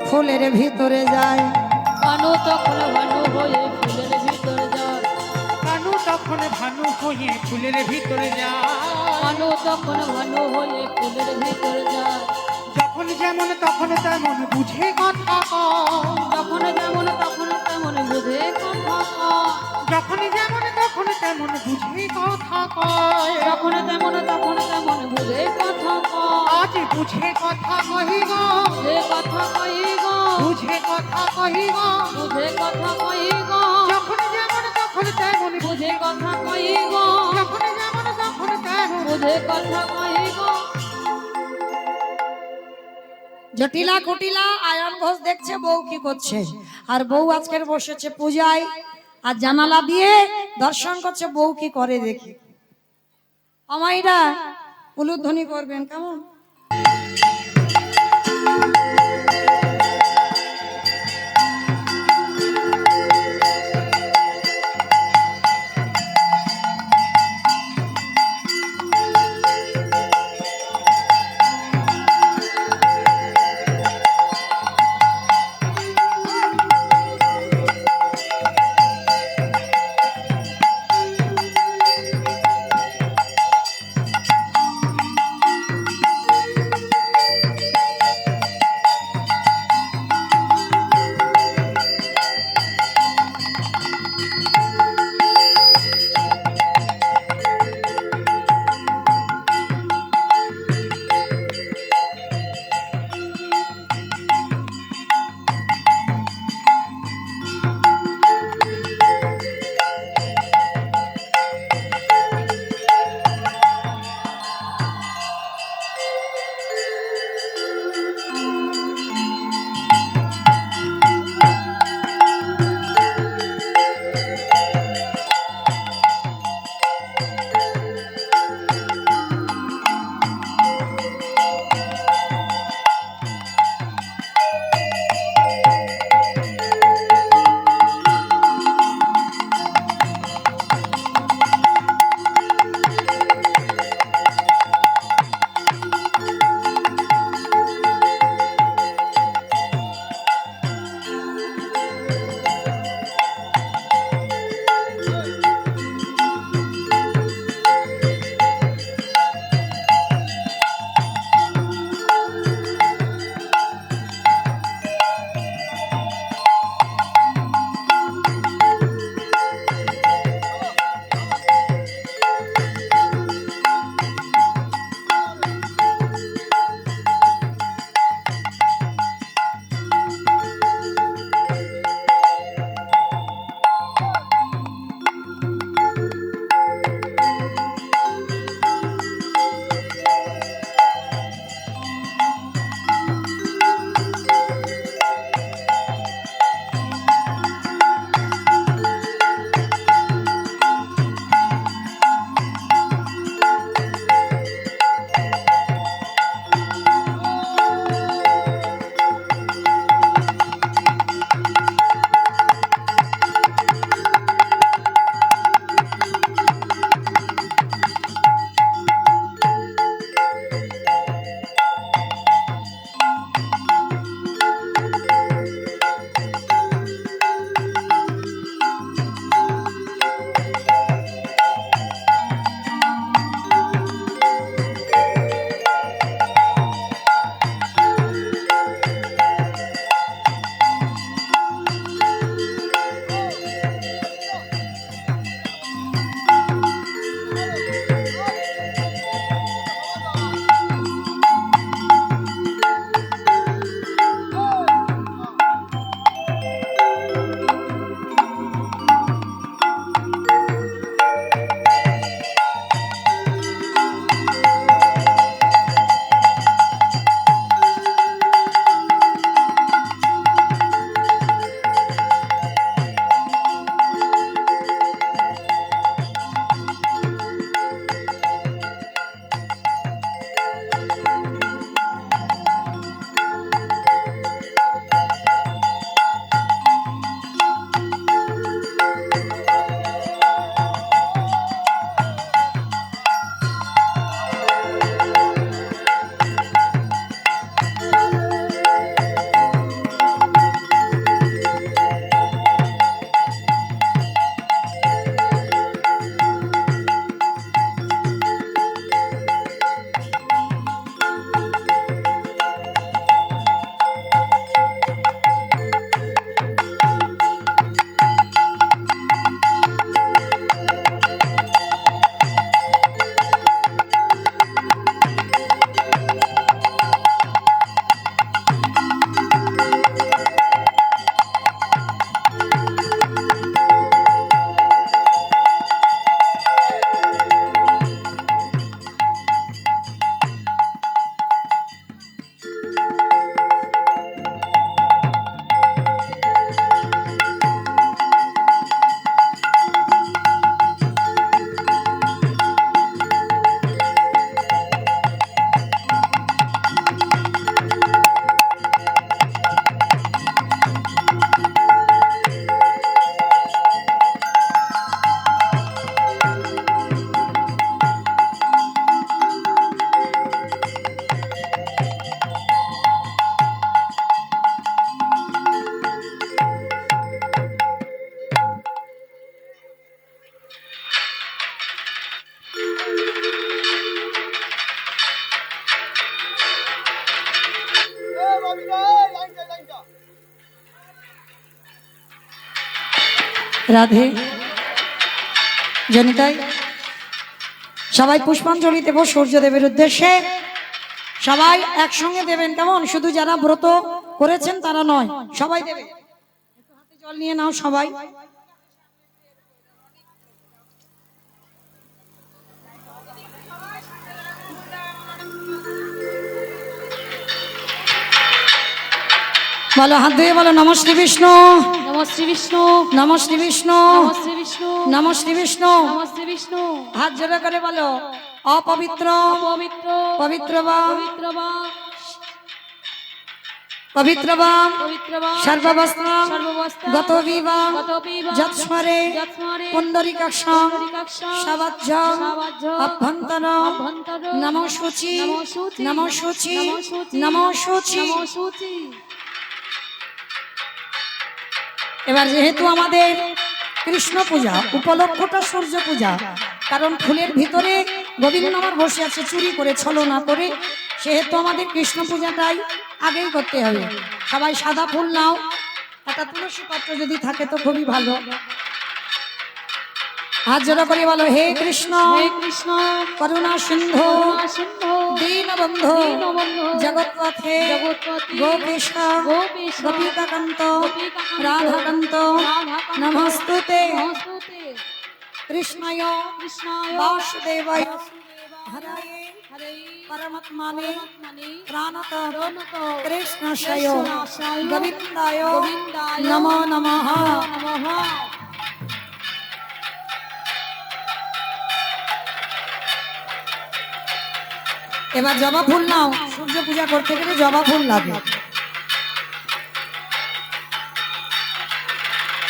ফুলের ভিতরে যায়।
কানু তখন ভানু হয়ে ফুলের ভিতরে যায়।
কানু তখন ভানু হয়ে ফুলের ভিতরে যায়।
কানু তখন ভানু হয়ে ফুলের ভিতরে যায়।
যখন যেমন তখন তেমন বুঝে কথা কয়।
যখন যেমন তখন তেমন বুঝে কথা কয়।
যখন যেমন তখন তেমন বুঝে কথা কয়।
যখন তেমন তখন তেমন বুঝে কথা কয়।
আজ বুঝে কথা কহি গো,
বুঝে কথা কই গো,
বুঝে কথা কহি গো।
বুঝে কথা কই গো,
যখন যেমন তখন তেমন
বুঝে কথা কই গো,
যখন যেমন তখন তেমন
বুঝে কথা কই গো।
জটিলা কুটিলা আয়ন ঘোষ দেখছে বউ কি করছে, আর বউ আজকের বসেছে পূজায়, আর জানালা দিয়ে দর্শন করছে বউ কি করে দেখি। আমাইরা উলুধ্বনি করবেন কেমন? রাধে জনিতাই সবাই পুষ্পাঞ্জলি দেব সূর্যদেবের উদ্দেশ্যে। সবাই একসঙ্গে দেবেন, কেমন? শুধু যারা ব্রত করেছেন তারা নয়, সবাই দেবে। একটু হাতে জল নিয়ে নাও সবাই। বলো, হাত ধুয়ে বলো, নম শ্রী বিষ্ণু,
নমঃ শ্রী বিষ্ণু,
নম শ্রী বিষ্ণু,
নমঃ শ্রী বিষ্ণু,
নম শ্রী বিষ্ণু।
নমঃ শ্রী বিষ্ণু।
হাত জোড়া করে বলো, অপবিত্র
পবিত্র
পবিত্র বা
পবিত্র বা
পবিত্র বা
পবিত্র বা
সর্ববস্ত্রম
সর্ববস্ত্রম
গত বিবা
গতবিবা
যৎস্মরে
যৎস্মরে
পুণ্ডরিকাক্ষং
পুণ্ডরিকাক্ষং
সবাজ্যং
সবাজ্যং
অভ্যন্তরং
অভ্যন্তরং
নমো শুচি
নমো শুচি
নমো শুচি
নমো শুচি
নমো শুচি।
নমো শুচি।
এবার যেহেতু আমাদের কৃষ্ণ পূজা, উপলক্ষটা সূর্য পূজা, কারণ ফুলের ভিতরে গোবিন্দ আমার বসে আছে চুরি করে ছলনা করে, সেহেতু আমাদের কৃষ্ণ পূজাটাই আগেই করতে হবে। সবাই সাদা ফুল নাও, একটা তুলসী পত্র যদি থাকে তো খুবই ভালো। হাত জোড়া করে বলো, হে কৃষ্ণ
হে কৃষ্ণ
করুণা সিন্ধু
করুণা সিন্ধু
দীনবন্ধু
দীনবন্ধু
জগৎপথে
জগৎপতি
গোপীশ
গোপীশ
গোপীকাকান্ত
গোপীকাকান্ত
রাধাকান্ত
রাধাকান্ত
নমস্তুতে
নমস্তুতে
কৃষ্ণায়
কৃষ্ণায়
বাসুদেবায়
বাসুদেবায়
হরায়ে
হরে
পরমাত্মানে
পরমাত্মনে
প্রাণত
প্রণত
কৃষ্ণাশয়
কৃষ্ণাশয়
গোবিন্দায়
গোবিন্দায়
নমো নমঃ।
নমঃ।
এবার জবা ফুল নাও, সূর্য পূজা করতে গেলে জবা ফুল লাগে।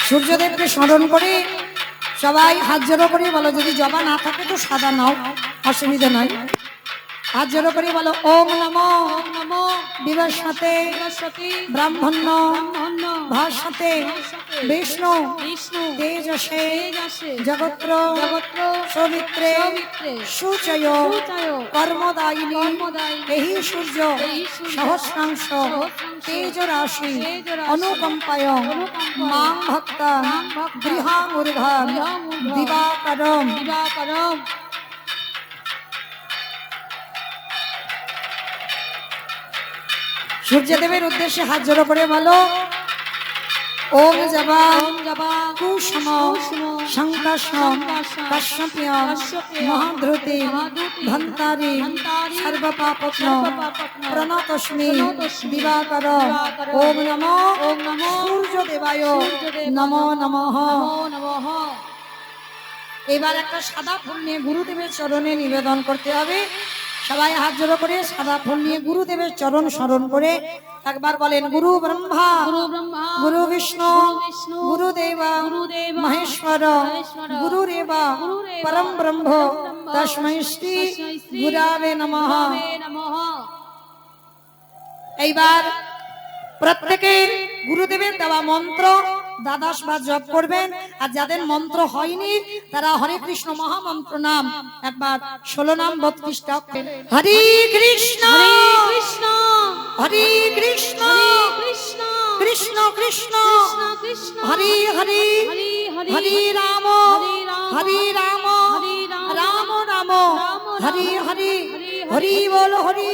সূর্যদেবকে স্মরণ করে সবাই হাত জোড়ো করে বলো, যদি জবা না থাকে তো সাদা নাও, অসুবিধা নাই। হাত জোড়ো করে বলো, ওম নমো
ওম নমো
বিবস্বতে
সরস্বতী
ব্রাহ্মণ্য
ব্রহ্মণ্য
ভাস্বতে
ভাস্বতে
বিষ্ণু
বিষ্ণু
তেজসে
তেজসে
জগত্র
জগত্র
সবিত্রে
সবিত্রে
সুচয়
সুচয়
কর্মদায়িনী
কর্মদায়িনী
এই সূর্য
এই সূর্য
সহস্রাংশ
সহস্রাংশ
তেজরাশি
তেজরাশি
অনুকম্পায়
অনুকম্পায়
মাং ভক্তা
মাং ভক্তা
গৃহামূর্ধম
গৃহামূর্ধম
দিবাকরম।
দিবাকরম।
সূর্যদেবের উদ্দেশ্যে হাত জোড়ো করে বলো, ওম জবা
ওম জবা
কুসুম
কুসুম
শঙ্কাশম
শঙ্কাশম
কাশ্যপ্য
কাশ্যপ্য
মহাধৃতি
মহাধৃতি
ধন্তারি
ধন্তারি
সর্বপাপগ্ন
সর্বপাপগ্ন
প্রণতস্মি
প্রণতস্মি
দিবাকর।
দিবাকর।
ওম নমো
ওম নমো
সূর্যদেবায়
সূর্যদেবায়
নমো নমঃ।
নমো নমঃ।
এবার একটা সাদা ফুল নিয়ে গুরুদেবের চরণে নিবেদন করতে হবে। সবাই হাত জোড়ো করে সাদা ফুল নিয়ে গুরুদেবের চরণ স্মরণ করে একবার বলেন, গুরু ব্রহ্মা
গুরু ব্রহ্মা
গুরু বিষ্ণু
গুরু বিষ্ণু
গুরুদেবা
গুরুদেবা
মহেশ্বর
মহেশ্বর
গুরুরেবা
গুরুরেবা
পরম ব্রহ্ম
ব্রহ্ম
তস্मै শ্রী
তস্मै শ্রী
গুরাবে নমঃ।
গুরবে নমঃ।
এইবার প্রত্যেকের গুরুদেবের দেওয়া মন্ত্র দ্বাদশ বার জপ করবেন, আর যাদের মন্ত্র হয়নি তারা হরে কৃষ্ণ মহামন্ত্র নাম একবার 16 নাম 32 টা হরে কৃষ্ণ
হরে কৃষ্ণ
হরে কৃষ্ণ
হরে কৃষ্ণ
কৃষ্ণ কৃষ্ণ
কৃষ্ণ কৃষ্ণ
হরে হরে
হরে হরে
হরে রাম
হরে রাম
হরে রাম
হরে রাম
রাম রাম হরে হরে হরি বল হরি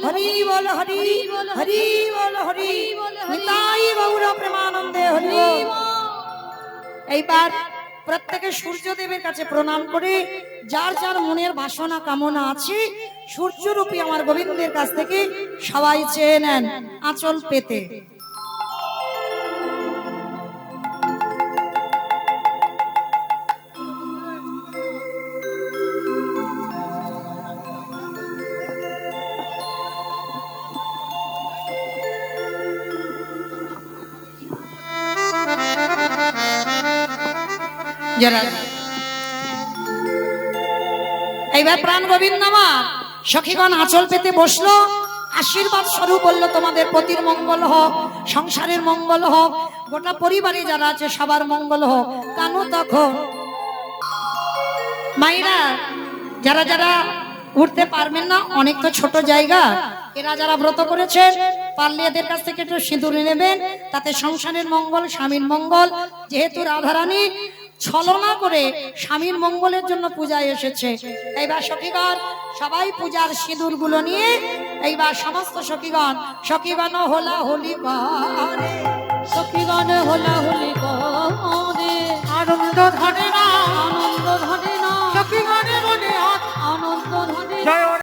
হরি বল হরি হরি বল হরি নিতাই গৌর প্রেমানন্দে হরি বল। এইবার প্রত্যেকে সূর্যদেবের কাছে প্রণাম করে যার যার মনের বাসনা কামনা আছে সূর্যরূপী আমার গোবিন্দের কাছ থেকে সবাই চেয়ে নেন আঁচল পেতে। যারা এইবার প্রাণ গোবিন্দ আমার সখীগণ আঁচল পেতে বসলো, আশীর্বাদ স্বরূপ বললো, তোমাদের পতির মঙ্গল হোক, সংসারের মঙ্গল হোক, গোটা পরিবারে যারা আছে সবার মঙ্গল হোক। কানু তখন মাইরা যারা যারা উঠতে পারবেন না, অনেক তো ছোট জায়গা, এরা যারা ব্রত করেছেন পারলে এদের কাছ থেকে একটু সিঁদুর নেবেন, তাতে সংসারের মঙ্গল, স্বামীর মঙ্গল। যেহেতু রাধারানী ছলনা করে স্বামীর মঙ্গলের জন্য পূজায় এসেছে, এইবার সখীগণ সবাই পূজার সিঁদুর গুলো নিয়ে এইবার সমস্ত সখীগণ হোলা হোলি করে,
সখীগণ হোলা হোলি করে
আনন্দ ধরে না
আনন্দ